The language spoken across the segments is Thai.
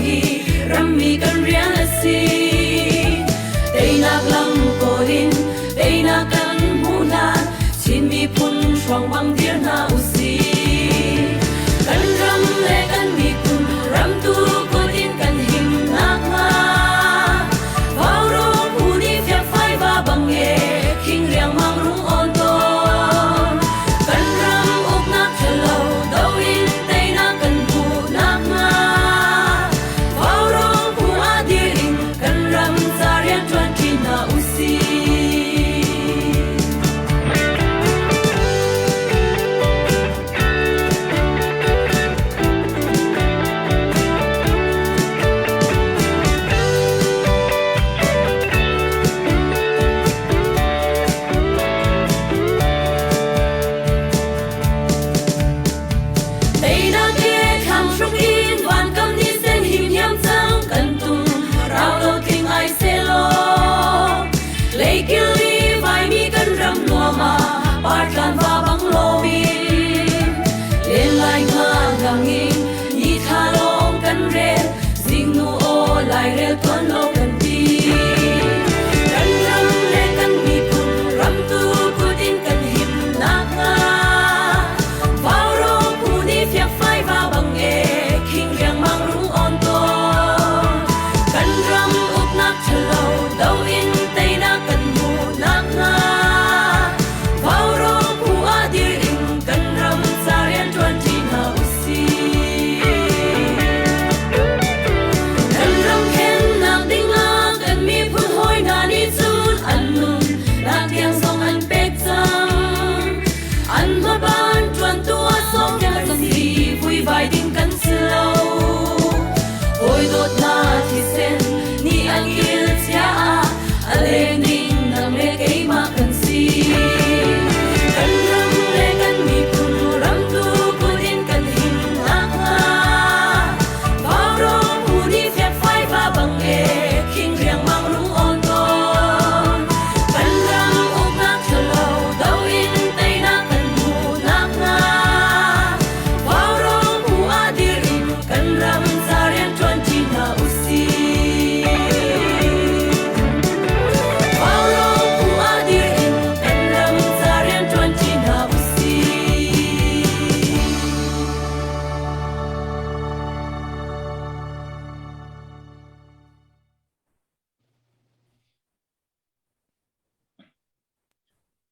hi ram mi kan riang asi tei nak lam ko hin tei na kan mu na chin mi phun swang bang dir na usi kan ram le kan mi phun ram tu ko tin kan him nak nga vào ro pu ni phia phai ba bang e king riang mang rung on ton kan ram uk nak chalo do in tei na kan pu nak nga vào ro pu a dir in kan ram zarian twan kin na usi tei na ke tham shuk in van kam ni sen him hiam chang kan tum rao lo king ai se lo leikil li vai mi kan ram lo ma par kan va bang lo mi len lai nga gang in ni tha long kan re sing nu o lai re ton lo kan ti kan ram le kan mi phun ram tu ku tin kan him na nga vào ro pu ni phia phai va bang e king riang mang rung on ton kan ram up nak chalo do in tei na kan mu nak nga vào ro pu a dir in kan ram zarian twan ti na usi kan ram khen nak ding a kan mi phun hoi na ni chun an nun nak tiang song an pek chang an ma ban twan tu a song kan si vui vai ding kan slow oi dot na thi sen ni an il chia a le ning nang le ke ma kan si kan ram le kan mi phun ram tu ku din kan him na nga vào ro pu ni phia phai va bang e king riang mang rung on ton kan ram uk nak chalo do in tei na kan mu nak nga vào ro pu a dir in kan ram zarian twan ti na usi vào ro pu a dir in kan ram zarian twan ti na usi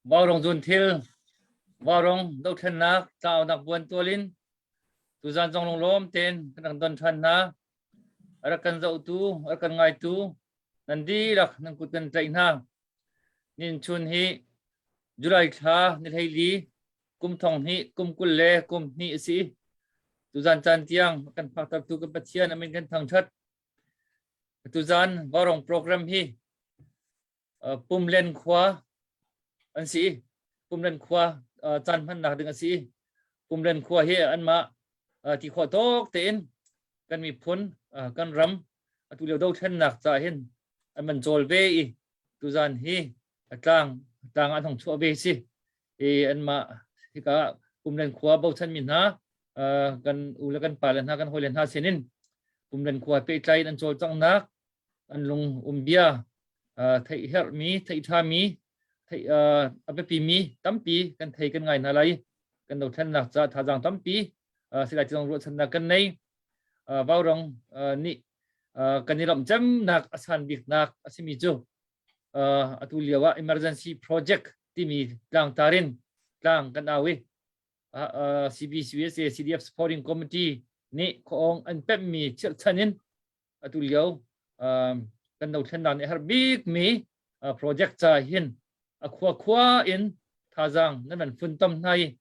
vào rong dun thil vào rong đâu thân na tao nak buan tolin tu zan jong long lom ten kan don than na ara kan zau tu ara kan ngai tu nan di rak nang kut kan trai na nin chun hi July tha ni thei li kum thong hi kum kul le kum ni si tu zan chan tiang kan phak tak tu kan pathian amin kan thang that tu zan vào rong program hi pum len khwa an si pum len khwa chan phan na ding si pum len khwa hi an ma ti kho tok ten kan mi phun kan ram tu le do then nak cha hin an man chol ve I tu zan hi atlang an hong chu ve si e an ma hi ka pum len khwa bo chan min ha kan u le kan pa len ha kan hoi len ha senin pum len khwa pe trai an chol chang nak an lung bia thei her mi thei tha mi thei ape pi mi tampi kan thei kan ngai na lai kan do then nak cha tha jang tampi sila chong ro chan na kan nei vào rong ni kan ni lam cham nak asan bik nak asimi chu atuliawa emergency project ti mi tlang tarin tlang kan awi CBCSA CDF supporting committee ni khong an pem mi chil chanin atuliao kan do then dan her big mi project cha hin khwa in thajang nan man fun tam nai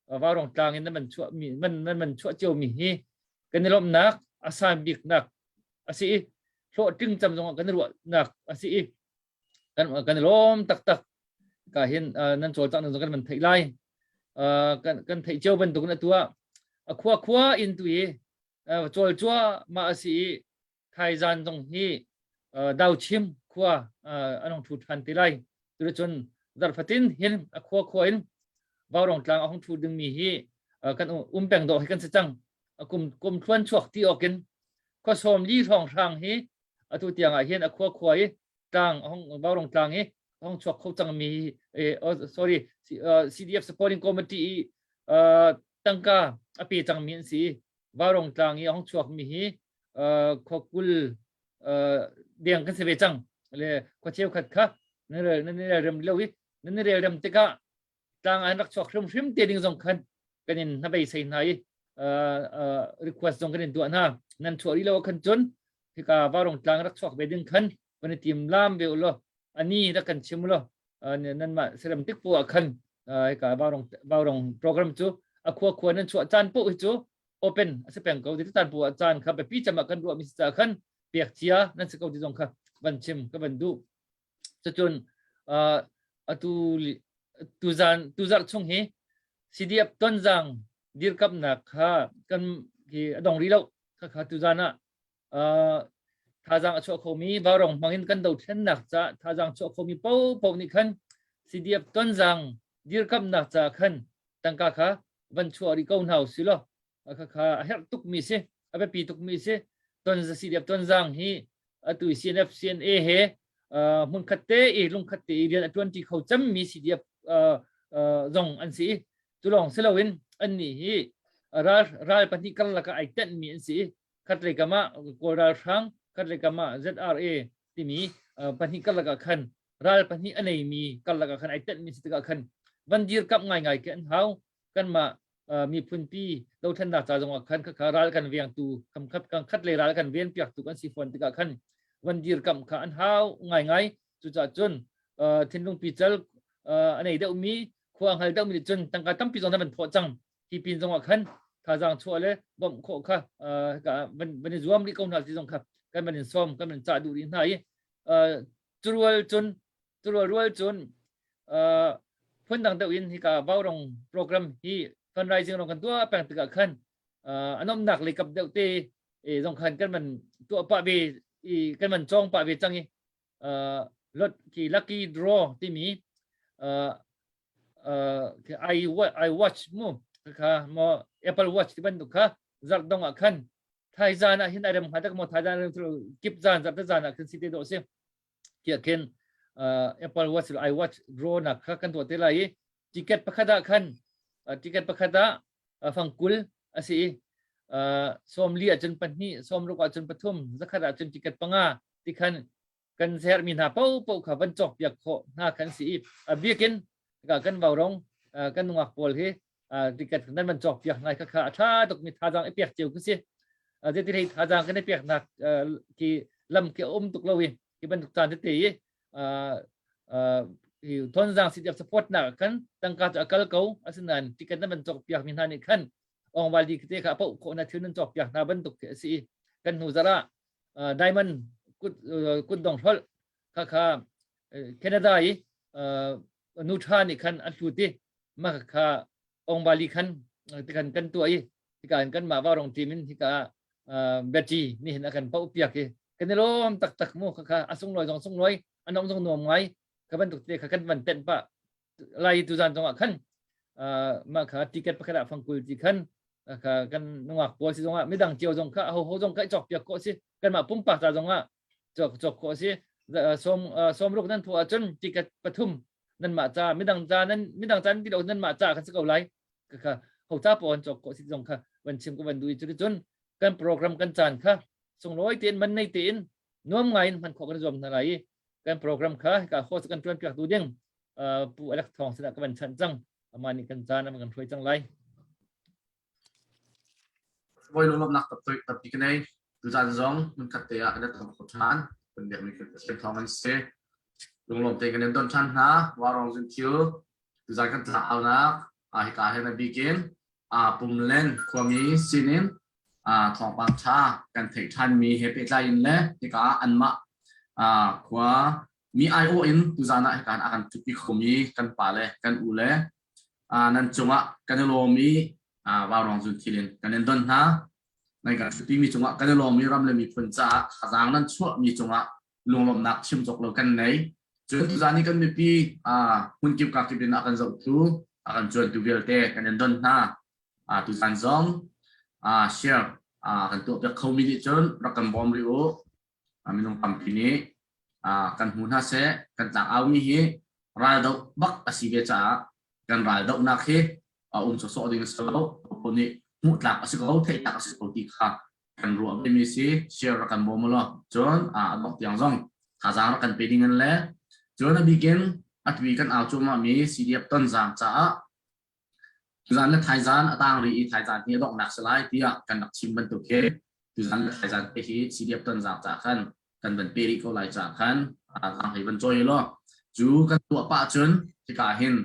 vào rong tlang in nan man chu mi man chu chiu mi hi kan ni lom nak asan bik nak asi lo ting cham jong kan ru nak asi kan lom tak ka hin nan chol chang jong kan man thei lai kan thei chiu ban tu na tua khwa in tu I chol chua ma asi thai jan jong hi dau chim khwa anong thu than ti lai tu chon dar fatin hin khwa in vào rong tlang hong thu ding mi hi kan peng do hi kan se chang kum thwan chuak ti okin có xóm lý thong sang hi tu tiang ai hiền khua khoi tang hong bao rong tang hi hong chok khâu chang mi sorry CDF supporting committee tangka api chang min si bao rong tang hi hong chok mi hi khokul diang kan sebe chang le ko cheu khat kha ne rem lewi ne rem te ka tang an rak chok hrim te ding jong khan kanin na bei sei nai request jong kanin tu na nan chori lo khan chun thì cả vào đồng trang rất chọc về đinh khăn và tìm làm việc lo anh đi đã cần chim lo nên mà sẽ làm tích phụ khăn cả vào đồng program chú khua nên chọn chan phụ chú open sẽ bèn câu thì chan phụ chan khắp bị chậm mà cần đua mình sẽ khăn việc chia nên sẽ câu thì dòng khăn vận chim cái vận đủ cho chun tu gian chung he CDF tuần giang đi cấp nạc ha cần thì đồng đi lâu khá tu gian à thà rằng chỗ khâu mi vào rong mangin kan đầu thiên nạc cha thà rằng chỗ khâu mi bao ni khan CDF tuần rằng dir kam nạc cha khan tăng ca khá vẫn chỗ đi câu nào xí lo khá hết tuk mi se abe pi tuk mi se tuần CDF tuần rằng hi tu CNF CNA he mun khatte e lung khatte rian 20 khâu chấm mi CDF rong an si tu long selawin an ni hi ra pani kal la ka ai ten mi an si khatre kama koral sang khatre kama ZRA timi pani kalaga khan ral pani anei mi kalaga khan aitet mi sitaka khan vandir kap ngai ken hau kan ma mi phunpi do than na cha jong khan kha ral kan viang tu kam khat le ral kan ven piak tu kan sifon tika khan vandir kam kha an hau ngai chu cha chun thinlung pi chal anei da mi khuang hal da mi chun tangka tampi jong ban pho chang ti pin jong khan thà rằng chua le bom khổ kha cả bên zoom đi công nào thì dòng khắp cái bên xóm cái bên trả đủ đến này trual chun phân đẳng đầu in thì cả vào trong program thì fundraising trong cái tua bèn từ cả khăn anh ông nặc lấy cặp đầu tê dòng khăn cái mình tua bạ về cái mình trong bạ về chăng lót cái lucky draw tí mi cái I watch mu kha mo Apple Watch ti ban du kha zar dong a khan thai zan a hin adam hadak mo thai zan kip zan zat zan a khan site do se kia ken Apple Watch I watch draw na kha kan to te lai ticket pakhada khan ticket pakhada fangkul asi som li a chen panni som ru ka chen pathum zakhara chen ticket panga ti khan kan ser min ha pau kha van chok yak kho na khan si a biakin ka kan vào rong kan ngak pol hi ticket nan man chok piak nai kha tha tok mi tha jang piak chiu ku si je ti thei tha jang kan piak nak ki lam ki tuk lawin ki ban tuk tan te hi thon jang CDF support na kan tangka akal ko asinan ticket nan man chok piak min hani khan ong wali ki te kha pau ko na thun chok piak na ban tuk si kan hu zara diamond kut dong thol kha Canada hi nu tha ni khan an tu ti ma kha ông bali khan kan kan tu ai thì kan ma vào rong timin thì cả betty ni na kan pau piak ke kan lom tak mu kha asung loi jong sung loi anong jong nom ngai ka ban tu te kha kan ban ten pa lai tu jan jong khan ma kha ticket pa kha phangkul ti khan kha kan nuak po si jong mi dang chiao jong kha ho jong kai chok piak ko si kan ma pum pa ta jong chok ko si som ruk nan thu a chun ticket pathum nan ma cha mi dang cha ti do nan ma cha kan se ko lai kha ho cha pon chok ko si jong khaวันชิมก็วันดูจุดจนกันโปรแกรมกันจานค่ะส่งร้อยเตียนมันในเตียนน้อมไงมันขอกันรวมอะไรกันโปรแกรมค่ะกับโค้ชกันจวนเปียกดูยังปูอเล็กทองสนับกันชันจังประมาณนี้กันจานมันกันช่วยจังไรวันลงนักตับตีกันเองดูจานจงมันขัดเตะกันได้ตามขดชานเป็นเด็กมีคือเป็นทองมันเสียลงเตะกันในต้นชั้นนะว่ารองจุนคิวดูจานกันจะเอานะเหตุการณ์ให้มันบีกินปุ่มเล่นความมีซีนินทองปังชากันถึงท่านมีเฮปใจอินเล่ที่กาอันมะขวามี ION ดูจานะการอาการจุดที่ขมีกันป่าเลยกันอูเล่นั่นจงอ่ะกันโลมีวารองจุนทีเลนกันเล่นต้นนะในการจุดที่มีจงอ่ะกันโลมีรำเลยมีผลจ่าขจางนั้นชั่วมีจงอ่ะลงลมนักชิมจกเรากันไหนจนดูจานี้กันมีปีคุณเก็บกักที่เป็นอาการจะดูอาการจวนดูเวลเตกันเล่นต้นนะtu san zong share kan tu pek community chun rakam bom riu minung kampini kan hunha se kan tang au mi hi ral do bak asibe cha kan ral do nak hi so so ding so poni mu tlak asiko thei tak asiko ti kha kan ru mi si share rakam bom lo chun bak tiang zong khazang kan peding an le chun begin at we kan au chuma mi cdf ton jam cha tuzan le thaizan atang ri thaizan ni dok nak salai tia kan nak chim ban tu ke tuzan le thaizan pe hi cdf ton jam cha khan kan ban peri ko lai cha khan tang hi ban joy lo chu kan tu pa chun ti ka hin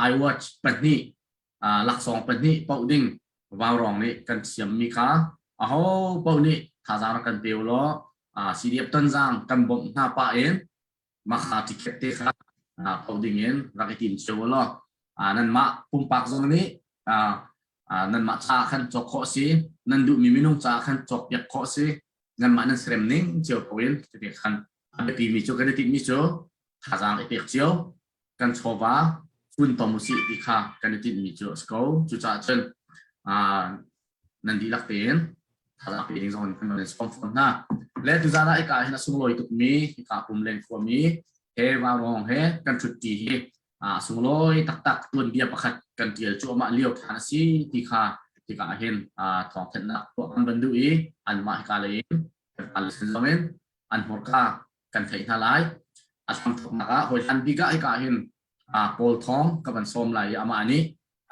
I watch pani lak song pani pau ding wang rong ni kan siam mi kha ho pau ni thazang kan teu lo cdf ton jam kan bom na pa en ma kha ticket te kha pau ding en rakitin show lo nan ma pumpak zong ni nan ma cha khan chok kho si nan du mi minung cha khan chok yak kho si nan ma nan srem ning chiao poin te khan ame pi mi cho kan ti mi cho thazang epek chiao kan chowa fun tomusi ti kha kan ti mi cho sko chu cha chen nan di lak ten thazang pe ding zong kan nan spom phon na le tu za na ka hina sung loi tu mi ka pum len ko mi he wa rong he kan chu ti hi sung loi tak tak tuan bia pakhat kan tial chu ma liao thana si ti kha hen thong then na to an bandu i an ma ka le an sen zomen an hor ka kan thei na lai asam thok na ka hoi an biga i ka hen pol thong ka ban som lai ama ani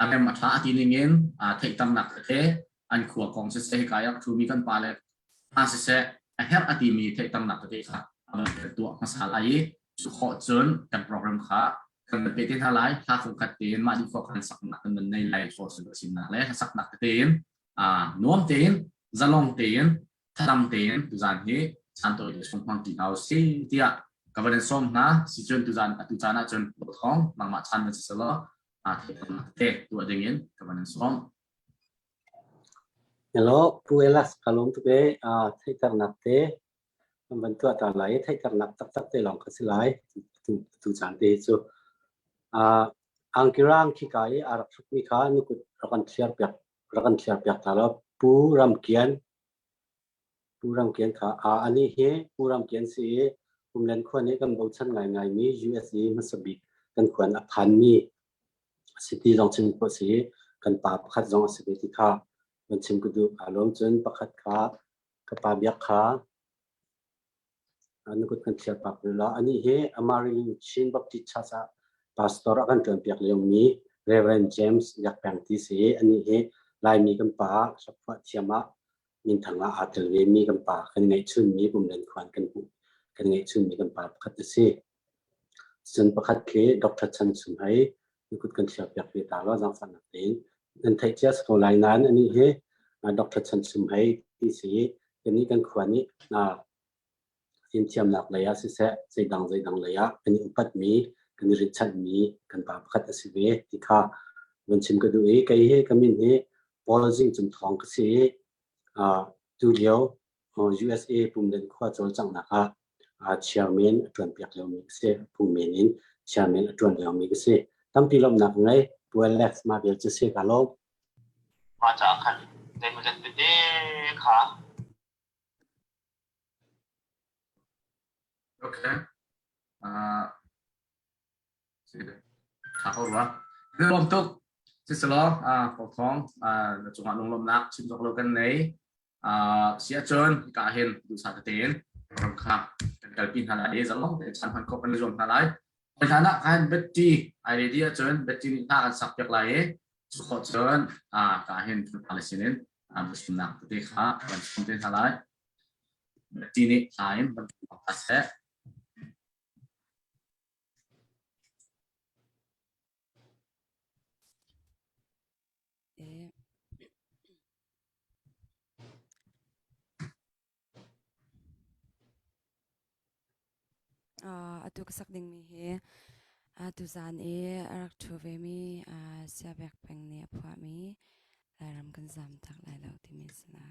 amem ma tha ti ningen thei tam nak the an khuwa kong se se ka yak thu mi kan pa le se se a her ati mi thei tam nak te kha am tu masala i su kho chun kan program kha kan pe tin halai ha fu khat tin ma di ko kan sak nak kan nei lai so sin na le sak nak tin nom tin zalong tin tham tin tu zan hi san to de song pang ti nau si tia governance som na si chun tu zan na chun thong mang ma chan na se lo te tu adengin governance som hello puelas kalong tu be thai tar nak te man tu ta lai thai tar nak tak tak te long ka silai tu chan te chu angkirang khikai arak mi kha ni ku rakan thiar pyak ta lo puram kian kha ani he puram kian si kumlen khon ni kam bo chan ngai mi USA masabi kan khwan a phan mi city long chin ko si kan pa pakhat jong si ti kha man chim ku du alom chun pakhat kha ka pa byak kha an ku kan thiar pak la ani he amari chin bapti cha sa pastor akan tuan piak leong mi Reverend James yak pang ti se ani he lai mi kan pa sakwa thiama min thanga atel ve mi kan pa kan ngai chun mi bum len khwan kan pu kan ngai chun mi kan pa pakhat se sun pakhat ke Dr. Chan Sum hai nikut kan thiar piak ve ta lo jang san na ten nan thai just ko lai nan ani he Dr. Chan Sum hai ti se kan ni kan khwan ni in thiam nak la ya se se dang la ya ani upat mi kan ri chat mi kan pa pakhat asive ti kha wan chim ka du e kai he kamin he polling chum thong ka se tu liao USA pum den khwa chol chang na kha chairman atwan piak lo mi se pum menin chairman atwan lo mi se tampi lom nak ngai puelex ma bel che se ka lo ma cha khan dei ma jan de kha okay khảo quá đưa lom tục xin lỗi phổ thông chúng bạn lom nát xin chúc lâu này sẽ trơn cả hiện đủ sát tiền làm khá cái pin hàng này rất lắm để sản phẩm có phần dùng hàng này bây giờ là cái battery idea trơn battery ta sắp được lại chúc trơn cả hiện chúng ta xin đến xin nạp thì khá và không tiền hàng này battery này lại mình sẽ atu kasak ding mi he tu zan e arak thu ve mi sia bek peng ne phwa mi lai ram kan zam tak lai lo ti mi sna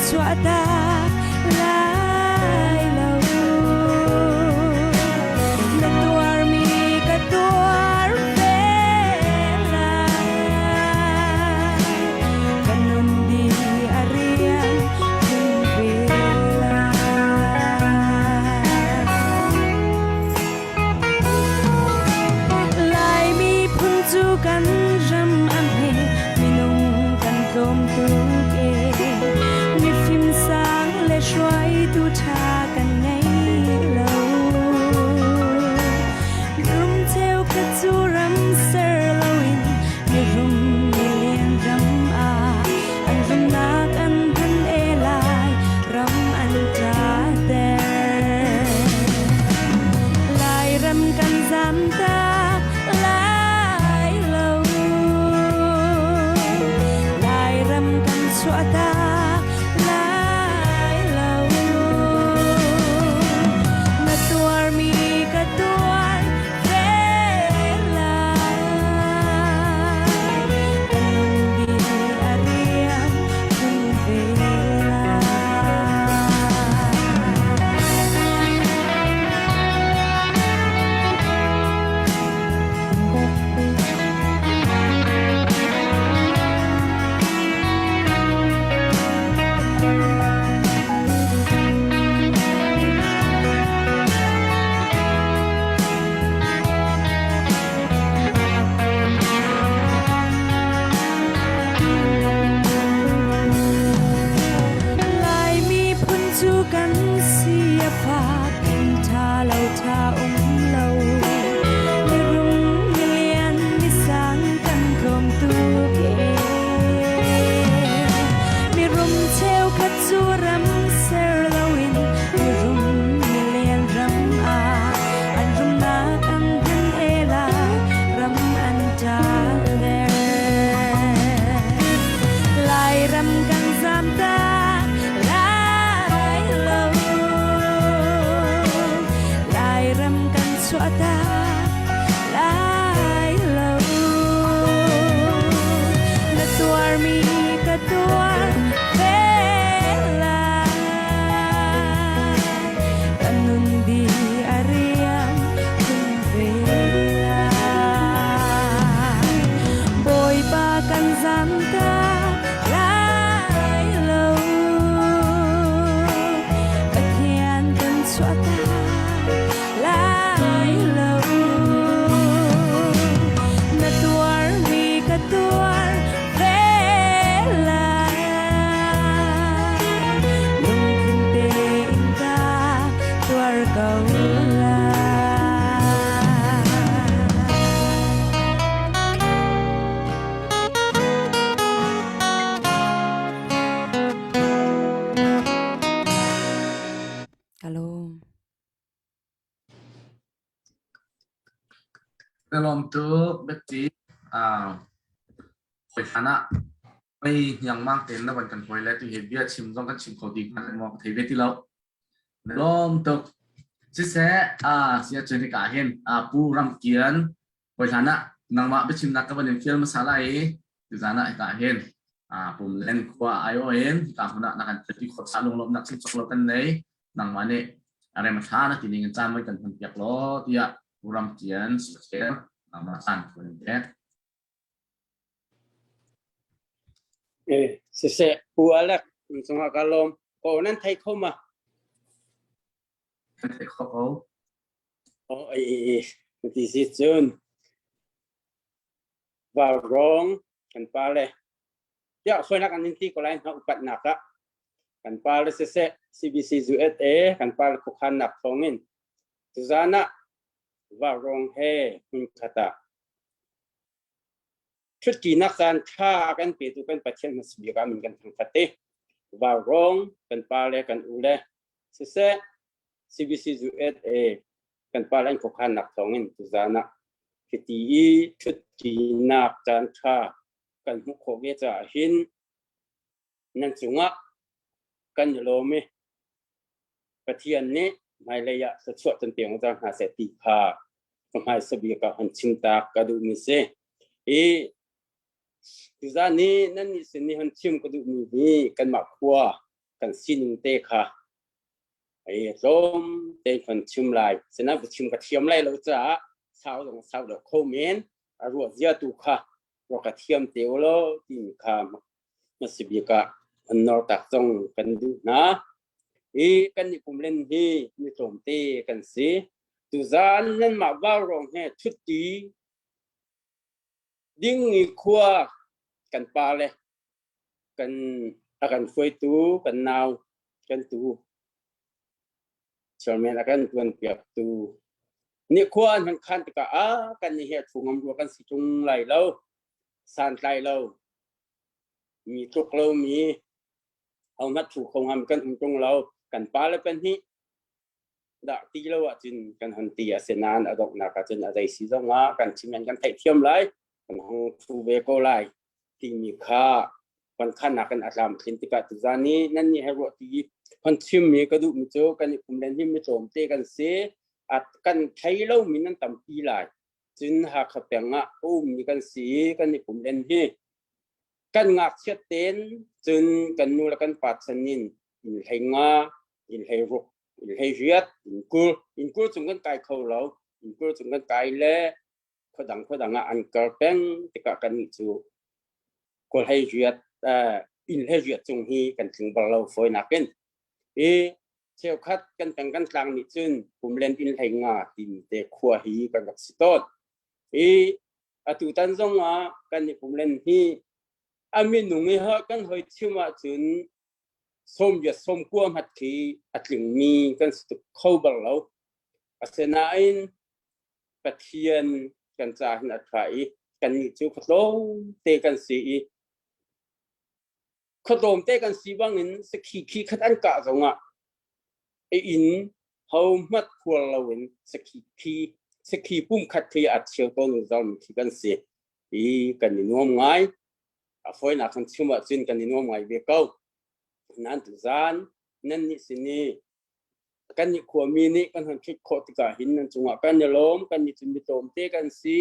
suata lai lâu na tuar mi ka tuar vela kanun di arian kun vela lai mi phun chu kan ram am he minung kan tom tu ke mi phim sang le shwai tu tha kan nei lo rum theo ka chu ram ser lo in mi rum mi lien ram a an rum nak an han e lai ram an ta te lai ram kan zam ta lai lo lai ram kan suata lai lo na tuar mi ka tuar vela kanun di arian kun vela lai mi phun chu kan sia pha kan tha lo tha lo mi rum mi lian mi sang kan kom tu ke mi rum theo khat chu ram ser lo in mi rum mi lian ram a an rum na kan han e la ram an ta le lai ram kan zam ta lai lo lai ram kan suata lai lo na tuar mi ka tuar vela kanun di arian kun vela boy pa kan zam ta lai lo ka thian kan suata lai lo na tuar mi ka tuar vela lung kin te inka tuar kaula hello เรื่องลมตัวเบ็ดจีไปฐานะไม่ยังมากเต็มนะวันกันหวยและตัวเห็นเบี้ยชิมต้องกันชิมเขาดีกันมองเทเวที่เราลมตัวซิเซเสียใจในการเห็นปูรำเกียนไปฐานะนางว่าไปชิมนักกับวันเฟิลมาสาไลอยู่ฐานะการเห็นปุ่มเล่นขวาไอโอเอ็นการคนนักการที่ขดสารลงลมนักชิมสกลกันในนางวันนี้อะไรมาช้านะทีนี้เงินจ้างไม่กันพันเปียกล้อที่ปูรำเกียนสุดเสียนางมาสั่นคนนี้ sese pualak sunga kalom ko nan thai khoma เขา o ti si chun va rong kan pale ya khoi nak anin ti ko lain ha upat naka kan pale sese cbc USA kan pale ko khan nak thongin tuzana va rong he kun khataชุดจีนักการฆ่ากันปีตุเป็นประเทศมัสบิกามินกันทั้งประเทศว่าร้องกันปาเลกันอุเลเสษ CBC USA กันปาเลนกุขันนักท่องอินตุจานะคิดที่ชุดจีนักการฆ่ากันหุกโคเวจาหินนั่นจุงะกันโลมิประเทศนี้ไม่เลยอะสุดสวดจนเตียงจังหาเสติภาทำให้สบิกาหันชิมตากระดูมิเซตุจานี้นั่นนี่สินี่หันชิมกระดูกมีกันหมักขัว กันสินเตค่ะไอ้ลมเตคนชิมลายสนับชิมกระเทียมไรเราจะสาวตรงสาวเดือดโคเมนรัวเยอะตุค่ะรกระเทียมเตียวโลที่มีค่ามาสิบิกะอันนอตักจงกันดูนะอีกันนี่ผมเล่นที่มีโจมตีกันสิตุจานนั่นมาว่าร้องให้ชุดตีดิ้งอีขัวกันปลาเลยกันakan foi tu kan nau kan tu chalmen akan tuan piak tu ni khuan han khan ta a kan ni he thungam ru kan si chung lai lo san lai lo mi tuk lo mi au mat thu khong ham kan chung lo kan pa le pen hi da ti lo wa chin kan han ti a senan adok na ka chen a dai si zonga kan chimen kan thai thiam lai kan hong thu ve ko lai ti mi khaคนขันนักกันอาจารย์พินติกาตุจานี้นั่นนี่ให้รถที่คนชิมมีกระดูกมิโจกันคุมเล่นที่มิโจมเตกันเสียอัดกันใช้เล่ามีนั่นต่ำปีหลายจึงหากขับแต่งอ่ะมีกันสีกันคุมเล่นที่กันงักเช็ดเต้นจึงกันนูและกันปัดสนินอินให้งาอินให้รุกอินให้เรียดอินกูจงกันไกลเขาเราอินกูจงกันไกลเล่เขาดังอันเกิดเป็นติกากันมิโจก็ให้เรียดอินเฮจิตจงฮีกันถึงบาเราฝอยนักเป็นเชี่ยวคัดกันแต่งกันกลางนิจุนผมเล่นอินไทยงาติมเตะขัวฮีกันกับสิโต้อตุตันจงว่ากันนี่ผมเล่นฮีอามีหนุ่มฮะกันเฮยชิมาจุนส้มยศส้มกัวมัดขีอัดหลิงมีกันสุดเข้าบาเราอาเซนาอินปะเทียนกันจ่าหินอัดไฟกันนี่จูขโลเตะกันสีขดมเตกันสีบางอินสกีขัดอันกะจงอ่ะอินเขามัดขัวเราอินสกีปุ่มขัดที่อัดเชียวต้นจอมที่กันสีกันนี่น้อมไงฝอยนักขันชิมว่าจินกันนี่น้อมไงเบเก้านั่นตุจานนั่นนี่สินี่กันนี่ขัวมีนี่กันหันคิดโคติกาหินนั่นจงอ่ะกันนี่ล้มกันนี่จินมิโตมเตกันสี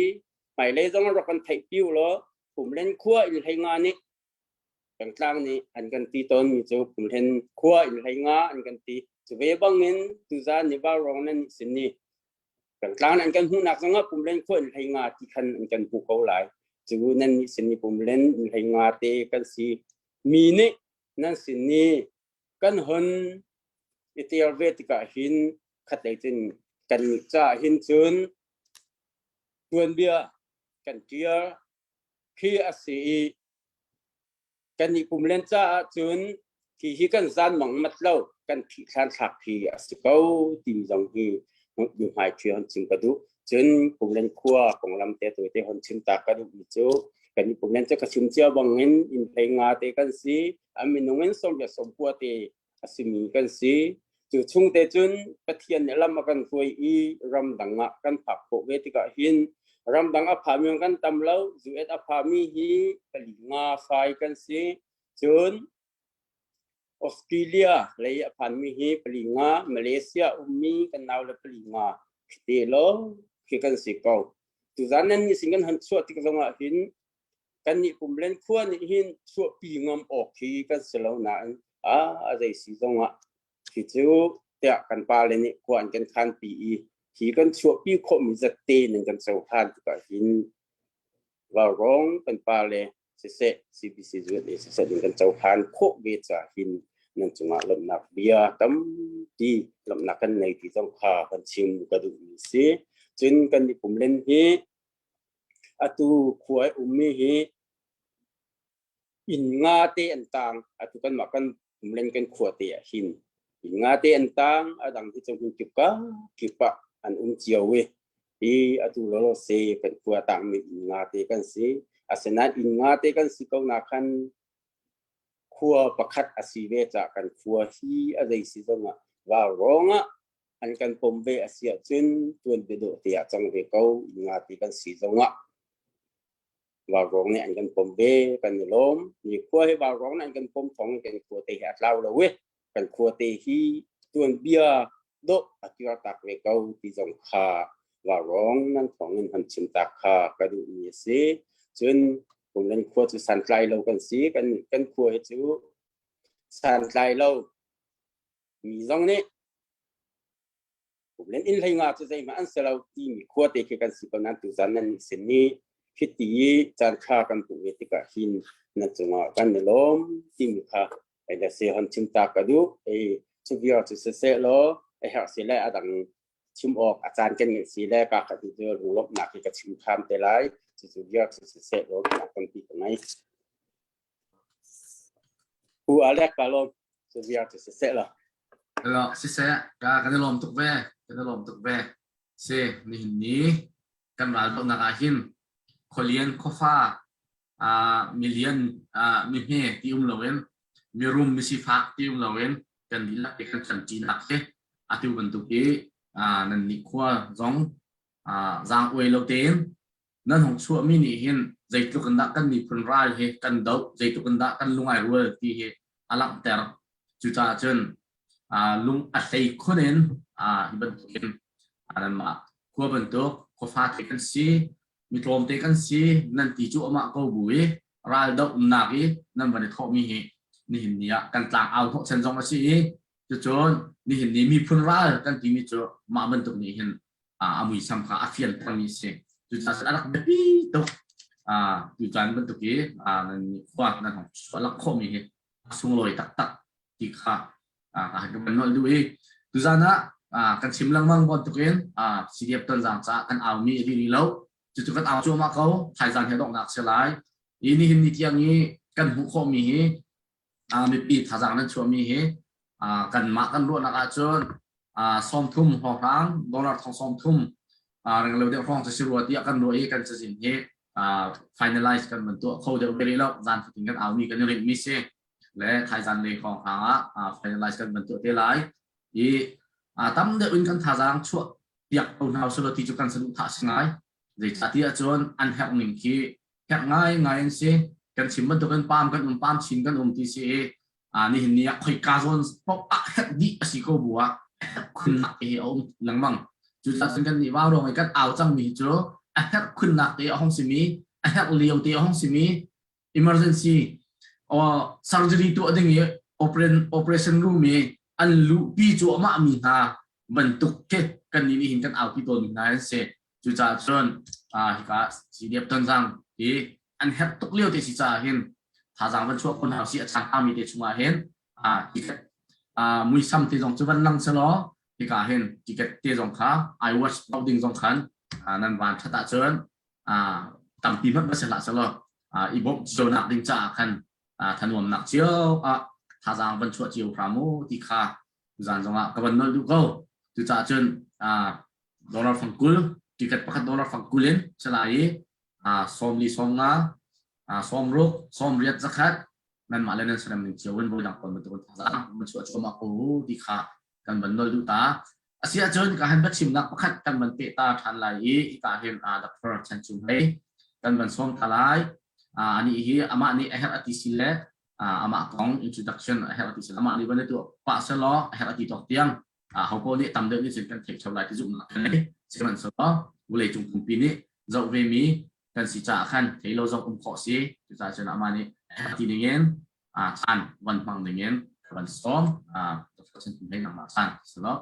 หมายเลยจงเรากันไทยปิ้วแล้วผมเล่นขัวอินไทยงานนี่ต่างๆนี่อันกันตีต้นมีจูผมเห็นขัวอินไทยงาอันกันตีจูเวบังเงินตุจานนี่บ้ารองนั่นสินี่ต่างๆอันกันหูนักสังหะผมเล่นขัวอินไทยงาที่คันอันกันภูเขาหลายจูนั่นนี่สินี่ผมเล่นอินไทยงาเตกันสีมีนี่นั่นสินี่กันหันอิตาเวติกาหินขัดได้จนกันจ่าหินจุนตวนเบียกันเกียขี้อาศีกันนี่ผมเล่นจ้าจุนที่กันจานหมองมัดเล่ากันที่ทานขักที่สิเก้าตีมจงที่อยู่หายเชื่อหันชิมกระดูจุนผมเล่นขัวของลำเตะตัวเตะหันชิมตากระดูมิจูกันนี่ผมเล่นจะกระชิมเจ้าบังเงินอินเพลงาเตกันสีอามินงเงินสมจะสมกัวเตอสิมีกันสีจุชุ่งเตจุนปะเทียนเนี่ยลำมากันคุยรำดังะกันผักโปเวติกะหินรำดังอภามีกันตำเล่าจูเอ็ดอภามีฮีกะลิงาไฟกันสิจุนออสเตรเลียเลยอภามีฮีปลิงามาเลเซียมีกันนาวเลยปลิงาเตโลคือกันสิเก่าตุจานนั้นนี่สิ่งกันหันสวดที่กันลงมาหินกันนี่ผมเล่นขั้วนี่หินสวดปีงามออกที่กันเสลาหนานอะไรสิจงอ่ะที่จูเตะกันปาเลยนี่ควรกันคันปีที่กันชั่วปีโคมีจะเตหนึ่งกันเสาทานก็หินว่าร้องกันปาเลยเสะ CBC จุดเสะหนึ่งกันเสาทานโคเวจาหินนั่นจึงว่าลำหนักเบียตั้มที่ลำหนักกันในที่ต้องขากันชิมกระดูกมีเสียจนกันที่ผมเล่นฮีอะตูขวายมีฮีอินงาเตอันต่างอะตูกันมากันผมเล่นกันขวเตะหินอินงาเตอันต่างอะดังที่จงคุณกิบปะอันเจียวเวอะตูโลโลเซเป็นขวต่างมีอินงาเตกันสิอาศัยนั้นอินงาเตกันสิเขาหนักกันขวประคัดอาศิเวจากกันขวฮีอะไรสิจงอ่ะว่าร้องอ่ะอันกันผมเวอาเซียจนตัวเบโดเตียจังเวเขาอินงาเตกันสิจงอ่ะว่าร้องเนี่ยอันกันผมเวกันล้มมีขวให้ว่าร้องนั่นกันผมท้องกันขวเตะหัดเล่าเลยเว้กันขวเตะฮีตัวเบียโดอัติวตักเวเขาที่จงขาว่าร้องนั่นของเงินหันชิมตักขากระดูมีเสียจนผมเล่นขวดสันไกลเรากันสีกันขวดจู สารไลเรามีตรงนี้ผมเล่นอินไลงาจะใจมาอันเสเราที่มีขั้วเตะกันสิบนั้นตุจันนั้นสิ่งนี้คิดตีจานข้ากันปุ่มติกาหินนั่นจึงว่ากันในลมที่มีข้าไอ้เดเซฮันชิมตากระดูไอ้ชุบยอดจะเสะล้อไอ้หาเสละดังชิมออกอาจารย์กันเงินสีแรกกะติเจอรูลบหนักที่กระชิมคำแต่ไรชุบยอดจะเสะล้อหนักกันที่ตรงไหนผู้อะไรกะลมชุบยอดจะเสะล้อ แล้วสิเสะกันได้ลมตุกเวกันได้ลมตุกเวเสนี่นี่กันรัลบนักอาหินคนเลี้ยงข้าวฟ้ามีเลี้ยงมีเฮที่เลเวนมีรูมมีสิฟ้าที่เลเวนกันดีละเป็นกันจีนักเฮอาทิตย์วันตุกี้นั่นนี่ขั้วจงจางอวยเราเต้นนั่นของชัวมินิเห็นใจตุกันดักกันมีพนรายเฮกันดาวใจตุกันดักกันลุงไอรัวที่เฮอลักเตอร์จุดจ้าจนลุงอัศยคนเองฮิบันตุกินนั่นมาขั้วบันตุกข้าวฟ้าเทกันซีมีลมเตกันซีนั่นตีจุอมาเกาบุยรายดอกนักนั่นบันทึกมีเฮนี่เห็นเนี่ยกันต่างเอาทุกเส้นจงมาซีจุดจนนี่เห็นนี่มีพนรายกันที่มีจุมาบันทึกนี่เห็นอามุยสัมภาอาเฟียนตั้งมีเสจุดจ้าสลักเบบี้ตุกจุดจ้าบันทึกนั่นขั้วนั่นของสลักข้อมีเฮสุงลอยตักที่ข้าให้กันนวลดูจุดจ้านะกันชิมลังมังบนตุกินสีเดียบต้นจางจ้ากันเอามีดีๆแล้วจุดกันเอาชัวมาเขาไทยจานเฮดอกนักเสียหลายอีนี่เห็นนี่ที่อย่างนี้กันหุกข้อมีมีปีทาจางนั้นชัวมีกันมากันรวดนักอาจารย์ซ้อมทุ่มห้องร้างโดนทองซ้อมทุ่มเรื่องเราเดี๋ยวห้องจะสิรัวที่กันรวยกันจะสินfinalize กันเหมือนตัวเขาเดี๋ยวไปเรื่อยๆจานถึงกันเอามีกันเรื่องมิเซ่และไทยจานในของfinalize กันเหมือนตัวเท่าไรตั้มเดี๋ยวอื่นกันทาจางชัวอยากเอาหน้าสุดที่จุกันสนุกท่าสิไงเดี๋ยวที่อาจารย์อันแหกหนึ่งที่แหกง่ายสิกันชิมมันตัวกันปามกันปามชินกันที่สินี่เห็นเนี่ยคุยการส่วนป๊อปแหกดีสิก็บัวคุณนักเอาหลังมั่งจุดตัดสินกันนี่ว่าเราไอ้กันเอาจังมีจุดแหกคุณนักห้องสิมีแหกเลี้ยวห้องสิมี emergency surgery ตัวเงี้ย operation room มีอันลูปีจัวมามีบรรทุกเก็กันนี่เห็นกันเอาที่ตัวมีนายเสจุดจ้าจนฮิกาสีเดียบต้นจังที่อันแฮปตุกเลี้ยวที่สิจ้าเห็นถ้าจังวันช่วงคนหาสิอาจารย์มีเดชมาเห็นฮิกมุยซ้ำที่จงจุบันลังเสลอฮิกาเห็นที่เก็ตที่จงข้า I watch เราดิ้งจงขันนั่นวันชัดจนตั้มปีมันไม่เสละเสลออีบกโจนักดิ้งจ้าขันถนนหนักเชียวถ้าจังวันช่วงเชียวพรามูที่ข้าจันจงกับวันนั้นดูก็จุดจ้าจนดอลลาร์ฟังกุลที่เกิดประคัดดอลลาร์ฟังกุลินสลายสมลีสมงาสมรุกสมเรียดสักขัดนั่นมาเล่นนั่นแสดงหนึ่งเชียววันบนดังคนมันตัวท้ามันช่วยชมมาโอ้ที่ข้ากันบันโดยดูตาอาเซียจนการเห็นบัดชิมนักประคัดกันบันเตตาทันไหลการเห็นดับเบิลชันจุ่มให้กันบันสมทลายอันนี้อามานี่เฮลัติสิเลอามาของ introduction เฮลัติสิเลอามานี่วันนี้ตัวปัสสาวะเฮลัติตอกเตียงเขาก็นี่ทำเรื่องนี้เช่นกันเทคชาวไร่ที่จุ่มนักเลยเช่นนั้นสบบุเลยจุ่มคุมปีนี้เราเวมีกันสิจ่าขันเทโลเราอุ้มขอสิจุดจ่าเช่นอามานี่ที่หนึ่งเงินทันวันพังหนึ่งเงินวันซ้อมตัวเช่นเป็นนักมาทันสบ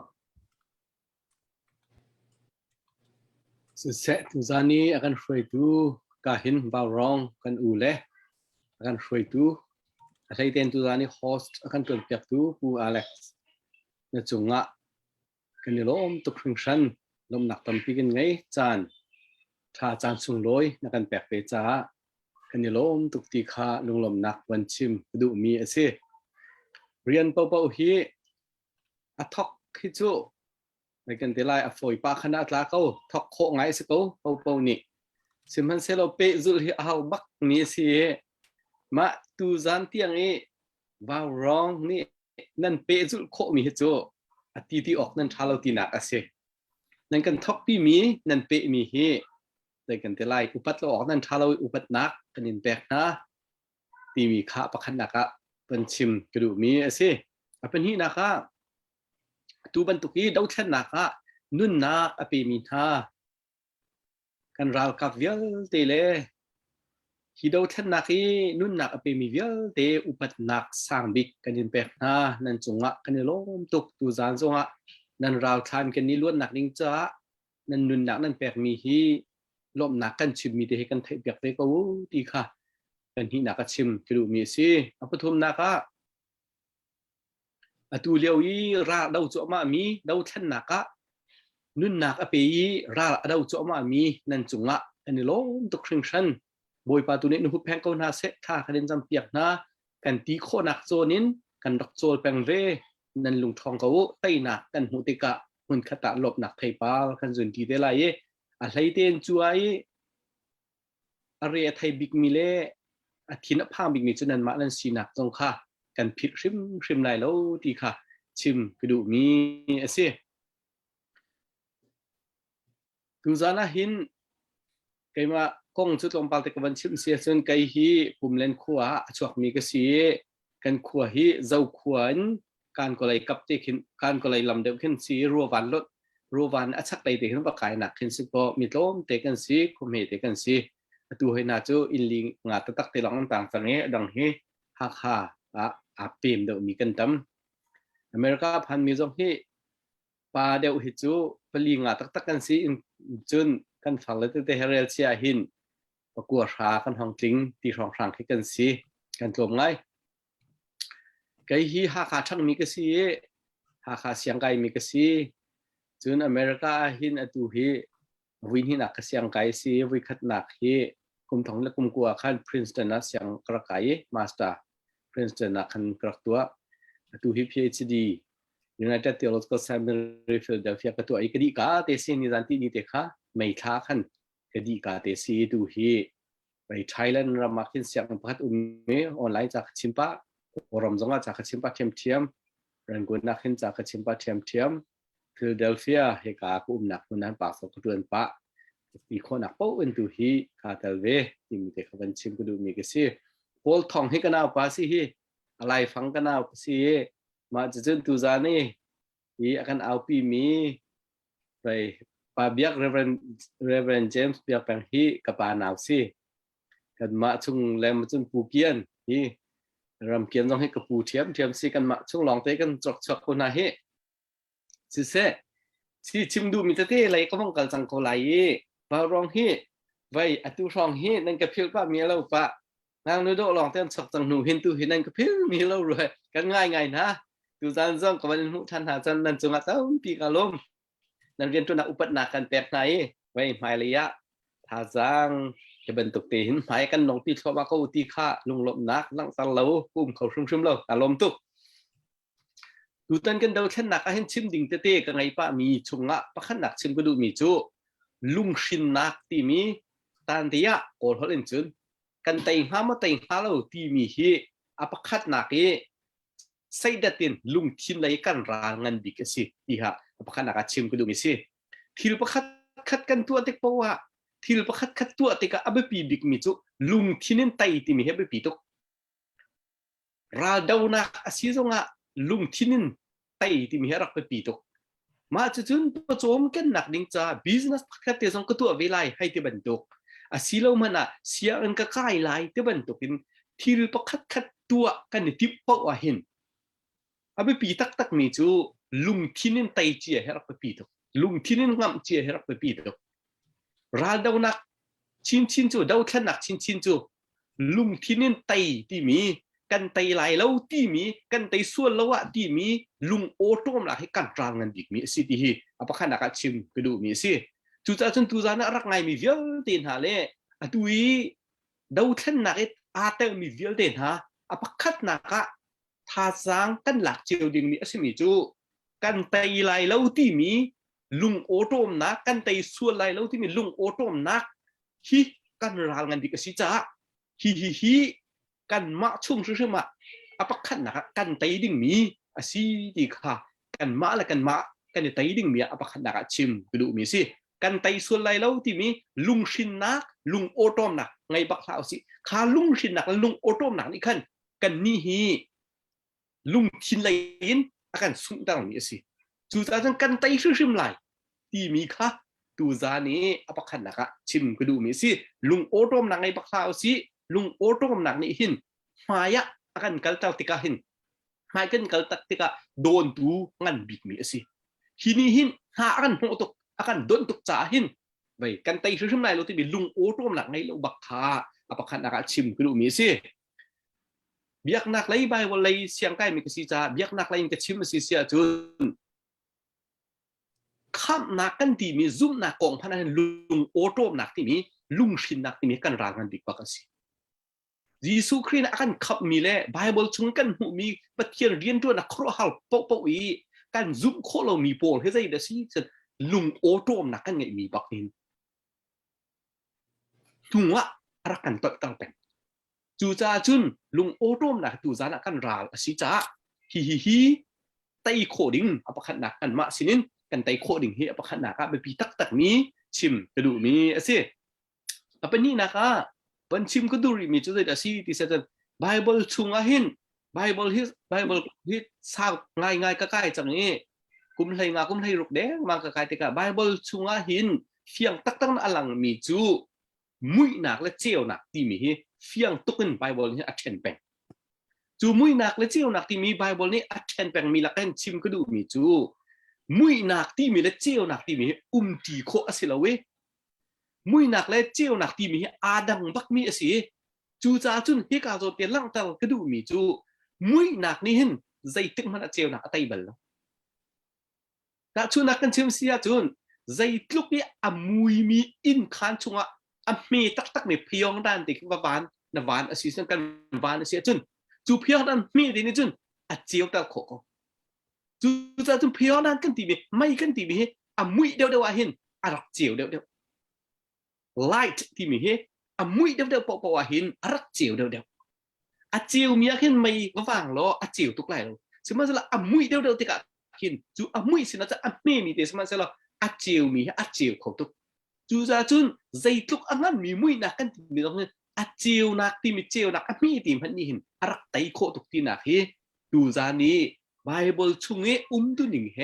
สุดเสร็จทุกท่านนี้อาการช่วยดูการเห็นบ่าวร้องกันอูเล่อาการช่วยดูอาศัยเต็นทุกท่านนี้โฮสต์อาการเกิดเปียกดูผู้อเล็กซ์ในจุงอ่ะกันนี่ล้มตุกครึ่งชั้นล้มหนักตั้มปีกันไงจานถ้าจานสูงลอยนักการแปลกไปจ้ากันนี่ล้มตุกตีขาลงลมหนักวันชิมดูมีเสียเรียนเป่าๆฮีอัทอกฮิจูในกันที่ไล่ฝอยปากขนาดลาเขาทอกโคไงสิเขาเป่านี่สิมันเซลเปจุลที่เอาบักนี่สิมาตูจันที่ยังนี้ว่าร้องนี่นั่นเปจุลโคมีเหตุอตีที่ออกนั่นทาราตีนักเสียนั่นกันทอกพี่มีนั่นเปมีเหตุในกันที่ไล่อุปัตเราออกนั่นทาราอุปัตนักกันนินแบกนะตีมีขาประคันนักะเป็นชิมกระดูมีเสียเป็นที่นักะตูบันตุกีดาวเชนนักะนุ่นนักอภิมีท่ากันราวกับเวลเตเล ฮิโดทันนักฮีนุ่นนักอเปมีเวลเตอุปัตนักสร้างบิกกันยินเปกนะนั่นจงะกันนี่ล้มตุกตูจานจงะนั่นราวทานกันนี่ล้วนนักนิ่งจ้านั่นนุ่นนักนั่นเปกมีฮีล้มนักกันชิมมีเตให้กันเทเปียกเตก็วูดีค่ะกันฮีนักชิมกระดูมีสิอภิธรรมนักอะตูเลียวยีราดาวจ่อมามีดาวทันนักนุ่นนักอเปยีราดาวจ่อมามีนั่นจงะอันนี้ล้มตุกครึ่งชันบอยปาตุนี้นุ่มแพงก็น่าเสท่าคะแนนจำเปียกนะกันตีโคนักโซนินกันรักโซลแปงเวนั่นลุงทองเขาไต้หนักกันหูติกะหุ่นขตะหลบหนักไทยปากันส่วนที่เดลัยอะไรเต้นช่วยอะไรไทยบิ๊กมิเล่อาทิตย์พังบิ๊กมิจนันมาลันสีนักจงค่ะกันพิชิมไหลแล้วดีค่ะชิมกระดูมีเสียดูจานะหินไกมากงชุดลงปาลตะวันชิมเสียส่วนไกฮีปุ่มเล่นขวาชวกมีกษีกันขวาฮีเจ้าขวานการก็เลยกับเด็กการก็เลยลำเดิมขึ้นสีรัววันลดรัววันอัชักเลยเด็กขึ้นปากกายหนักขึ้นสิก็มีล้มเด็กกันสีคุมเหตุเด็กกันสีตัวให้น่าจะอินลิงงาตะตักเตลังต่างสังเกตดังฮีฮักฮาอาเปมเดมีกันตั้มอเมริกาพันมีจงฮีปาเดียวหิจูปลีงาตะตักกันสีจุนกันฟังเลยแต่เฮเรลเซียหินประกวดรากันห้องจริงตีรองรังให้กันสีกันตัวง่ายไกฮีหาขาช่างมีกันสีหาขาเสียงไกมีกันสีจนอเมริกาหินอตูฮีวินหินักเสียงไกสีวิคัดนักฮีคุมท้องและคุมกัวขันพรินสตันนักเสียงกระไกมาสเตอร์พรินสตันนักขันกระตัวอตูฮี PhD United Theological Seminary Philadelphia กระตัวไอกระดิกาเตซีนิจันตินิเตค่ะไม่ท้าขันกระดิกาเตซีดูฮีไปไทยแลนด์รามาคินเสียงพัดเมออนไลน์จากชิมปะวรมจงอาจากชิมปะเทียมรันกุนนักขินจากชิมปะเทียมฟิลาเดลเฟียเฮกากุมนักมันนั้นปากสกุลนปะปีคนนักเป้าอินดูฮีคาเตลเวที่มีแต่ขบันชิมก็ดูมีกันสิโพลทองให้กันเอาปาสิฮีอะไรฟังกันเอาปาสิมาจะจนตุจานี่ฮีอากันเอาปีมีไปปาเบียกเรเวนเจมส์เบียกแปงฮีกับปาหนาวสิกันมาช่วงแรมจนปูเกียนฮีรำเกียนต้องให้กับปูเทียมสิกันมาช่วงลองเตะกันจอกคนน่ะฮีสิเสสิชิมดูมีแต่อะไรก็ต้องการสังโฆไลบารองฮีไว้อตุรองฮีนั่นก็เพียงว่ามีเราปะนางนุโดลองเต้นสักจังหนูเห็นตัวเห็นนั่นก็เพียงมีเราเลยกันง่ายนะดูจานซ่องกับวันหุทันหาจันนั่นจงอาต้มปีกาลมนั่นเรียนตัวนักอุปนักกันแปลกไหนไว้หมายระยะทาจังจะเป็นตุกตีหินหมายกันน้องปีเข้ามาเขาตีข้าลงลมนักลังตังเหลาปุ่มเขาชุ่มเหลาอารมณ์ตุกดูตันกันเดาเช่นนักเห็นชิมดิ่งเตะกันไงป้ามีชงอ่ะป้าขันนักชิมก็ดูมีจูลุงชินนักที่มีตันเดียโกรธเขาเล่นจุนกันเตงหามาเตงหาเราที่มีฮีอาป้าขัดนักใส่ดัดเต็นลุงชินเลยกันรางงันบิกสิอีฮะป้าขันนักชิมก็ดูมีสิที่เราป้าขัดกันตัวเด็กปะวะที่เราประคัดตัวติกาอับปีบิกมิจูลุงที่นั่นไตที่มีเฮบปีตุกราดาวนักอาศัยจงอ่ะลุงที่นั่นไตที่มีเฮรักปีตุกมาจุนประจอมกันนักดิ้งจ้าบิสเนสประคัดเตจงกตัวเวลาให้ที่บรรทุกอาศัยเรามันอ่ะเสียอันก็ใกล้ไล่ที่บรรทุกินที่เราประคัดตัวกันในทิพย์ปะวะเห็นอับปีตักมิจูลุงที่นั่นไตเจียเฮรักปีตุกลุงที่นั่นงามเจียเฮรักปีตุกราดาวนักชินจูดาวแค่นักชินจูลุงที่นี่ไตที่มีกันไตไหลแล้วที่มีกันไตส่วนแล้วที่มีลุงโอโต้มาให้กันตรังกันดิมีสิที่ฮีapa kan nakชิมก็ดูมีสิจุดจนตุจานะรักไงมีเวียลเต็นหาเลยอะตุยดาวแค่นักอาเตมีเวียลเต็นหาapa kan nakทาสังกันหลักเจียวดิ่งมีสิมีจูกันไตไหลแล้วที่มีลุงโอโต้นักกันไตส่วนไรแล้วที่มีลุงโอโต้นักฮีกันรางกันดิกสิจ้าฮีกันมาชุ่มชื่อมาอภักขันนักกันไตดิ่งมีอาศัยดีค่ะกันมาและกันมากันไตดิ่งมีอภักขันนักชิมก็ดูมีสิกันไตส่วนไรแล้วที่มีลุงชินนักลุงโอโต้นักไงบักลาวสิขาลุงชินนักและลุงโอโต้นักนี่ขันกันนี่ฮีลุงชินไรน์อาการสุ่มดังมีสิจุดจังกันไตชื่อไรที่มีค่ะตูจานี้อภักขันนักชิมก็ดูมีสิลุงโอโต้นักไงบักลาวสิ ลุงโอตรมหนักนี่หินหายะakan kaltal tika hin hai kan kaltak tika don tu ngan big mi asi hini hin ha akan hotok akan don tuk cha hin bai kan tai shum lai lo ti bi lung o tom nak ngai lo bak kha apakhan aka chim ku mi si biak nak lai bai wal lai siang kai mi ka si cha biak nak lai ka chim si sia chun kham nak kan ti mi zum na kong phanan lung o tom nak ti mi lung shin nak ti mi kan rangan dik bak asi Yesus Kristus akanขับมีแล Bible chung kan hu mi pathian rian tu na khro hal po i kan zum kho lo mi pol he zai da si lung o tom na kan ngai mi bak nin tungwa arakan tok tang pen chu cha chun lung o tom na tu za na kan ral si cha hi tai kho ding apakhan na kan ma sinin kan tai kho ding he apakhan na ka be pi tak mi chim kadu mi ase apa ni na ka ban chim ko duri mi chu da si ti sa Bible chunga hin Bible hit sa ngai ka kai chang ni kum lai ruk de ma ka kai te ka Bible chunga hin fiang tak na alang mi chu mui nak la cheu nak ti mi hi fiang tukin Bible ni achen peng chu mui nak la cheu nak ti mi Bible ni achen peng mi la kan chim ko du mi chu mui nak ti mi la cheu nak ti mi ti kho asilaweมุยนักเล่เจียวนักที่มีอาดังบักมีสิจูจ้าจุนเฮกาโจเตียนลังเตลกระดูมีจูมุยนักนี่เห็นใจตึกมันเจียวนักอะไรบ้างล่ะแต่ชุนนักกันเชื่อมเสียจุนใจลุกเนี่ยมุยมีอินคันชงอ่ะมีตักมีพยองด้านติว่าหวานน่ะหวานสิสังกันหวานเสียจุนจูพยองด้านมีดีนี่จุนเจียวตะโขจูจ้าจุนพยองด้านกันตีมีไม่กันตีมีมุยเดียวว่าเห็นรักเจียวเดียวlight ที่มีเฮมุยเดียวปอหินรักเจียวเดียวเจียวมีขึ้นไม่ฟังล้อเจียวทุกหลายล้อสมัยนั้นมุยเดียวติกะหินจูมุยสินะจะไม่มีแต่สมัยนั้นเจียวมีเจียวเขาตุกจูจะจุนใจทุกอันนั้นมีมุยนักกันมีตรงนี้เจียวนักที่มีเจียวนักมีที่พันนี่หินรักไตโคตุกที่นักเฮดูจานี้ Bible ช่วงนี้ตุนิงเฮ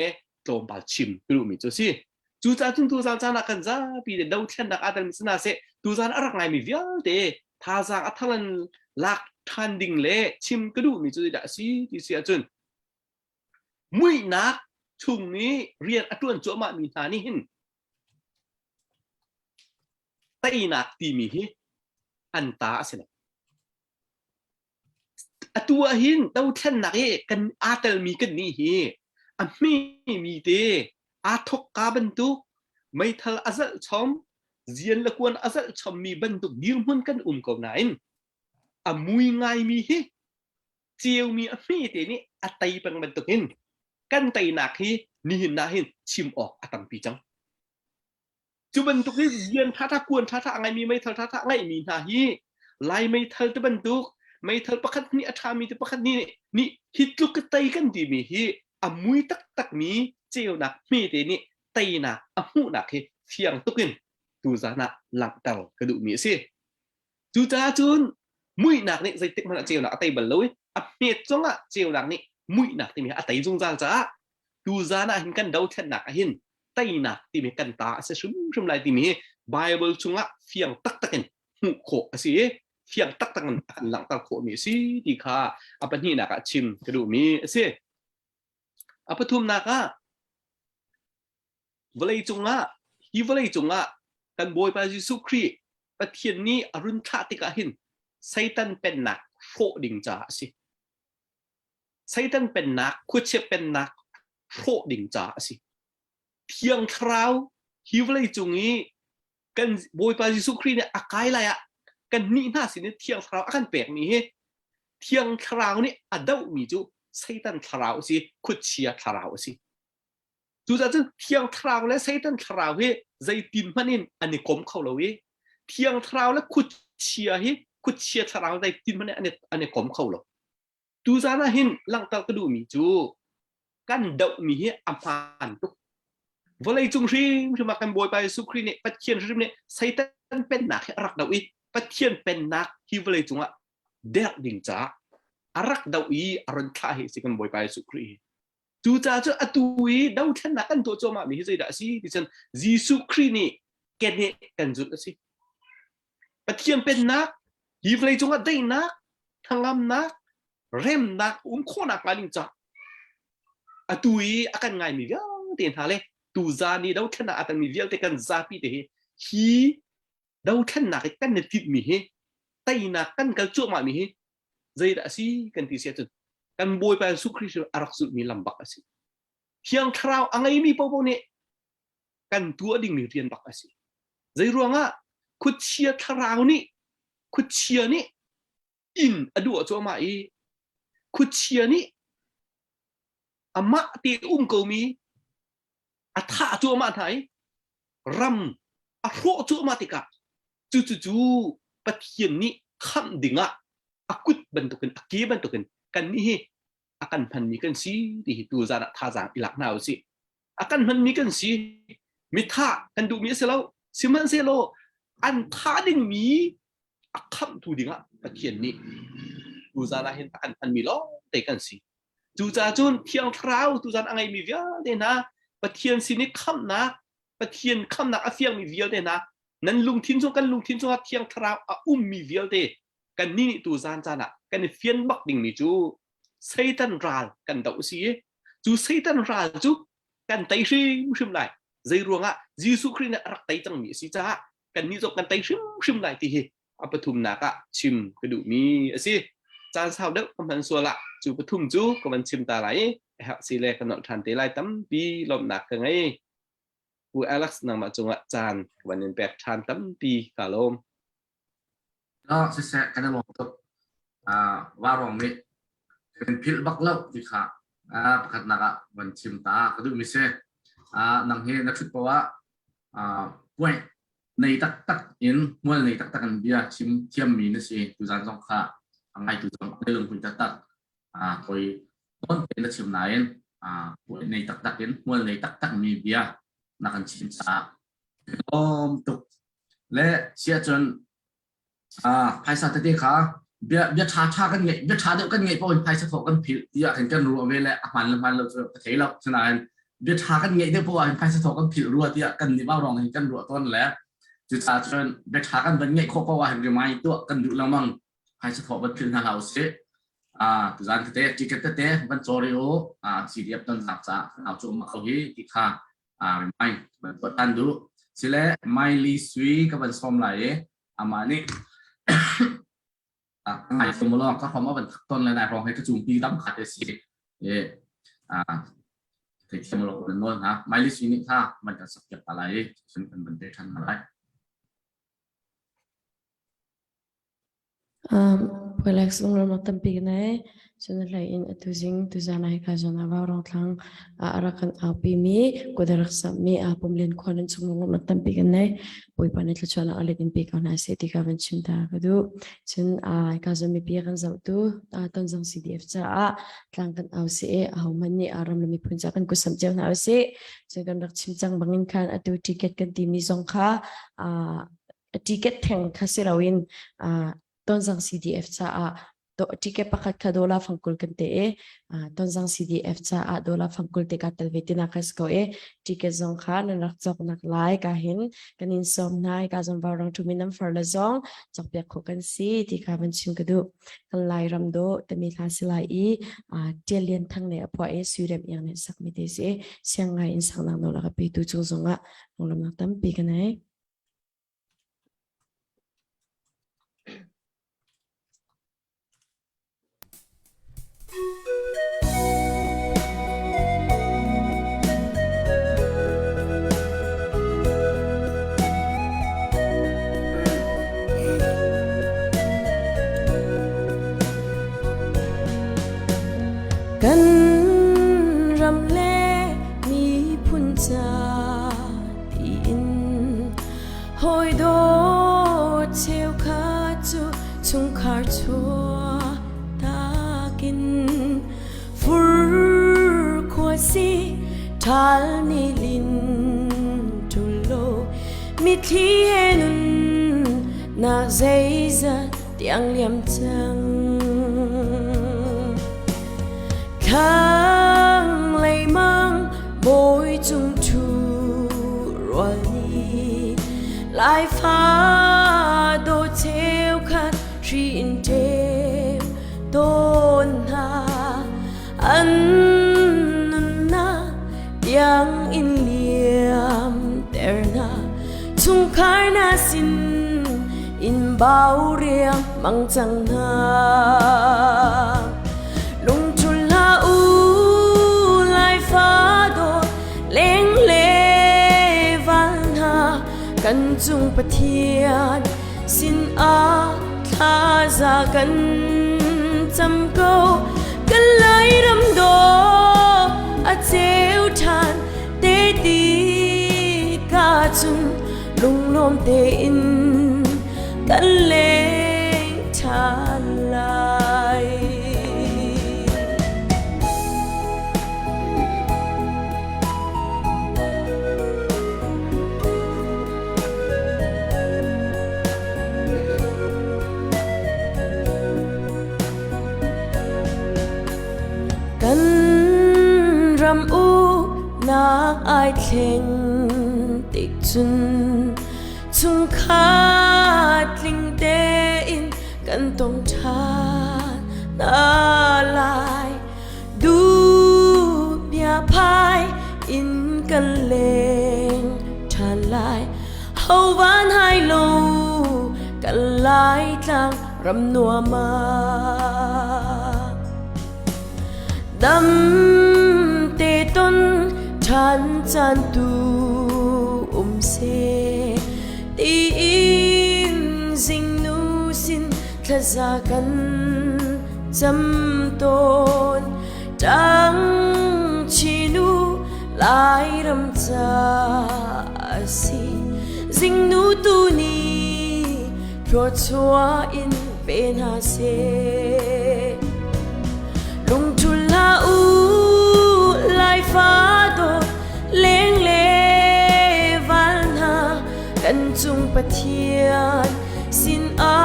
โจมบาชิมรู้มีจุสิจูจ้าจุนตูซานจานักกันจ้าปีเดดาวเทียนนักอาดันมิสนาเซตูซานอรักไงมีวิลเดท่าจางอัทลันลักทันดิ่งเล่ชิมกระดูมีจุดดัชสีที่เสียจุนมุยนักช่วงนี้เรียนอัตวนโจมามีฐานี่หินไตนักตีมีหิอันตาเสนอัตัวหินดาวเทียนนักกันอาเตลมีกันนี่หิอันไม่มีเดอาทกกาบันตุไม่ทัลอาซัลชอมเจียนละกวนอาซัลชอมมีบันตุดิลมุนกันกับนายมุยไงมีฮิเจียวมีมีเตนี่ไตเป็นบันตุหินกันไตนักฮินี่หินนาหินชิมออกตังปีจังจุบันตุฮิเจียนท่ากวนท่าไงมีไม่ทัลท่าไงมีนาฮิไลไม่ทัลตะบันตุไม่ทัลประคัดนี่อามีตะประคัดนี่ฮิตลุกไตกันดีมีฮิมุยตักมีเจียวนักมีเดนี่ไตนักหูนักเฮเทียงตุกินตูจานะหลักเตลกระดูมีสิจูจ้าจุนมุยนักนี่ใจติมันเจียวนักไตบัลลุยเมียจงเจียวนักนี่มุยนักที่มีไตจงจางจ้าตูจานะเห็นกันดาวเทียนนักหินไตนักที่มีกันตาเสชุมลายที่มีไบเบิลจงเทียงตักกันหูโขสิเทียงตักกันหลังเตลโขมีสิดีค่ะปันนี่นักชิมกระดูมีสิapa tuh naka, walai cunga, hi walai cunga, kan boy pa Yesus Kristus, pathian ni arun thatika hin, Satan pen nak, fo ding cha si, Satan pen nak, kuche pen nak, fo ding cha si, tiang trau, hi walai cungi, kan boy pa Yesus Kristus ni akai lah ya, kan ni na sini tiang trau akan pek ni he, tiang trau ni adau mi ju Satan ทราวสิคุดเชียทราวสิจูจ้าจึงเทียงทราวและ Satan ทราวเฮใจตินมันนี่อันนี้กลมเข้าเลยเทียงทราวและคุดเชียเฮคุดเชียทราวใจตินมันนี่อันนี้กลมเข้าเลยจูจ้าน่ะเห็นหลังตากระดูมีจูกันเดามีเฮอัมพานตุกวันเลยจุงริมจะมากันบอยไปสุครีเนี่ยปัจเจียนริมเนี่ย Satan เป็นนักรักเดาอีปัจเจียนเป็นนักที่วันเลยจุงอ่ะเด็กดิ่งจ้าอารักดาวีอารันท่าเหสิกันบ่อยไปสุครีจูจ้าเจ้าอตุยดาวเทนนักกันตัวโจมามีให้ใจด่าสิดิฉันยิสุครีนี่แกเนี่ยกันจุดสิปะเทียนเป็นนัก ฮีฟเลยจงได้นักทางลำนักเร่มนักโคนักมาลิงจักตุยอากันไงมีเดียวเตียนหาเลยตูซานี่ดาวขนาดอันมีเดียวแต่กันซาปีเดฮีดาวขนาดกันเนติดมีเฮไตนักกันกัลจุมามีเฮใจด่าสิกันที่เสียจุดกันบอยไปสุคริสอารักสุดมีลำบากสิเพียงคราวอังไงมีปอบเนี่ยกันตัวดิ่งมีเรียนบักสิใจรัวงะคุดเชียคราวนี่คุดเชียนี่อินอดูจัวมาอีคุดเชียนี่อามาตีกูมีอาท่าจัวมาไทยรำอาโรจัวมาติกะจู่ปะเทียนนี่คำดิ่งอะอากุดบรรทุกันอากีบรรทุกันกันนี่อากันพันมีกันสิที่ตูจานะท่าจางอิลักนาวสิอากันพันมีกันสิมิท่ากันดูมีเสลาสิมันเสลอันท่าดิ่งมีอาคำตูดิ่งอะปะเทียนนี่ตูจานะเห็นอากันพันมีล้อแต่กันสิจู่จาจุนเพียงคราวตูจานะไงมีเวียเดนะปะเทียนสินี่คำนะปะเทียนคำนะอาเฟียงมีเวียเดนะนั้นลุงทิ้งจงกันลุงทิ้งจงเพียงคราวอามีเวียเดกันนี่ตูจานจานะกันเฟียนบักดิ่งนี่จูไซตันราลกันดาวสิจูไซตันราลจูกันไตชิมชิมไหลใจรวงอ่ะยิสุครินรักไตจังมีสิจ้ากันนี่จบกันไตชิมไหลที่อปทุมนักอะชิมกระดูมีสิจานสาวเด็กกำลังสัวละจูปทุมจูกำลังชิมตาไหลฮะสิเลกันนอทันเตไลตั้มปีลมหนักกันไงกูอเล็กซ์นำมาจงละจานวันนี้แบบทันตั้มปีกาลมแล้วเสร็จกันลงตัวว่ารองมีเป็นพิลบักเล่าที่ขาประคัดนักวันชิมตากระดูมิเซ่นังเฮนักชุดเพราะว่าป่วยในตักอินมวยในตักกันเบียชิมเทียมมีนะสิตุจานสองขาไงตุจานในเรื่องคุณตักคอยต้นเป็นชิมไหนป่วยในตักอินมวยในตักมีเบียนักชิมตาตุกและเสียจนภายศาสตร์ที่ขาเบียชากันไงเบียชาเดียวกันไงเพราะภายศาสตร์กันผิดอยากเห็นกันรัวเวลามันเราจะเห็นเราฉะนั้นเบียชากันไงเดียวเพราะว่าภายศาสตร์กันผิดรัวที่กันในบ้านรองเห็นกันรัวต้นแล้วจุดสาจนเบียชากันเป็นไงเพราะว่าเห็นกันไม่ตัวกันอยู่แล้วมั่งภายศาสตร์มันผิดทางเราเสียตุจานเตะจิกเตะมันโจริโอสีเดียบต้นสับสะเอาจุ่มมาเขาฮีที่ขาไม่มันตัวตันดูสิแล้วไม่ลีสวีกับมันสมไหลมานี่ไงสมมติว่าก็พร้อมว่าเป็นต้นเลยนะรองให้กระจุมปีตั้มขาดสิถึงสมมติว่าเป็นโน้นนะไม่ลิสินี่ถ้ามันจะสับเก็บอะไรซึ่งเป็นบันเดชันอะไรRelax unglam nak tempi kenai sunat lain tu sing tu zanai kajana warong tlang arakan api mi kudarak sami pemlian kuanan sunglam nak tempi kenai boy panit lachana alit impi kana seti kavan chimta kadu chun kajami piakan zautu tonjang CDF cha tlang kan ausi ahumani aram lami punjakan ku samjau na ausi jangan rak chimjang bangin kan atu tiket kan timi zongkha tiket theng khasirawin tonjang CDF cha to ticket pakhat kha dola phangkul kan te tonjang CDF cha dola phangkul te ka talvetina khas ko ticket zong kha nak chok nak lai ka hin kanin som nai ka jom warang tuminam farla zong chok pek kho kan si ti ka ban chim ka du kan lai ram do tami kha silai telian thang ne apwa surem yang ne sak mi te se siangai in sang nang no la ka pe tu chu zonga nglam nak tam pi kanaiกันรำเล่มีพุนจาที่อินหอยโดเชลคาจูชงคาร์ชัวตากินฟูร์ขวซีทัลนิลินทุโลมิทีเฮนุนนาเซซาเตียงเลียมจังKang lay mang bôi chung chu rồi ni lại pha đồ theo khát tri na yang in liam terna chung karna sin in bao riang mang chang na lung chul la u lai fa do leng le van ha kan chung pathian sin a tha za kan cham ko kan lai ram do a cheu than te ti ka chung lung lom te in kan le than lai kan ram u nak ai theng tik chun chung khat ling te in kan tong tha na lai du bia phai in kan leng than lai hau van hai lo kan lai tlang ram nua ma dam te ton chan chan tu se ti in sing nu sin tha za kan cham ton tang chi nu lai ram cha si sing nu tu ni pro chua in pen ha se lung chul la u lai fa do leng le van ha kan chung pathian sin a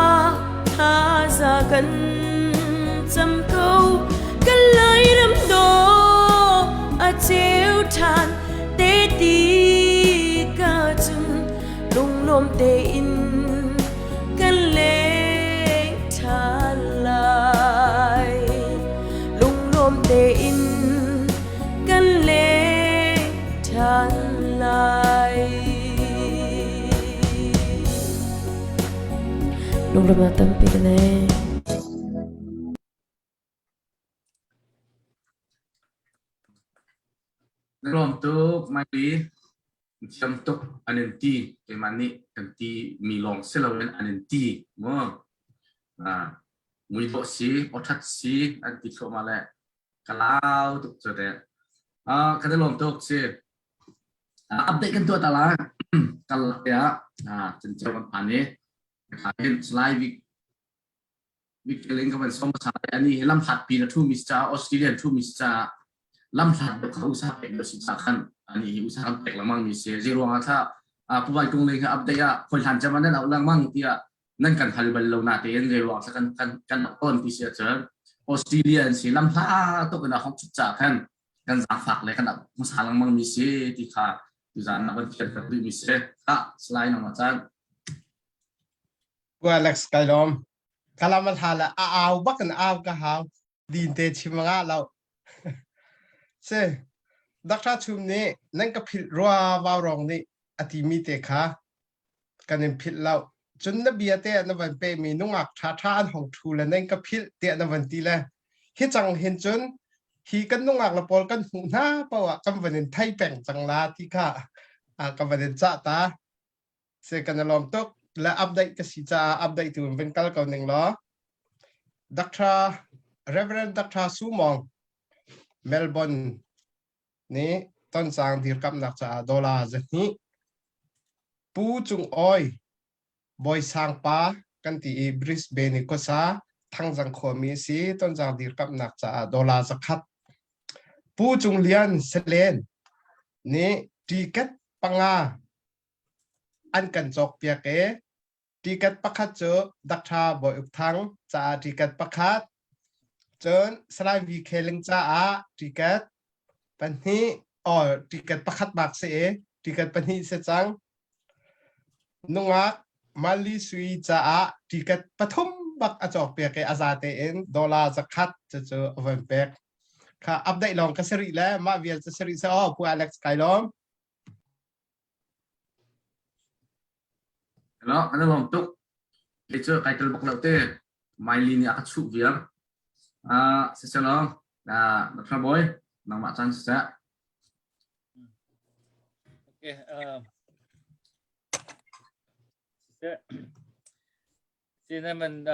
tha za kan cham ko kan lai ram do a cheu than te ti ka chung lung lom te in kan le than lai lung lom te in kan le than lai lung lom na tampi ka na lom tu mai di cham tuk anenti ke mani kanti mi long selawen anenti mo mui bo si othat si anti kho male kalau tuk jode kada lom tuk si update kan tu atala kal ya chen chom ani kain slide week keling ka ban som sa ani lam phat pi na thu mr australian thu mr lam phat ko sa pe no si sa khan ani usaha pek lamang mi se zero nga tha puwai tung le ka update ya khol han chaman na ulang mang tia nan kan halbal lo na te en zero sa kan on pi se chen australian si lam pha to kana hong chu cha khan kan za phak le kan masalang mang mi se ti kha tu za na ban chen ka mi se slide na ma chanกูอเล็กซ์ไกลอมกาลามาทาละเอาบักกันเอาก็หาดีนเตชิมงาเราเซดักชาชุมนี้นั่นก็ผิดรัววาวรองนี่อธิมีเตค่ะกันเป็นผิดเราจนนบีเตนวันเปมีนุ่งอักชาชาอันของทูและนั่นก็ผิดเตนวันตีเลยฮิจังเห็นจนฮีกันนุ่งอักละปอลกันหูหน้าเปล่ากันวันเป็นไทยแป่งจังลาที่ค่ะกันวันเป็นจ้าตาเซกันลอมตกและอัปเดตก็สิจะอัปเดตถึงเป็นการก่อนหนึ่งล้อดักทราเรเวเรนดักทราซูมองเมลเบิร์นนี้ต้นสางที่กับนักจ่าดอลลาร์นี้ปูจุงอ้อยบอยสางป้ากันที่บริสเบนก็ซาทั้งสังคมมีสีต้นสางที่กับนักจ่าดอลลาร์สักขัดปูจุงเลียนเซเลนนี้ดีเก็ตปังอาอันกันจอกเปียเกดีกัดประคัดเจอดักทาบ่อยอุกทั้งจะดีกัดประคัดเจอสไลวีเคลิงจ้าดีกัดปัญหีดีกัดประคัดบากเสียดีกัดปัญหีเสจังนุ่งอักมาลีสุยจ้าดีกัดปฐมบักอจอกเปียเกอาซาเตเอ็นดอลลาร์จะคัดจะเจอวันเบก ka update long ka seri le ma vial seri sa pu Alex Kailom Hello, anh lom tuk. Để cho cái tên bọc lậu tê, mai lini akan chụp việc. Sẽ lo là đặt ra bối, nằm mặt chân sẽ. Okay. Xin mình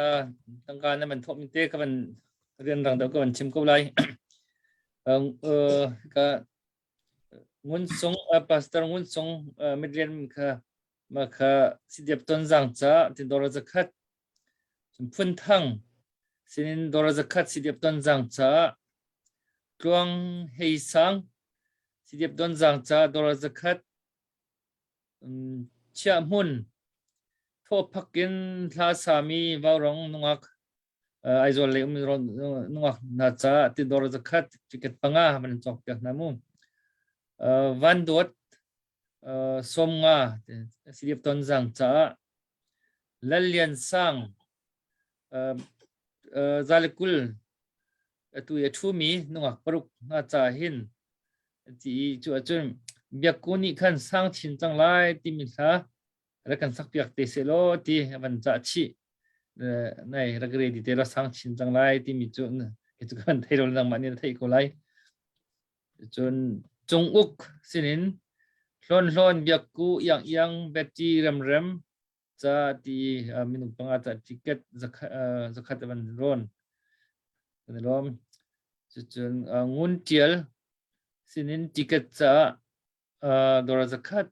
tăng ca nên mình thọ mình tê các bạn riêng rằng đó các bạn chim câu lại. Cái nguồn sống pastor nguồn sống midland mà cái sự điệp tôn giang cha thì đó là zakat phun thang xin đó là zakat sự điệp tôn giang cha quang hay sang sự điệp tôn giang cha đó là zakat chia mun thô pakin la sami vào rong nungak ai rồi lấy nungak na cha thì đó là zakat ticket panga mình chọc được namu van dot som nga sidip ton zang cha lalian sang zalikul tu ya thumi nungak paruk nga cha hin ti chu achun biakuni khan sang chin chang lai ti mi tha ra kan sak piak te selo ti ban cha chi này ra gre di te ra sang chin chang lai ti mi chu ke chu kan thei ro nang mani thei ko lai chun chung uk sinin lon biak ku yang beti ram cha ti minung panga cha ticket zakhat ban ron rom chun ngun tial sinin ticket cha dora zakhat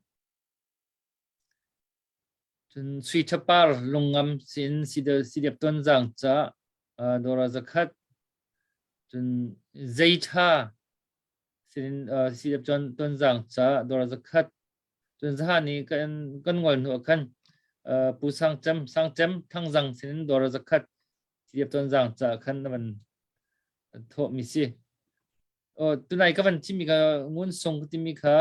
chun sui chapar lungam sin sidep ton jang cha dora zakhat chun zaitha sin sidep ton jang cha dora zakhat chun za ni kan ngol no kan pu sang cham thang jang sin dora zakhat sidep ton jang cha khan man tho mi si tunai ka ban chimi ka ngun song timi kha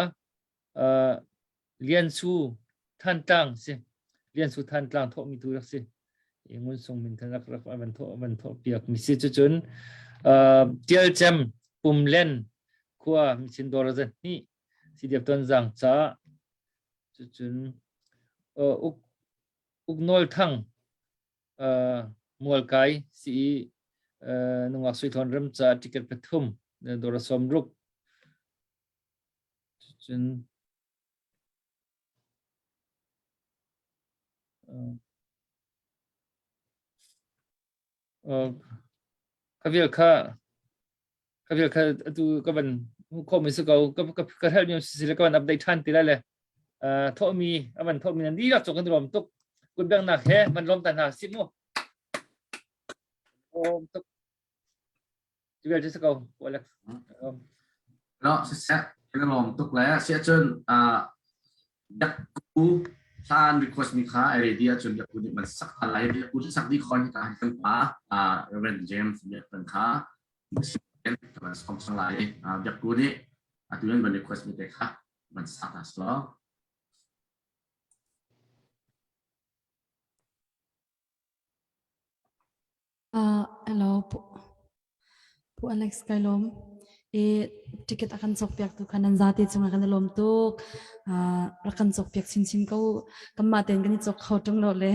lian su than tang si lian su than tang tho mi tu rak si ngun song min than rak ban tho piak mi si chu chun tial cham pum len khua mi sin dor zan ni si dep ton jang cha chu chun uk nol thang mol kai si nungak sui thon ram cha ticket pathum dor som ruk chun kavial kha tu ka ban ko mi su ka help you sila ka ban update than ti la le tho mi aban tho mi nan di ra chok kan rom tuk kun bang na he man rom tan ha sim mo tuk jivel je sakau Alex Đó sẽ cái lom tuk lẽ sẽ chân đặc cú san request mi kha idea chun đặc cú ni man sak alai đặc cú sak di khon ka kan pa Reverend James dia kan kha kan sponsor lai đặc cú ni atuan ban request mi kha man sak aslo Hello pu Alex Kailom ticket akan sok piak tu kanan zati chung akan lom tu rakan sok piak sin kau kamaten kan sok khau tung lo le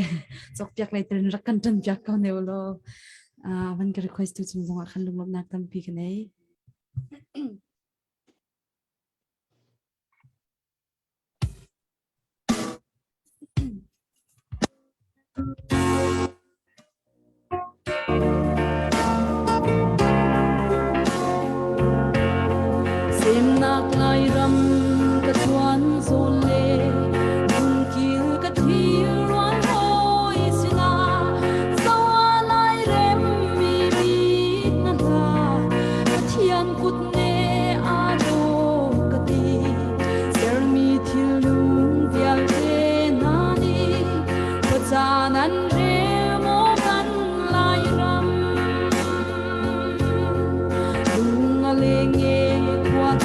sok piak lai ten rakan tan piak kau ne lo van ka request tu chung zong akan lom nak tam pi kanai Sim nak lai ram ka chuan zon le bun kil ka thil ruan hoi sina zawa lai rem mi na la thian kut ne a do ka ti ser mi thil lung vial te na ni ko chanan re mo kan lai ram lung a le nge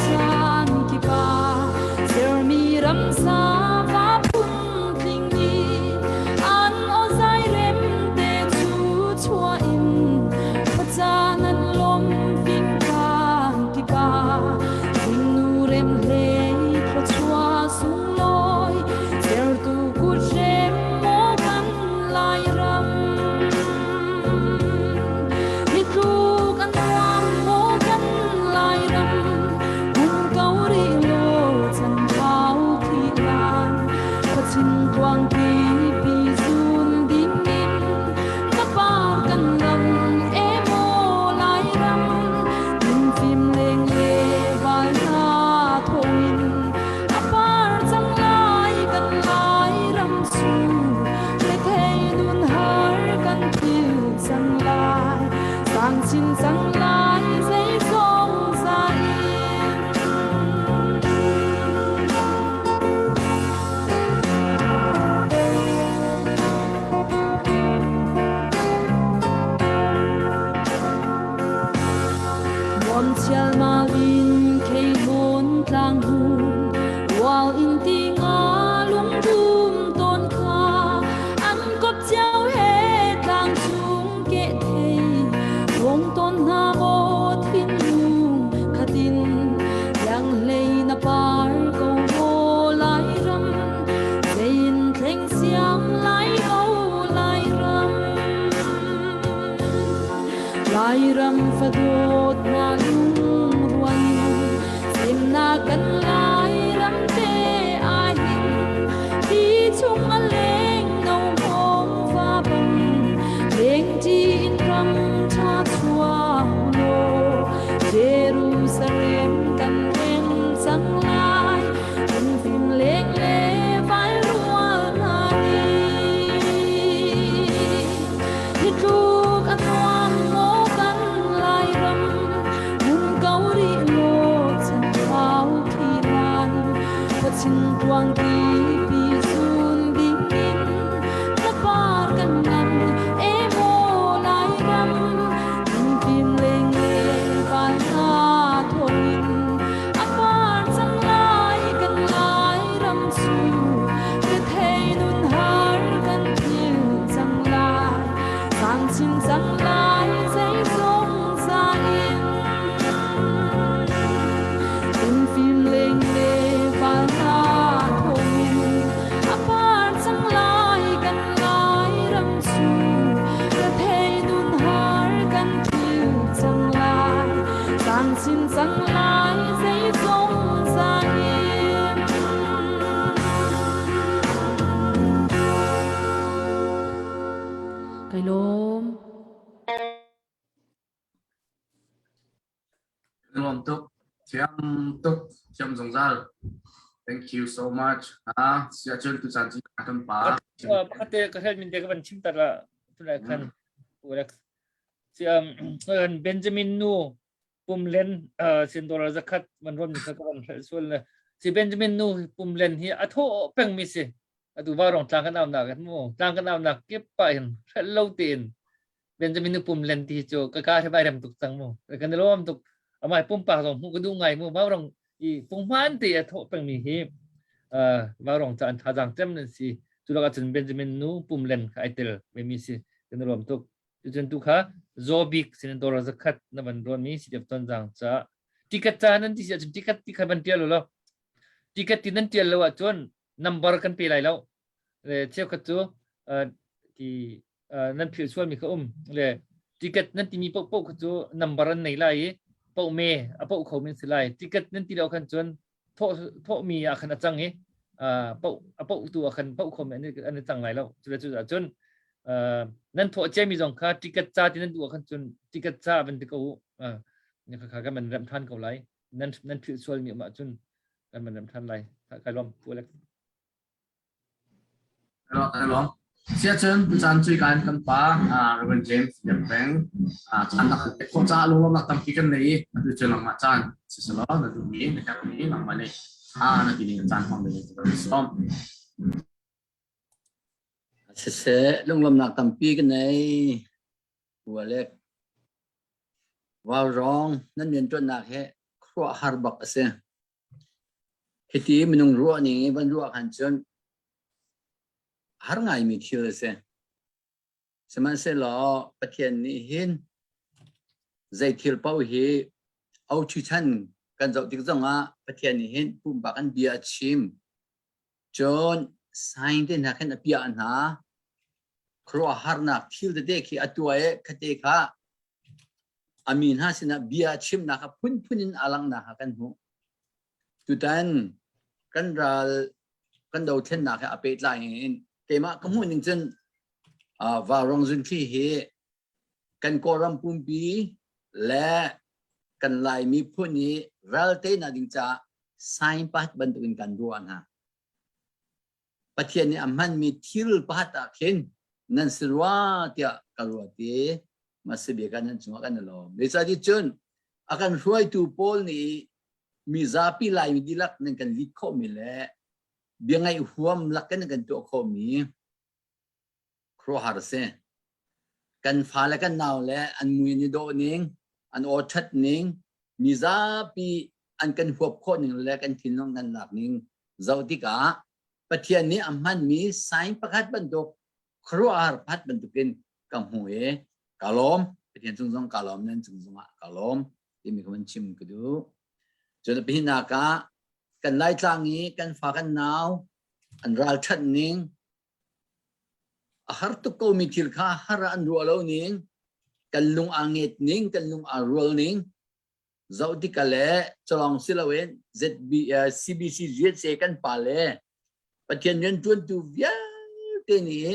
chan ki pa ser mi ram sa tình nu rem lê pro chua sung loi zel tu ku rem mo kan lai ram mi tu kan wam mo kan lai ram hun kau ri lo chan thau thi lan ko chin quang ti pi zun ding nin ka pa kan ram e mo lai ram tin phim leng le vai na thoin apar chang lai kan lai ram su le thei nun har kan thil chang lai sang chin chang lai zai song sa Won chial ma lin kei mon tlang hun wal in ti nga lung dum ton kha an kop chiao he tlang chung ke thei wong ton na mo thin lung khatin yang lei na par ko mo lai ram zein thleng siam lai ho lai ram lai ram fa dot na lung ruan sim na kan lai ram te a hin ti chung a leng no hom fa bang leng ti in ram cha chua lo Jerusalem kan ren sang lai in phim leng le vai rual na ni hi tu ka tuam mo kan lai ram mun kau ri lo chan thau thi lan ko chin tuang ti pi sun ding nin na par kan nam e mo lai ram in phim leng le vai na thoin apar chang lai kan lai ram su le thei nun har kan thil chang lai sang chin chang lai zai song sa in phim leng le vai na thoin apar chang lai kan lai ram su le thei nun har kan thil chang lai sang chin chang lai zai song sa Kai lom Lom tuk thiam zong zal. Thank you so much. Sia chen tu chan chi kan pa. Kate ka hel min de ka ban chim tara tu la kan urak siam Benjamin nu pumlen sin dolar zakat man ron ka kan sul si Benjamin nu pumlen hi atho peng mi se atu warong tlang kan am na kan mo tlang kan am na kep pa hin lo tin Benjamin nu pumlen ti cho ka ka bai ram tuk tang mo kan lom tuk amai pum pa rong mu ka du ngai mo warong i pum man ti atho peng mi hi warong chan tha jang tem nen si tu la ka chen Benjamin nu pumlen ka aitel me mi si kan lom tuk chen tu kha zobik sin dolar zakat na ban ron mi si dep ton jang cha ticket cha nan ti si ticket ti kha ban tial lo ticket ti nan tial lo wa chon number kan pi lai lo le cheu ka chu ki nan phil sual mi kha le ticket nan ti mi pok pok ka chu number an nei lai pok me a pok kho min silai ticket nan ti lo kan chon tho mi a khan achang he pok tu a khan pok kho me an chang lai lo chu chu chon nan tho che mi jong kha ticket cha ti nan du khan chun ticket cha ban ti ko ne kha ka man ram than ko lai nan phil sual mi ma chun kan man ram than lai ka lom pu lek Lom. Sia chen tu chan chi kan pa. Reverend James Yap Peng. Chan nak ko cha lu lom nak tam ki kan nei. Tu chen lang ma chan. Si sa lo na du mi na ka mi lang ma nei. Na ki ni chan hong de som. Sẽ lung lâm nạc tầm pi cái này của lệ vào rong nên miền trung nạc hệ khoa har bạc sẽ khi tí mình nung ruộng này vẫn ruộng hành chân har ngày mình thiêu sẽ mình sẽ lo bắt hiện ní hin dây thiêu bao hi áo chú chân กันจะติดจังอ่ะประเทศนี้เห็นปุ่มปากกันเบียชิมจนสายเดินนักเห็นเบียอันหาครัวหาร์นักทิลเด็กที่อัตัวคดีค่ะอามีนฮะสินะเบียชิมนะครับพุ่นอลังนะกันหูตุดันกันเรากันดูเทนนักอาเปิดไลน์แต่มาก็หูนึงจนว่ารองจุนที่เฮกันโกรัมปุ่มปีและกันไลมีพุ่นนี้รัลเตน่าดิงจ้าไซน์ปัดบรรทุกกันดูอันฮะประเทศนี้มันมีทิลปัดตะเข็นนั่นสิว่าเดียกรัวเตมาสิบีกันนั่นจังกันนั่นหรอเดี๋ยวจะจนอาการช่วยตูโพลนี้มีซาปีไลมีดีลักนั่นกันลิดข้อมีแหละเบียงไงหัวมลักกันตัวข้อมีครัวหาร์เซกันฟ้าและกันหนาวและอันมุยนิโดนิงอันโอชัดนิงมีซาปีอันกันหัวข้อหนึ่งและกันทิ้งลงกันหลักนิงเจ้าที่กะประเทศนี้มันมีสายประคัดบรรทุกครัวหาร์พัดบรรทุกินกังหัวกาลอมประเทศจงกาลอมนั่นจงกาลอมที่มีคนชิมกันดูจนเป็นนักกันไล่จางนี้กันฟ้ากันหนาวอันรัลชัดนิงหาร์ตุกโกมิทิลข้าหาร์อันรัวเลวนิงกันลุงอ่างเงตนิงกันลุงอารัวนิงเจ้าที่กันเลยจะลองสิลาเวน CBC เจ็ดเซกันไปเลยประเทศนี้จวนตัวเยอะที่นี่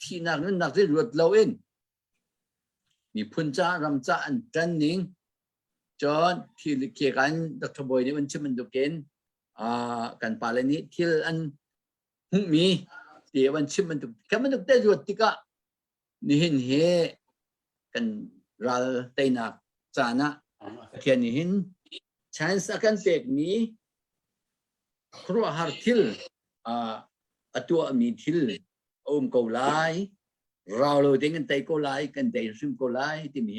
ที่นักนั้นนักที่รวดเลวเองมีพุ่นจ้ารำจ้าอันจันนิงจนที่เกี่ยกันดักทบอยนี่มันชื่อมันดูเกนกันไปเลยนี้ที่อันหุ่มีที่มันชื่อมันดูแค่มันดูได้รวดติกะนี่เห็นเหกันรัลเตนักจานะเทียนนี่เห็นฉันสักกันเสกมีครัวฮาร์ทิลตัวมีทิลโกไลเราเลยถึงกันไตโกไลกันไตซึมโกไลที่มี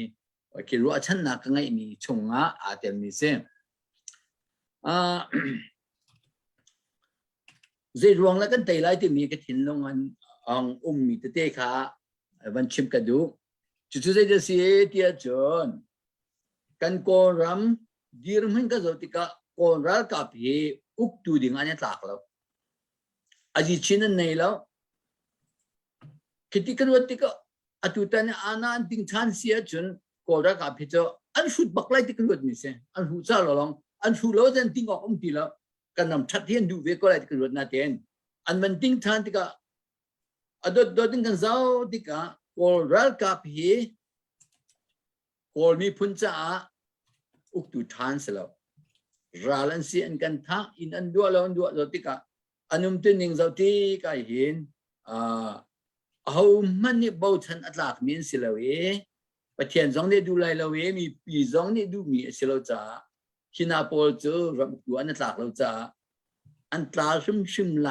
คิดว่าฉันนักไงมีชงอาเตมีเซเจรวงแล้วกันไตไลที่มีกระถิ่นลงอันมีตะเตค่ะวันชิมกันดูจุดๆจะเสียเดียจนกันโกรัมดีรมันก็จะติกะโกรัลกับเฮอุกตูดิ่งอันนี้ตากแล้วอาจิชินันในแล้วคิดกันว่าติกะอัตุตันอานาอันดิ่งชันเสียจนโกรัลกับเฮจะอันชุดบักไลติกันว่านี่เสียอันหุ่นซาลองอันชุดแล้วจะดิ่งออกทีแล้วกันนำชัดเทียนดูเวก็ไลติกันว่านาเทียนอันมันดิ่งชันติกะอดดดิ่งกันเจ้าติกะโกรัลกับเฮโกลมีพุ่นจ้าอุกตุทานเสร็จรัลันเสียนกันท่าอินอันดัวแล้วอันดัวเราติกะอันนุ่มตัวหนึ่งเราที่ก็เห็นเอามันนี่บ่าวทันอัตลักษณ์มีนเสร็จแล้วประเทศจงได้ดูแลเรามีปีจงได้ดูมีเสร็จแล้วจ้าที่นาโปลเจอรับตัวอันอัตลักษณ์เราจ้าอันตราซึมไหล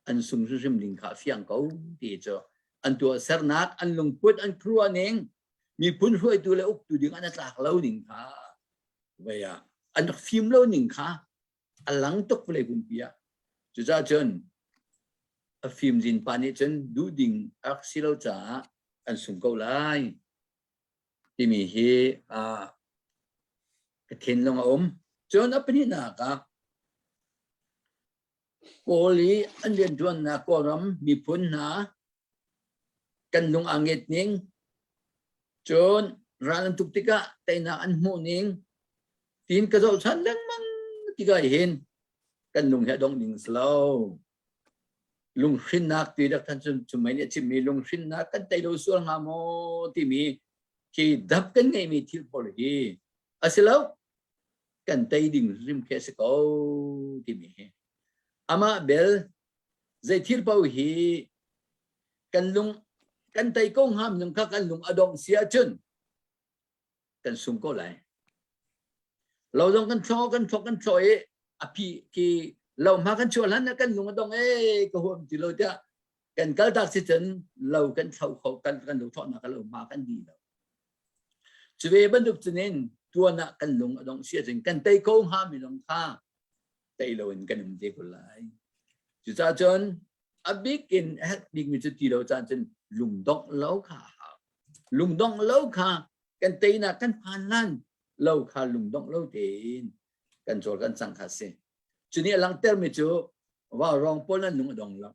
อันซึมลิงขาเฟียงเขาที่จ้าอันตัวเสรนักอันลงพุทธอันครัวเองมีพุ่นช่วยดูแลอุกตัวดึงอันนั้นหลักเล่าหนึ่งค่ะเวียอันฟิล์มเล่าหนึ่งค่ะอันหลังตกเลยคุณเปียจุดจ้าจนฟิล์มจินปานี่จนดูดิ่งอักษิโลจ้าอันสุ่มเกาไลที่มีเฮกระเทนลงจนอัปนินาค่ะโกลีอันเดียนจวนนะโกรัมมีพุ่นนะกันลงอ่างเงตนิงจนร้านทุกติกะแต่น่าอันหูนิงทีนกระโดดฉันเล่นมันติกะเห็นกันลุงเฮดงดิ่งสโลลุงชินนักตีดักท่านจุดหมายเนี่ยที่มีลุงชินนักกันแต่เราส่วนงามที่มีที่ดับกันไงมีทิลพอลีอาศัยแล้วกันแต่ดิ่งริมแค่สกอที่มีอามาเบลใจทิลพอลีกันลุงกันไตกงห้ามหนึ่งข้ากันลุงอดงเสียจนกันสุ่มก็ไหลเราต้องกันชอกันอภิกีเรามากันชวนแล้วนะกันลุงอดงก็หัวที่เราจะกันกัลตักสิจนเรากันเขากันเราทอดนะกันเรามากันดีแล้วจะเวบันดุจนินตัวน่ะกันลุงอดงเสียจนกันไตกงห้ามมีลงข้าไตเราเห็นกันมันเด็กคนไหลจุดจ้าจนอภิกินบิ๊กมีจุดที่เราจานจนลุงดองเล้าขาลุงดองเล้าขากันตีน่ะกันผ่านนั่นเล้าขาลุงดองเล้าเตีน kan chol kan chang kha se chuni lang ter mi chu wa rong pol nan lung adong lo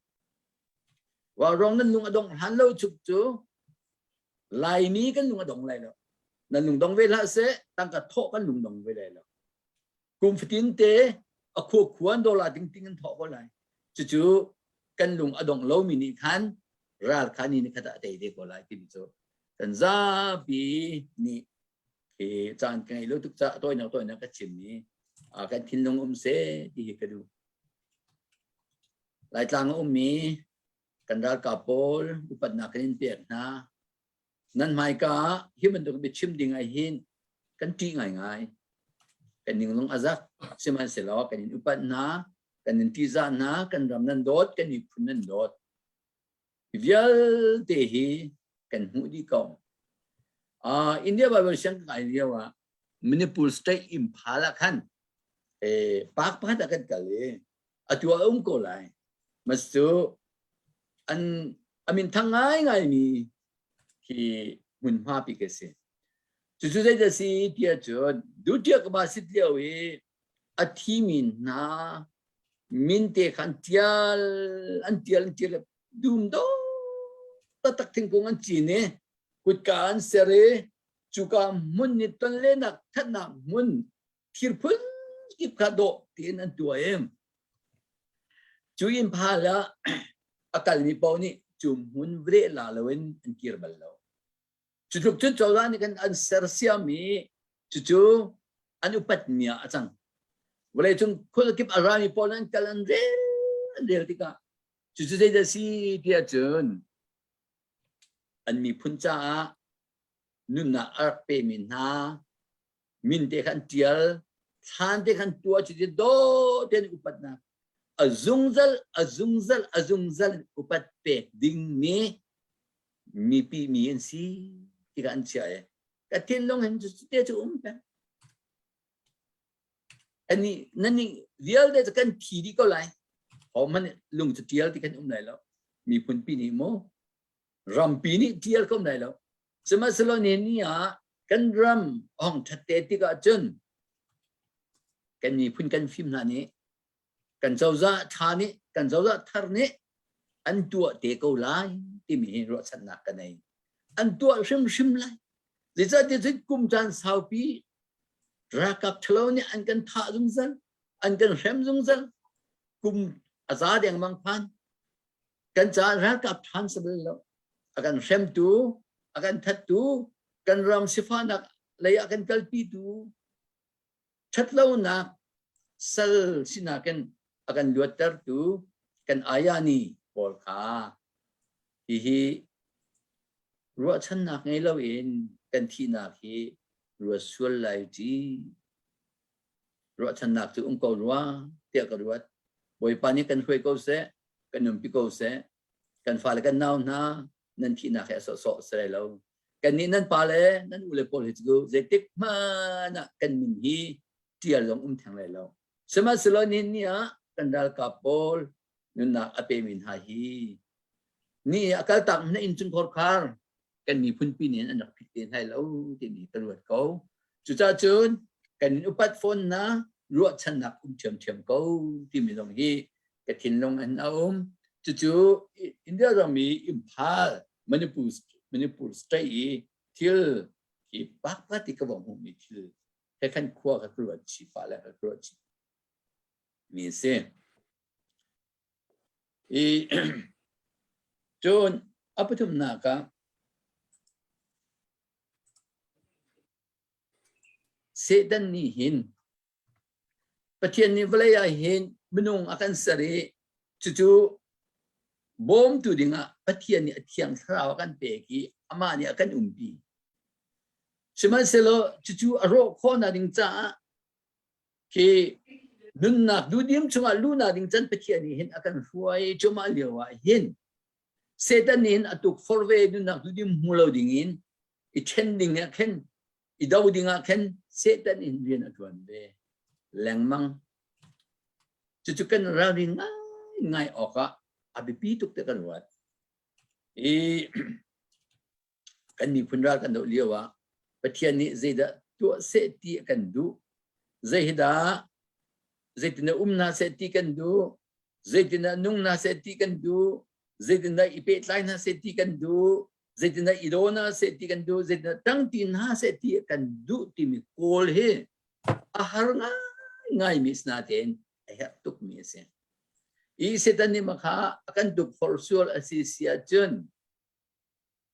wa rong nan lung adong han lo chuk chu lai mi kan lung adong lai lo nan lung dong ve la se tang ka tho kan lung dong ve lai lo kum fitin te a khu khuan do la ting ting an tho ko lai chu kan lung adong lo mi ni khan ral khani ni khata te de ko lai ti chu kan za bi ni ke chan kai lo tuk cha toi na ka chim ni a kan thin long se ti ka du lai tlang mi kan ral ka pol upat na kan pek na nan mai ka hi man dok bi chim ding ai hin kan ti ngai kan ning long azak siman se lo kan upat na kan ti za na kan ram nan dot kan ni phun nan dot vial te hi kan hu di kong India Bible siang kai dia wa Manipur state impala kan pak pak akan kali atua ko lai mastu an amin thangai ngai ni ki mun pha pi ke se chu dai da si tia chu du tia ka ba sit liao we athi min na min te khan tial an tial dum do ta tak thing kong an chi ne kut kan sere chuka mun ni ton le nak that na mun thirphun ki kha do tin an tua em chu in phala akal ni pau ni chum mun vre la lawen an kir bal lo chu thuk chu chaw ni kan an ser sia mi chu an upat nia achang wala chung khol kip arami pau nan kalan re tika chu dai da si tia chun an mi phun cha nun na ar pe min na min te khan tial than te khan tua chi do ten upat na azungzal upat pe ding mi pi mi en si ti kan chia ka tin long hen chu te chu pa ani nani vial de kan thi di ko lai ho man lung chu tial ti kan lai lo mi phun pi ni mo rampi ni tial kom nai lo sema selo ni a kan ram ong thatte ti ka chun kan ni phun kan phim na ni kan chawza tha ni kan chawza thar ni an tua te ko lai ti mi ro chan na ka nei an tua shim lai le za ti kum chan sau pi ra kap thlo ni an kan tha jung zal an kan rem jung zal kum aza deng mang phan kan cha ra kap than sabel lo akan rem tu akan that tu kan ram sifana lay akan kalpi tu thatlo na sal sina kan akan luatar tu kan ayani pol kha hi ruwa chan nak ngai lo in kan thi na khi ruwa sul lai ji ruwa chan nak tu ko ruwa te ka ruwa boi pani kan hui ko se kan num pi ko se kan fa kan naw na nan thi na kha so sre lo kan ni nan pa le nan ule pol hit go zetik ma na kan min hi tial long thang le lo sema selo ni nia kan dal ka pol nun na ape min ha hi ni akal tak na in chung khor khar kan ni phun pi ni an nak pitin hai lo ti ni taruat ko chu cha chun kan upat phone na ruat chan nak chem ko ti mi long hi ka thin long an chu India rami Imphal Manipur state til ki pak ti ka bang mi til he kan khwa ka ruat chi pa la ka ruat chi mi se chon apathum na ka sedan ni hin pathian ni valaya hin menung akan sari chu bom tu dinga pathian ni athiang thraw kan pe ki ama ni akan umpi siman selo chu aro khona ding cha ki nun nak du dim chunga luna ding chan pathian ni hin akan huai chuma lewa hin sedan ni atuk forwe nun nak du dim mulo dingin I trending aken I dawding aken sedan in rian atwan be lengmang chuchukan rawing ngai oka abi pituk te kan wat kan ni punra kan do liwa pathian ni zeida tu se ti kan du zeida zaitina na se ti kan du zaitina nung na se ti kan du zaitina ipet lai na se ti kan du zaitina irona se ti kan du zaitina tang tin ha se ti kan du ti mi kol he ahar ngai mis natin ayat tuk mi se I setan ni makha akan duk for sure asisia chun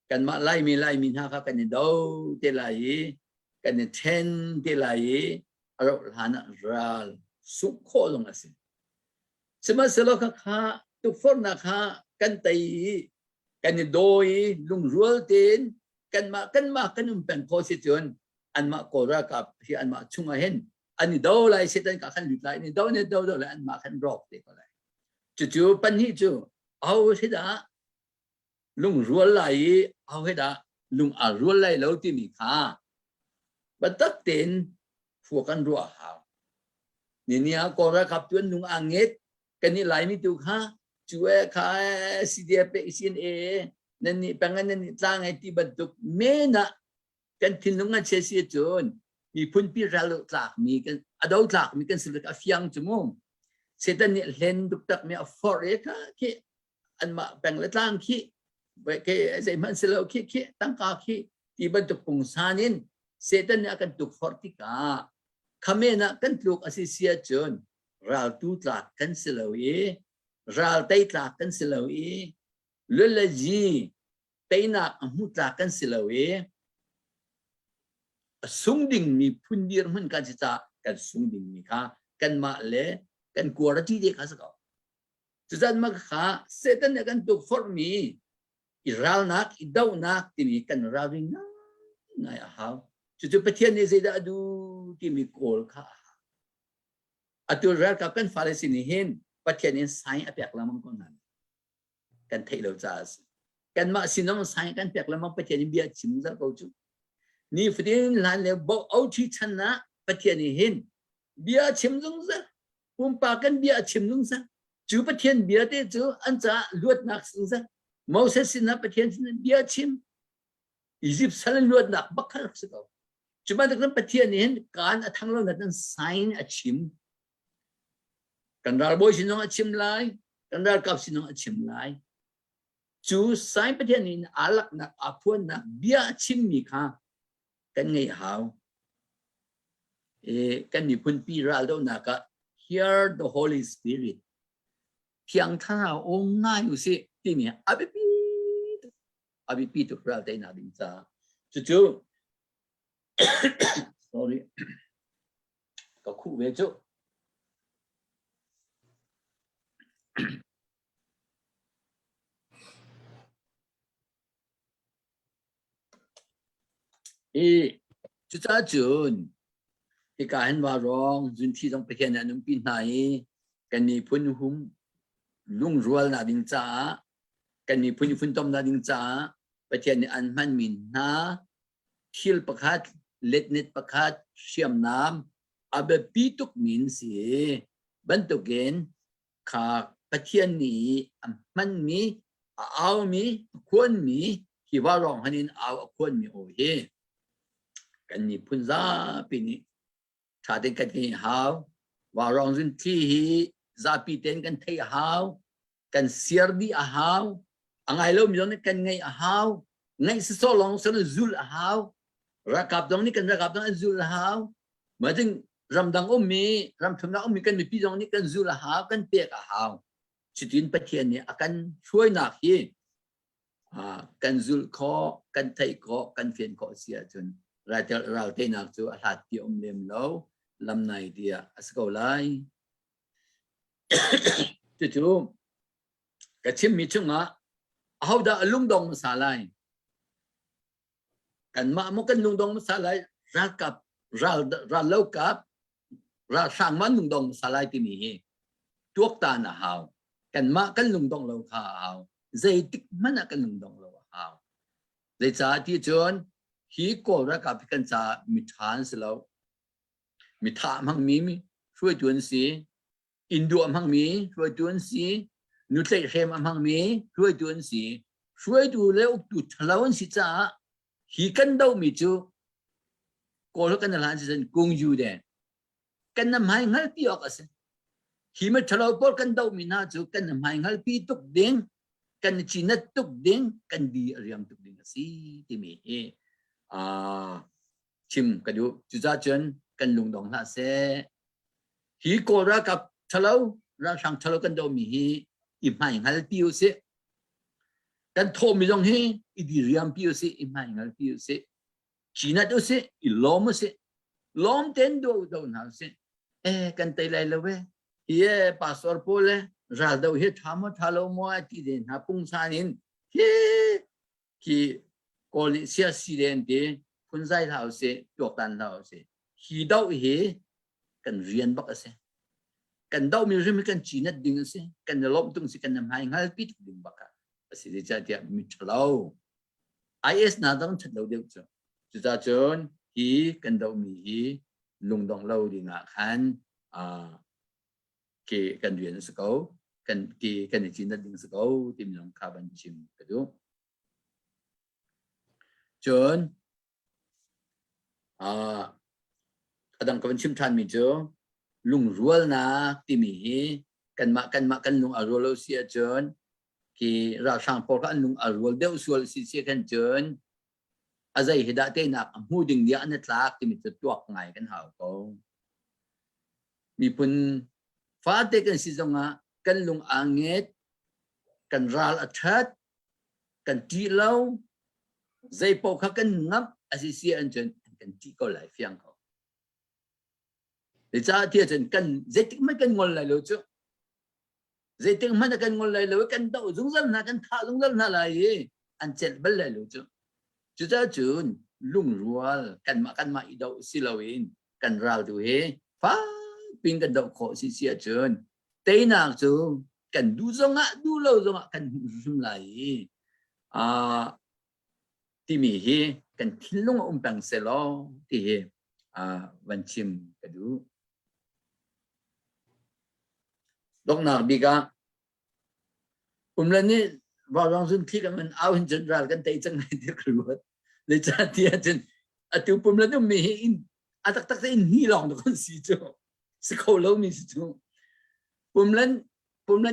kan ma lai mi ha ka kan do te lai kan ten te lai aro hana ral su kho long asin sema selo kha duk for na kha kan tai kan doi lung rual tin kan ma kan pen position an ma ko ra ka hi an ma chunga hen ani do lai setan ka kan lut lai ni do ne do lai an ma kan rock te ko lai chú pan hi chú ao thế đó lung ruột lại ao thế đó lung ruột lại lâu thì mình khá bắt tất tiền phụ căn ruột hào nên nhà có ra gặp chuyện lung nghe cái này lại mình tiêu khá chú ấy khá CDP CNA nên ni pengen nên tăng ai thì bắt tục mê na cái thiên lung ăn chơi chơi chun mi phun pi ra lụt lạc mi cái đâu lạc mi cái sự cái phiang chú mông setan ni len duk tak me for ka ki an ma peng la tang ki ba ke sai man selo ki tang ka ki ti ban tu pung sanin setan ni akan tuk for ti ka khame na kan tluk asisia chun ral tu tla kan selo ral tai tla kan selo lula ji tai na mu tla kan selo sung ding mi phundir man ka cha kan sung ding mi ka kan ma le kan kuara ti de khasa ka tuzan mag kha setan kan tuk for mi iral nak idau nak ti mi kan rawing na ngai haw chu pathian ni zeda adu ti mi kol kha atur ra ka kan faresi ni hin pathian ni sai apek lamang kon nan kan thailo chas kan ma sinong sai kan pek lamang pathian ni bia chim za ko chu ni fdin lan le bo au thi chana pathian ni hin bia chim jung za pa kan bia chim nung sa chu pathian bia te chu an cha luat nak sung sa Moses sin na pathian sin bia chim Egypt salan luat nak bakhal sa ko chu ba kan pathian ni hen kan athang lo na sign a chim kan dal boy sin a chim lai kan dal kap sin a chim lai chu sign pathian ni alak nak apun nak bia chim mi kha kan ngai haw kan ni pun pi ral do na ka hear the Holy Spirit. Piang thana ong na yu si ti mi abi tu kral te na ding cha chu sorry ka khu ve chu chu cha chunที่การว่าร้องจุนที่ต้องไปแค่นั้นนุ่มปีนไหนกันนี่พุ่นหุ้มลุงรัวนาดิงจ้ากันนี่พุ่นต้มนาดิงจ้าไปแค่นี้อันมันมินนะคิลประคัดเล็ดเน็ตประคัดเชื่อมน้ำอาเบปีตุกมินสิบรรทุกเกณฑ์ขาไปแค่นี้มันมีเอามีควรมีที่ว่าร้องฮันนินเอาควรมีโอเคกันนี่พุ่นซาปีนี้ถ้าเด็กกันที่หาวว่าร้องจุนที่จะปีเต็นกันที่หาวกันเสียดีหาวอังไงเรามีตรงนี้กันไงหาวไงสิโซลองสนจุลหาวรักกับตรงนี้กันรักกับตรงนี้จุลหาวเหมือนถึงรำดังมีรำทุ่มดังมีกันมีปีตรงนี้กันจุลหาวกันเปียกหาวจุดยืนประเทศนี้อาการช่วยหนักที่กันจุลคอกันไทยคอกันเฟียนคอเสียจนเราเต้นหนักจู่อาหัดที่เลี้ยมเราลำในเดียสกอไลจู่กระชิมมีช่วงอ่ะเอาด่าลุงดงมาสาไลกันมาโมกันลุงดงมาสาไลรักกับรักเล่ากับรักสร้างมันลุงดงมาสาไลที่นี่ตัวตาหน้าหาวกันมากันลุงดงเราข้าวใจติดมันกันลุงดงเราหาวใจจ่าที่จนฮีโก้รักกับกันจ่ามิทานสิเรามิถามังมีช่วยจวนสีอินโดมังมีช่วยจวนสีนุเตเขมมังมีช่วยจวนสีช่วยดูแล้วดูทะเลาะสิจ้าฮีกันเดามีจูโกลกันหลานสิฉันกงอยู่เด่กันน้ำหายงั้นที่ออกสิ khi mà thâu bol cần đâu mình ha chú cần mai ngal pi tuk ding cần chỉ nát tuk ding cần đi riam tuk ding si thì mình chim cái điều chú ra chân cần lùng đồng là sẽ khi cô ra gặp thâu ra sang thâu cần đâu mình hi im mai ngal pi sẽ cần thô mình dòng hi đi riam pi sẽ im mai ngal pi sẽ chỉ nát sẽ lom sẽ lom tên đâu đâu nào sẽ cần tay lại lâu về ye pastor pole ra đâu hết tham thalo mo ti den ha pung sanin he ki koalisia sidente kun zai thao se tok tan thao se hi đâu he kan rian bak ase kan đâu mi rim kan chinat ding ase kan lom tung se kan nam hai ngal pit ding baka ase de cha tia mi thalo is na dang thalo deu cho cha chon hi kan đâu mi hi lung dong lâu đi ngã khan cái cần luyện sự cố cần cái cần chỉ nên định sự cố tìm lòng khá bằng chim cái đó chọn đang có chim than mình chưa lung ruột na tìm hi cần lung ở ruột lâu xia chọn cái ra sang phố cái lung ở ruột đeo xuôi xia cần chọn à vậy thì đã tên là mua đình địa anh ta tìm được tuột ngày cái hảo có mi pun phá tế cần sử dụng cần lung anget cần ral athat cần ti lâu dây po khắc cần ngấp asisia anh chân cần ti có lại phiang có để cha thiệt chân cần dây tích mấy cần ngồi lại lâu chứ dây tích mấy cần ngồi lại lâu cần đậu dung dân là cần thả dung dân là lại anh chết bất lại lâu chứ chú cha chun lung rual cần mà đậu xí lâu in cần ral tu he phá pin cần đậu khổ xí xí chun tây nào chú cần du rong du lâu rong cần zoom lại thì mi he cần thiên long bằng xe lo thì he văn chim cái đó đọc nào bị cả lần này vào trong dân khi mình ao hình chân ra cái tay chân này được rồi để trả tiền chân tiêu lần đó mình in tắc tắc in hi lòng được con gì chứ sẽ khâu lâu mình chứ lần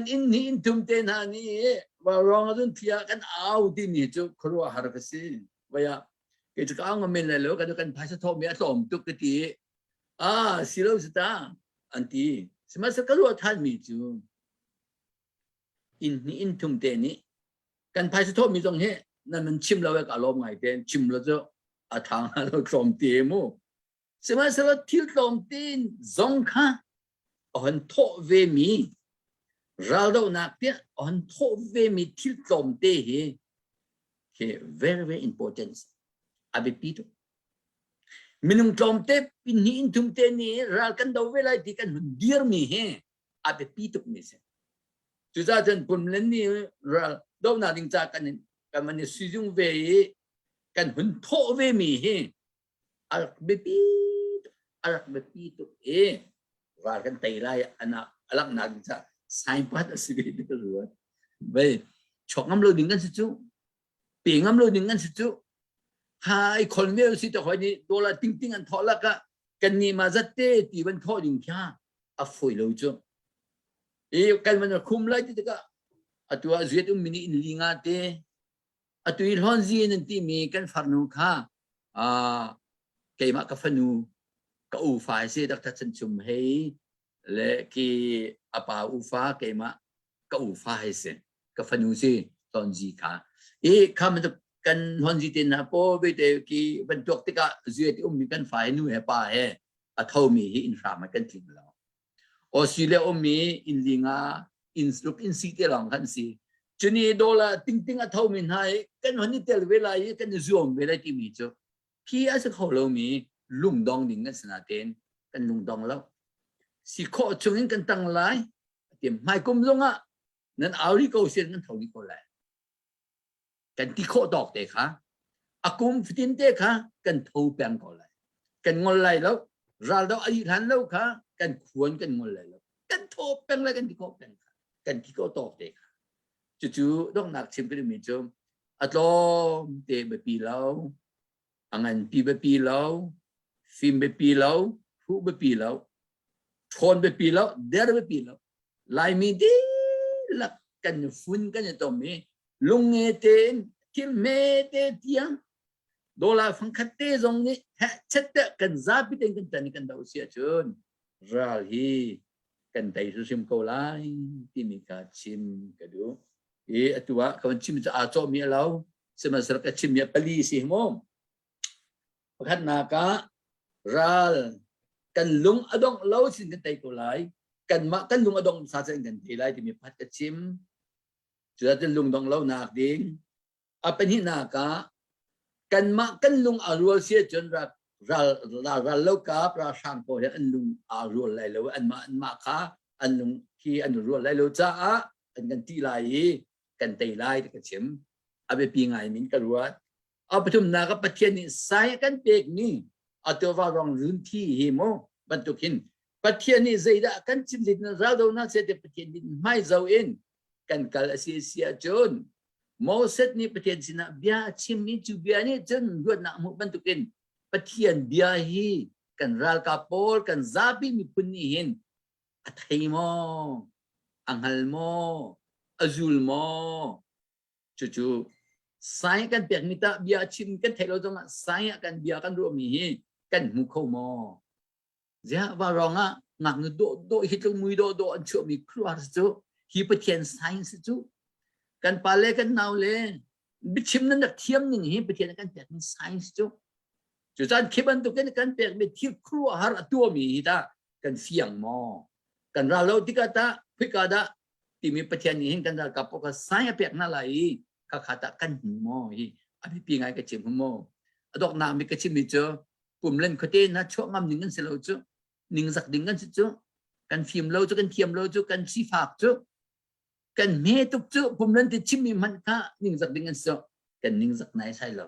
in thum tên hà ni vào trong dân khi cái ao thì mình chứ khâu hả cái gì vậy cái chỗ ao mình lại lâu cái đó cần phải thâu mình thâu tục cái gì xí lâu gì ta anh tí mà sẽ khâu than mình chứ in thum tên ni cần phải thâu mình trong hệ nên mình chim lâu cái lom ngày tên chim lâu cho thằng nó trộm tiền mu mà sẽ thiếu trộm tiền giống khác anh thâu về mi ra đâu nạp tiền anh thâu về mi thiếu trộm tiền he very very important abi pito minung trộm tiền in thum tên ni ra cần đâu về lại thì cần dear mi he abi pito mi se chú ra chân bùm lên ni ra đâu nào định ra cái mình sử dụng về cần hôn thổ về mi he arak bepi tu và cái tay lại anh alak nào định ra sai phát ở sự việc đó rồi về chọn ngắm lối định ngân sự biển ngắm lối định ngân sự hai con mèo sĩ to hỏi đi đô la tinh anh thọ là cả cần ni mà rất tệ thì vẫn thọ định kia phơi lâu chứ cần mình khum lại thì cả atua duyệt mini in linga te atui hon ji nan ti mi kan farnu kha ke ma ka fanu ka u fa se dak ta chen chum hei le ki apa u fa ke ma ka u fa he se ka fanu se ton ji kha kham kan hon ji tin na po be te ki ban tok te ka duyệt mi kan fa nu he pa he a thau mi hi in fa ma kan tin lo Australia mi in linga in look in city long kan si chuni dola ting a thau min hai kan honi tel velai kan zoom velai ti mi cho khi a se kholo mi lung dong ding kan sana ten kan lung dong lo si kho chungin kan tang lai tim mai kum zonga nan auri ko sen kan thau ni ko lai kan ti kho dok te kha akum fitin te kha kan thau pang ko lai kan ngol lai lo ral do ai han lo kha kan khuan kan ngol lai lo kan thau pang lai kan ti kho pang kan ti kho dok te chú đốc nạc chim cái mình chôm lo để bị pi lâu anh pi bị pi lâu phim bị pi lâu phụ bị pi lâu thôn bị pi lâu đẻ bị pi lâu ลายมีดีลักกันฟุ้นกันตรงนี้ลุงเต้นที่เมเตเตียงโดลาฟังคัดเตจงนี้ฮะชัดเตกันซาบิเต็งกันตันกันดาวเสียจนราฮีกันไตสุชิมโกไลที่มีการชิมกันดูตัวเขาชิมจะอาจจะมีเราสมัยสักชิมเนี่ยปลีสิโมประคันนากะรัลกันลุงอดงเล่าสิ่งกันไตโกไลกันมากันลุงอดงสาสิ่งกันที่ไลที่มีพัดกระชิมจะจะลุงดงเล่านักดิ้งเป็นหินากะกันมากันลุงอารัวเสียจนรัลเล่ากับราชังโปเห็นอันลุงอารัวไหลแล้วอันมาค่ะอันลุงที่อันรัวไหลแล้วจ้าอันกันที่ไหลกันไตไหลกระชิมเอาไปปีไงมินกรัวเอาไปทุ่มนากับประเทศนี้ใส่กันเปกนี่เอาตัวว่ารองรุ่นที่เฮโมบรรทุกินประเทศนี้ใจได้กันชิมดินเราดูน่าเสียแต่ประเทศนี้ไม่เจ้าเองกันกัลเสียจนมอเสดนี่ประเทศสินะเบียชิมนี่จูเบียนี่จนรวดนักมุบรรทุกินประเทศเบียฮีกันรัลกาโปลกันซาบิมีปุ่นนี่เห็นอัฐิโมอังฮัลโมอาซูลโมจู่ๆสายกันเปียกมิตาเบียชิมกันเทโลจงสายกันเบียกันรวมมีกันมุขโมเจ้าว่ารองอ่ะงักนึกโดฮิตลมุยโดอันชั่วมีครัวจู่ฮีประเทศไซน์จู่กันปาเลกันนาวเลบิชิมนั้นนักเทียมหนึ่งฮีประเทศกันเปียกมีไซน์จู่จานคิบันตุกันเปียกมีที่ครัวหาตัวมีฮิตากันเสียงโมกันเราเล่าที่กาตาพิกาดาที่มีประเทศนี้เห็นกันได้กับพวกสายเปียกนั่นแหละข้าขาดกันหิมอฮีอภิปีไงกระชิมหิมอดอกน้ำมีกระชิมมีเจอปุ่มเล่นคดีนะช่วงงามหนึ่งกันเสียเราเจอหนึ่งสักดึงกันเจอกันฟิล์มเราเจอกันเทียมเราเจอกันชีฝากเจอกันเมตุกเจอปุ่มเล่นที่ชิมมีมันค่ะหนึ่งสักดึงกันเจอกันหนึ่งสักไหนใช่เรา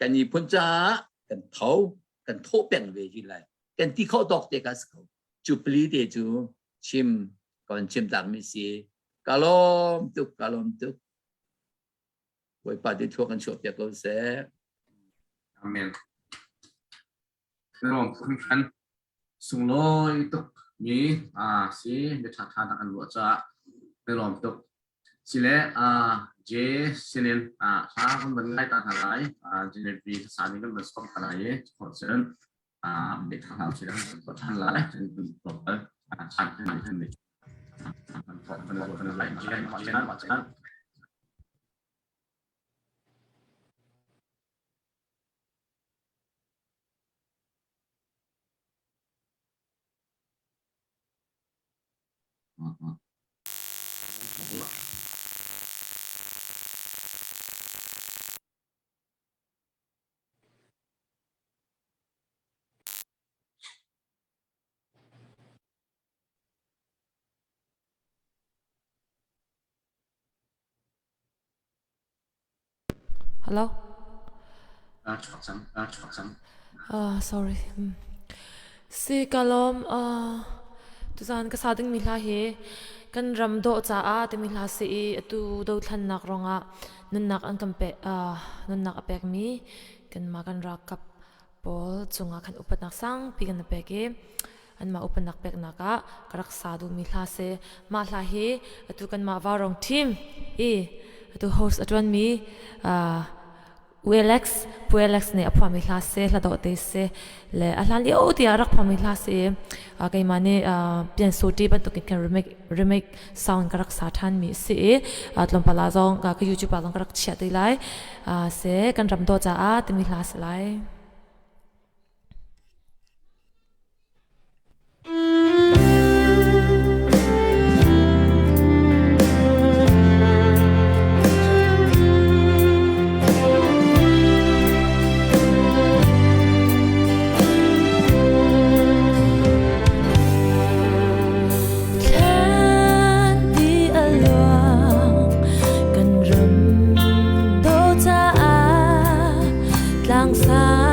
กันยี่ปุ่นจ้ากันเท้ากันโทเปลี่ยนเวทีไรกันที่เขาตอกเตะกันเขาจูปลีเตจูชิมก่อนชิมต่างมิสีกาลมตุกไว้ปฏิทัวกันชอบจากเราเสียอาเมนรองคุณขันสุงโลยตุกมีสิเดชทานอันวัวจ้าในรองตุกสิเลเจสิเลนชาคนบันไดตาทลายเจเนฟีสามีกันบัสกอมทลายขอเชิญเด็กทางเราสิเลนก็ทันลายจนเป็นปลอกชันขึ้นมาขึ้นเลยคนไหลเจนมาเจนHello? ช็อตซ้ำ Sorry. Si kalom tu zan ka sading mila he kan ram do cha a te mila si tu do than nak ronga nun nak an kampe nun nak apek mi kan ma kan ra kap pol chunga kan upat nak sang pi kan apeke an ma upan nak pek naka karak sadu mila se ma hla he tu kan ma warong team tu host atwan mi Puelex ne apwa mi klase la do te se le alan yo ti arak pwa mi klase kai mane pian so ti ban to kan remake sound karak sa than mi se atlom pala jong ka YouTube pa jong karak chha te lai se kan ram do cha a te mi klase lai lang sa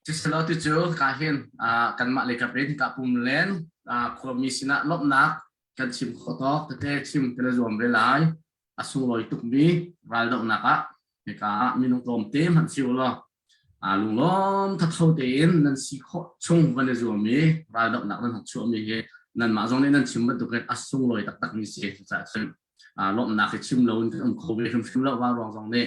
จิสลาติจูกาเห็นกันมาเลยกับเรื่องกับปุ่มเลนความมีสินะลบนักกันชิมขอตอกแต่ชิมกันรวมเวลาสุงลอยตุกมีรายดอกนักเนี่ยก็มีนุ่งลมเต็มหันชิวละลุงล้อมทัดเท่าเต็มนั่นสิขอชงวันรวมมีรายดอกนักนั่นหัดชัวมีนั่นมาตรงนี้นั่นชิมมันตุกเสุงลอยตักมีเสียจะซึ่งลบนักชิมเราโควิดชิมแล้วว่ารองตรงนี้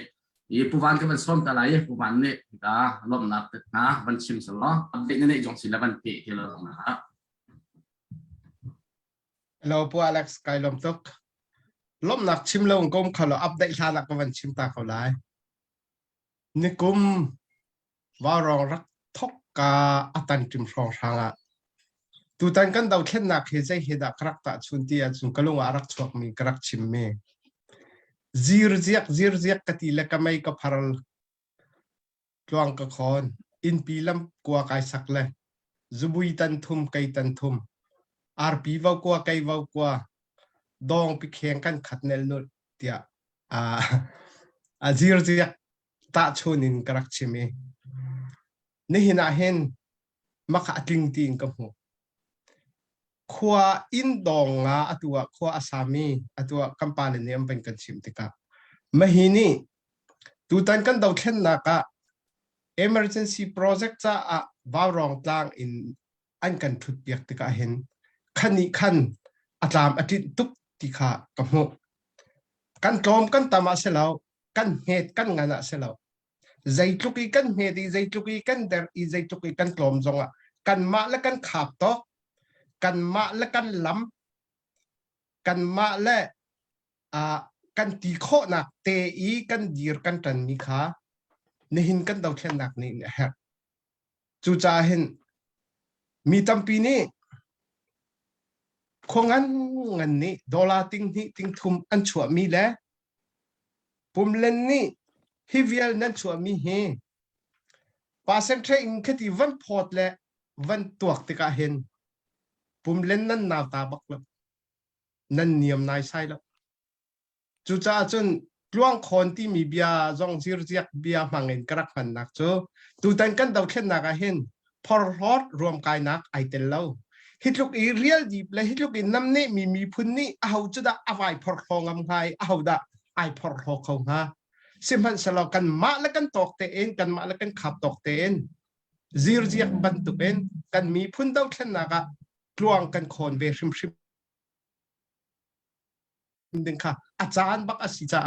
ผู้วันก็เป็นส้มตะไลผู้วันนี่ก็ลบนักนะวันชิมสล้ออัปเดตนี่จงสิละวันเปที่เรานะครับเราผู้อเล็กซ์ไกลมตุกลบนักชิมลงกลมเขาเราอัปเดตทานักวันชิมตาเขาไล่นี่กลมว่ารองรักทกกาอัตันจิมฟองช่างอ่ะตัวตันกันดาวเข็นนักเฮใจเฮดักรักตาชุนที่จุนกลงอารักชวกมีกรักชิมเมzirzek katila kamay kaparal tuang kakon in pilam kwa kai sakle zubui tan thum kai tan thum rp vau kwa kai vau kwa dong pi kheng kan khatnel no tia zirzek ta chunin karak chime ni hina hen maka ting ting kamu khua in dong nga atua khua asami atua kampale ne am ben kan chim tika mahini tutan kan daw khen na ka emergency project cha a bawrong tlang in an kan thut piak tika hen khani khan atlam atit tuk tika kamu kan tom kan tama selaw kan het kan ngana selaw zaitluki kan hedi zaitluki kan der i zaitluki kan tom zonga kan ma la kan khap toกันมาและกันล้ำกันมาและกันตีโคหนักเตอีกันดีร์กันตันมีขาในหินกันดาวเช่นหนักนี่เนี่ยฮะจูจ่าเห็นมีตั้มปีนี้คงงั้นนี่ดอลลาร์ติ้งนี่ติ้งทุ่มอันชัวมีแล้วปุ่มเล่นนี่ฮิวิลนั่นชัวมีเฮปาเซนเทรอิงแค่ที่วันพอดและวันตัวติกาเห็นปุ่มเล่นนั่นนาวตาบักแล้วนั่นเนียมนายใช่แล้วจู่จ้าจนกลวงคนที่มีเบียจงซีร์เจียกเบียมังเงินกระขันนักจู่ตูตันกันดาวเข็นนักเห็นพอรอดรวมกายนักไอเตลเล่าฮิตลูกอีเรียลดีและฮิตลูกอีน้ำนี่มีพุ่นนี่เอาจุดเอาไว้พอรองำไงเอาดะไอพอรอเขาฮะสิมันสลอกันมาแล้วกันตอกเตนกันมาแล้วกันขับตอกเตนซีร์เจียกบรรทุกเองกันมีพุ่นดาวเข็นนักกลวงกันคนเวชิมดึงค่ะอาจารย์บักอาศิจ้า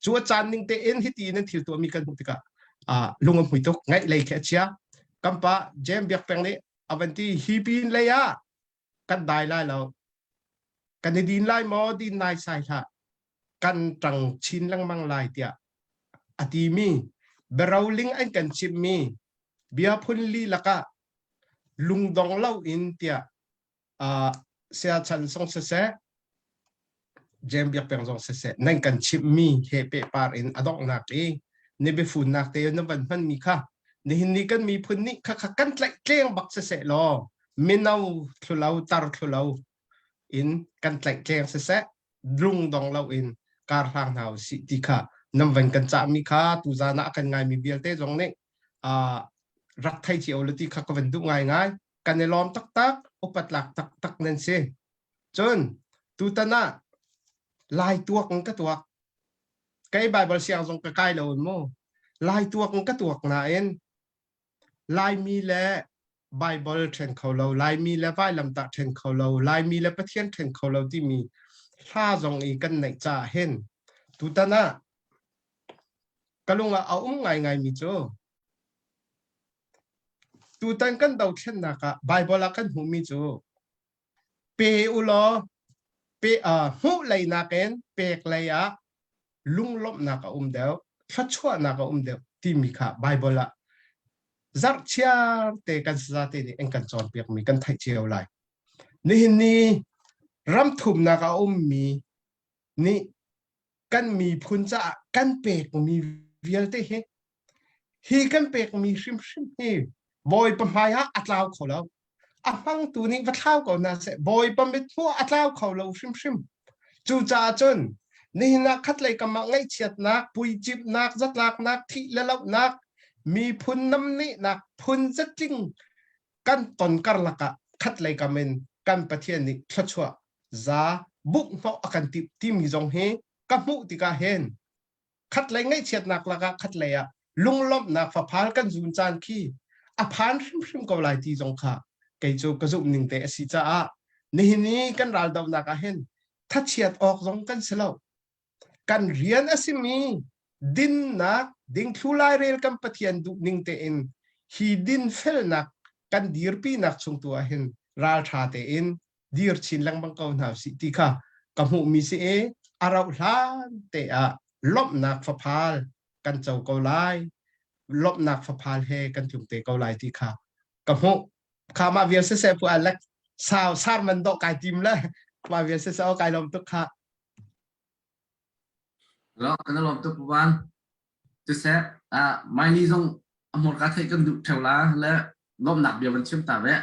ชัวอาจารย์นิ่งเตเอ็นฮิตีนั่นถือตัวมีกันบุติกะลุงอมหุยตุกไงเลยแค่เชียกัมปะเจมเบียกแปงนี้อวันที่ฮีปีนเลยอะกันได้ไล่เรากันดินไล่มอดินนายใส่ค่ะกันจังชินลังมังไล่เตียอดีมีเบราวลิงอันกันชิมมีเบียพุนลีละกะลุงดองเล่าอินเตียเสียชันทรงเสะเจมเบียกเป็นทรงเสะนั่นกันชิมมีเฮเปปาร์อินอดอกนักเองนี่เป็นฝุ่นนักเตยนวันมันมีค่ะนี่หินนี่กันมีพุ่นนี่ค่ะกันไล่เกลียงบักเสะล้อมินเอาทุเลาตาร์ทุเลาอินกันไล่เกลียงเสะลุงดองเล่าอินการทางหาวสิติค่ะน้ำวันกันจะมีค่ะตุจานะกันไงมีเบียร์เตจงเนี่ยรักไทยเจียวลุติค่ะก็เป็นดูง่ายกันในล้อมตักอุปตลักตักนั่นสิจนตุตนะลายตัวกันก็ตัวไกด์ไบเบิลเสียงทรงกระไกเราโมลายตัวกันก็ตัวนาเอ็นลายมีและไบเบิลเทรนเขาเราลายมีและไวลำตักเทรนเขาเราลายมีและประเทศเทรนเขาเราที่มีท่าทรงอีกันในจ่าเห็นตุตนะก็ลงเอาไงมีโจตูตันกันดาวเช่นนักไบเบิลกันหูมิจูเปอุลอเปหูเลยนักเอ็นเปกเลยอะลุงลบนักเดียวชัดชัวนักเดียวที่มีค่ะไบเบิลจักเชียเตกันสาเตนี่เอ็งกันจอนเปียกมีกันไทยเชียวเลยนี่รำทุ่มนักมีนี่กันมีพุนจะกันเปกมีเวียลเตฮีกันเปกมีชิมฮีบอยปมายะอัตลาวเขาแล้วฟังตัวนี้วัดเท้าก่อนนะเสบอยปมเป็นหัวอัตลาวเขาแล้วชิมจู่จ้าจนนี่นักขัดเลยกับมังไงเฉียดนักปุยจิบนักจัดลักนักที่แล้วนัก มีพุนน้ำนี่นักพุนจะจริงกันตนกันละกะคัดเลยกามินกันประเทศนี้ชัดชัวซาบุกเหาะกันทีมีจงเฮกับมุติกาเฮนคัดเลยง่ายเฉียดนักละกะคัดเลยอะลุงลบนักฝ่าพากันจุนจานขี้อพานริมก็หลายทีจงค่ะไกจูกระจุนิ่งเตะสิจ้านี่กันรัลดาวนักเฮนถ้าเฉียดออกจงกันเสลากันเรียนอสิมีดินนักดิ่งทุลายเรลกันปะเทียนดุนิ่งเตอินฮีดินเฟลนักกันดีร์ปีนักชงตัวเห็นรัลชาเตอินดีร์ชินลังบังกาวนาสิติค่ะกับหูมีสิเออาราลานเตะลบนักฟ้าพาลกันเจ้าเกาไลลบนักฟ้าพาลเฮกันจุงเตะเกาไลติค่ะกับหูข้ามาเวียนเสพผู้อเล็กสาวสารมันดอกไก่ติมเลยมาเวียนเสเอาไก่ลมตุกค่ะแล้วกันลมตุกวันจะเซฟไม่นี่ต้องหมดการใช้กันดุเท่าละและลมหนักเบียร์มันเชื่อมตาแวะ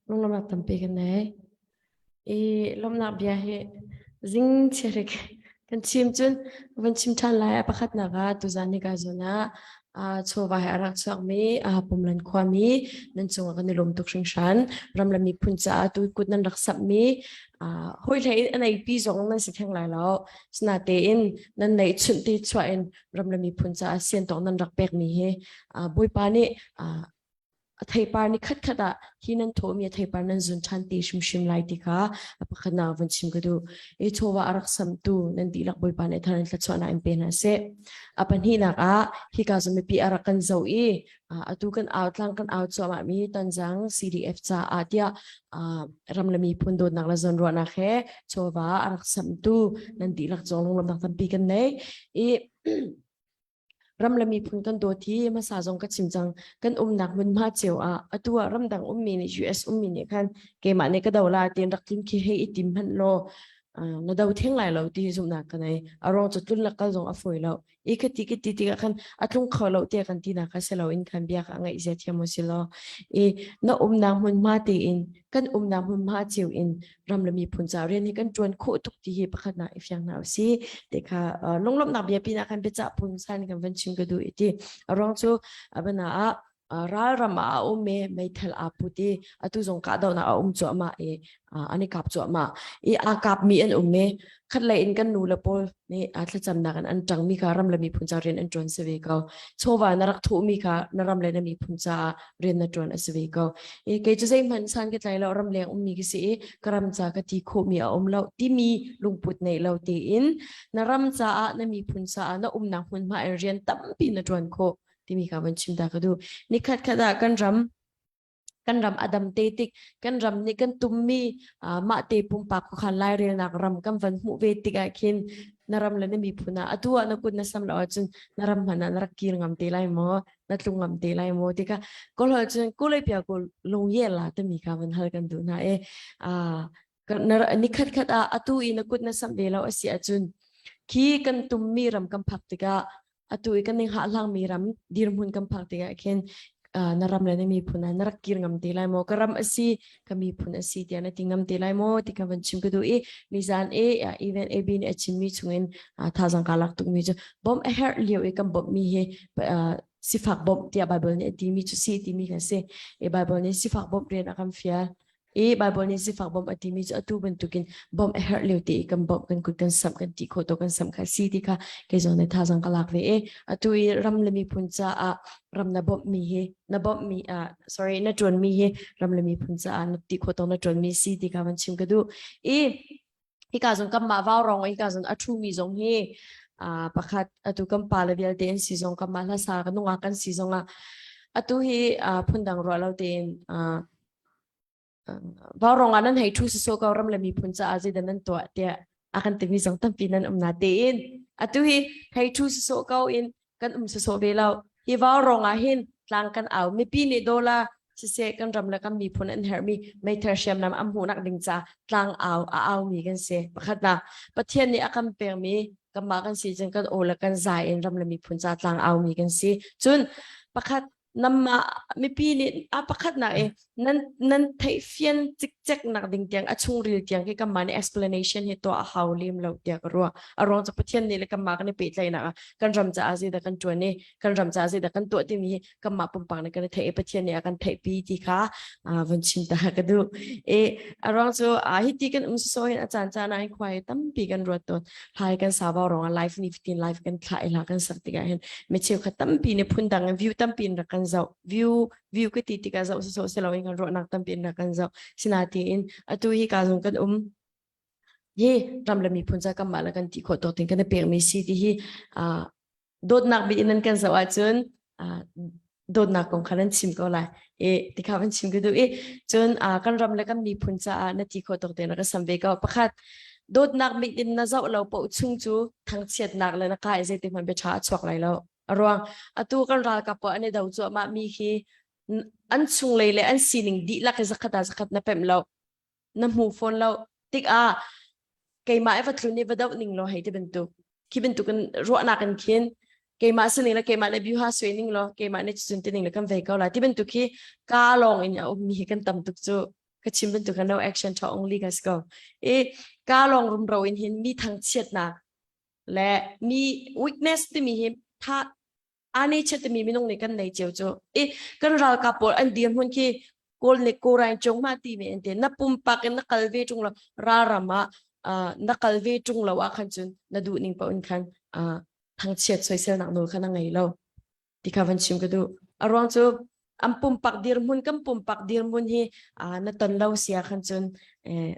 Nung lam nak tampi kan nai lam nak biar he zing cerik kan chim chun van chim than lai apakhat na ga tu zan ni ga zona chowa he arak chak mi pumlan khwa mi nan chunga kan lom tuk hring shan ram lam mi phuncha tu kut nan rak sap mi hoi lai anai pi zong nan si theng lai lo sna te in nan nei chun ti chwa in ram lam mi phuncha sian tong nan rak pek mi he boi pa niไทยปานี่ขัดที่นั่นโถมีไทยปานั่นจุนชันตีชิมไลติค่ะปะขณะวันชิมก็ดูโชว่าอารักสัมตูนั่นดีลักบอยปานในทางนั้นละชวนอิมเป็นนะเสปันที่นักที่กาจะไม่ปีอารักกันเจ้าตูกันเอาทางกันเอาจอมามีตันจัง CDF จ้าเดียรำละมีพุนโดนนักละจนรัวนักโชว่าอารักสัมตูนั่นดีลักจงลงลำนักตั้งปีกันเนรำละมีพุนกันโดที่มาสาจงกัดชิมจังกันนักมันมาเจียวตัวรำดังมีใน US มีเนี่ยคันเกมาในกระดาวลาเตียนรักทิมขี้ให้ติมพันโลนาดาวเที่ยงไหลเราที่สมนักกันในอารมณ์จุดตุนลักกันจงอฟอยเรากติกันทุ่งเขาเราเตียกันที่นักเสเราอินคันเบียกไงเสียที่มุสิโลน้านักมันมาเตียนกันนักมันมาเจียวรำละมีพุนจาเรียนให้กันจวนโคตุกที่ประคันนาอีฟยังนาสิเด็กลงลบนักเบียปีนักกันไปจับพุนสันกันวันชิมก็ดูที่อารมณ์จูบันราลรามาไม่เทลอาปุติตุจงกาดาวนาจัวมาอันนี้กับจัวมากับมีขัดเลยกันนูละปอลนี่ถ้าจำนักอันจังมีการรำเลยมีพุนจาเรียนอันจวนเสวีเขาโชวานรักทุมีการรำเลยมีพุนจาเรียนอันจวนเสวีเขาเกจะใช้มันสันกันใจเรารำเลยมีกิสิกรำจากที่โคมีเราที่มีลุงปุตในเราตีนรำจากมีพุนจานักพุนมาเรียนตั้มปีนจวนโคที่มีการวันชิมตาก็ดูนี่ขัดกันรำอดัมเตติกกันรำนี่กันตุ้มมีมาเตปุมปากขันไล่เรียนนักรำกันวันมุเวติกาคินนารำเลยนี่มีพุนะตัวนักกุนสัมลอจุนนารำมันนักกีรงำเตไลโมนักลุงงำเตไลโมติกาก็เลยจุนก็เลยเปียกลงเย่ละที่มีการวันฮัลกันดูนะนี่ขัดตัวนักกุนสัมเวลาอสิอาจุนคีกันตุ้มมีรำกันพักติกาตัวอีกนึงหาลังมีรำดีรำหุ่นกำพักติกาเข็นนารำเลยนี่มีพุนะนรักกิรงำตีไลโมกรำอสีก็มีพุนะสีที่อันติงำตีไลโมที่กันวันชิมก็ดูมิซานอีเวนบินชิมมีชงเงินท่าจังกาลักตุงมีจูบอมเฮร์เลียวกันบอมมีสิฟักบอมที่ไบเบิลเนี่ยที่มีจูสีที่มีกันเซ่ไบเบิลเนี่ยสิฟักบอมเรียนอาการเฟียไบเบิลนี่สิฟักบอมอดีมีจะตู้บรรทุกินบอมเฮร์เลียวตีกันบอมกันกุดกันสัมกันตีโคตกันสัมกันสีที่ค่ะเกจงในท่าจังกาลักเลยตู้รำเลยมีพุนจ้ารำนับบอมมีนับบอมมีsorry นัดจวนมีรำเลยมีพุนจ้านับตีโคตนัดจวนมีสีที่ค่ะมันชิมกันดูที่การจงกำมาว่าวรองที่การจงอัตุมีจงประคัดตู้กำปาเลเวลเดนซีจงกำมาละสากันนุ่งกันซีจงตู้พุนดังรอเราเดนว่ารองอันนั้นให้ทุกสิ่งก็รำเลยมีพุนจ้าอาจจะนั้นตัวเดียอาการที่มีสองตั้งปีนั้นนาเดนตัวให้ทุกสิ่งก็กันสิ่งเวลาที่ว่ารองเห็นหลังกันเอาไม่ปีนี้โดล่าเสียกันรำเลยกันมีพุนอันเฮร์มีไม่เทอร์เชียมนำหูนักดิ่งจ้าหลังเอามีกันเสียประคัดนะประเทศนี้อาการเปลี่ยนมีกันมากันสิจนกันโอละกันใจรำเลยมีพุนจ้าหลังเอามีกันสิจนประคัด nama mi pi ni apakat na nan thai fian chik nak ding tiang achung ril tiang ke kamani explanation hi to a haulim lo tia ro arong cha pathian ni le kama kan pe tlai na kan ram cha azi da kan tuani kan ram cha azi da kan to ti mi kama pum pang na kan thai pathian ni akan thai pi ti kha van chin ta ka du arong so hi ti kan so hin achan cha na ai khwai tam pi kan ro to hai kan sa ba rong life ni 15 life kan khai la kan sar ti ga hin me cheu khatam pi ne phun dang view tam pin ra kan zau view ke ti ti ka zau so se lo in kan ro nak tam pin ra kan zau sinati in atu hi ka zong kan ye ram la mi phun cha kam mala kan ti kho to tin kan pe mi si ti hi dot nak bi in kan zau a chun dot nak kong khanan chim ko la ti kha ban chim ke du chun kan ram la kan mi phun cha na ti kho to te na ka sambe ka pakhat dot nak mi din na zau lo po chung chu thang chet nak la na kai je ti man be tha chwak lai lo arwang atu kan ra ka po ane dau chu ma mi khi an chung lei le an sining di la ka zakhat na pem lo na mu phone lo tik kai ma ewa thluni vadau ning lo hai te bentu ki bentu kan ro na kan khin kai ma sining la kai ma na biu ha swining lo kai ma ne chun te ning la kan ve ka la ti bentu ki ka long in ya mi kan tam tuk chu ka chim bentu kan no action to only gas go ka long rum ro in hin mi thang chet na le mi weakness ti mi him tha ani chet mi minung ne kan nei cheu chu kan ral ka por an diam hun ki kol ne ko rai chong ma ti me ente na pum pak na kalve chung lo ra rama na kalve chung lo wa khan chun na du ning pa un khan thang chet soi sel nak no khan ngai lo ti ka van chim ka du arong chu am pum pak dir mun kam pum pak dir mun hi na ton lo sia khan chun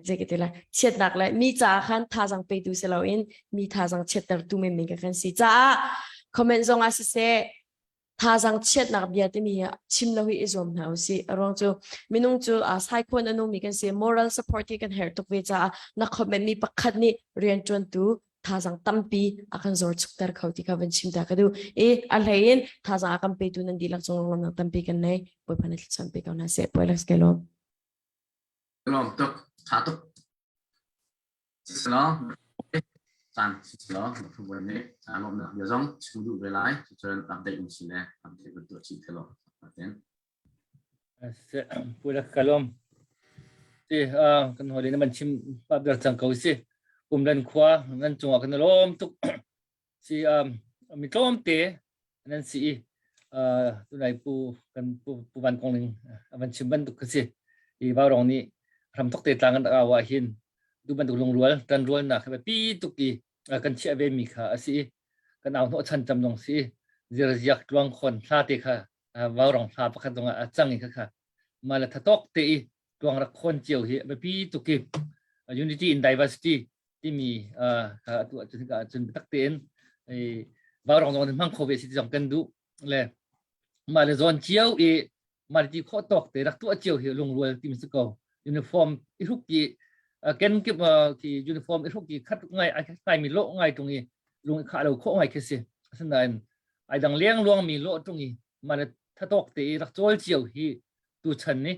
je ke tela chet nak la mi cha khan tha jang pe du se lo in mi tha jang chet tar tu me me ka khan si cha comment zong as se tha jang chet nak bia te mi chim lo hi izom na si arong chu minung chu sai khon anu mi kan se moral support ki kan her tok ve cha na comment mi pakhat ni rian chon tu tha jang tampi akan zor chuk tar khauti ka van chim ta ka du alhain tha jang akan pe tu nan dilak chong long na tampi kan nei poi phan chan pe ka na se poi las ke lo lom tok tha tok slo san slo thu bon ne lom na ya zong chu du ve lai chen update un si ne update tu chi thelo aten pula kalom ti kan holi na man chim pa ber chang ko si len khwa nan chunga kan lom tuk si mi tlom te nan si tu nai pu kan pu ban kong ling ban chim ban tuk si ba rong ni ram tok te tlang an wa hin du ban tuk long rual tan rual na kha pi tuk ki kan chia ve mi kha si kan au no chan cham long si zir yak twang khon thla te kha ba rong thla pa kha dong chang i kha ma la thatok te twang ra khon chiu hi pi tuk ki unity in diversity ti mi tu chun ka chun tak ten ba rong non mang kho ve si jong kan du le ma le zon chiu ma ti kho tok te rak tu chiu hi long rual tim su ko uniform i hu ki ken ki ki uniform i hu ki khat ngai ai mi lo ngai tung i lung kha lo kho ngai ke si san nan ai dang leng luang mi lo tung i ma le thatok te rak chol chiu hi tu chan ni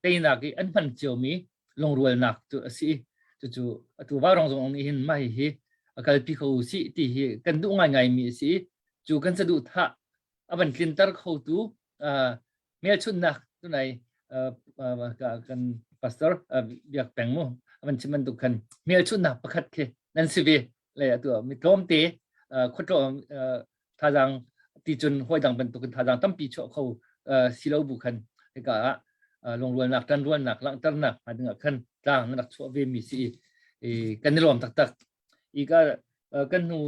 te na ki an phan chiu mi long rual nak tu si tu ba rong zong ni hin mai hi akal pi kho si ti hi kan du ngai mi si chu kan sa du tha aban tlin tar kho tu mel chun nak tu nai kan pastor biak peng mo aban chiman tu kan mel chun nak pakhat ke nan si ve le tu mi tom te khotro tha jang ti chun hoi dang ban tu kan tha jang tam pi cho kho si lo bu khan ka long rual nak tan rual nak lang tar nak ading khan tang nak cho ve mi si kan ni lom tak tak i ka kan nu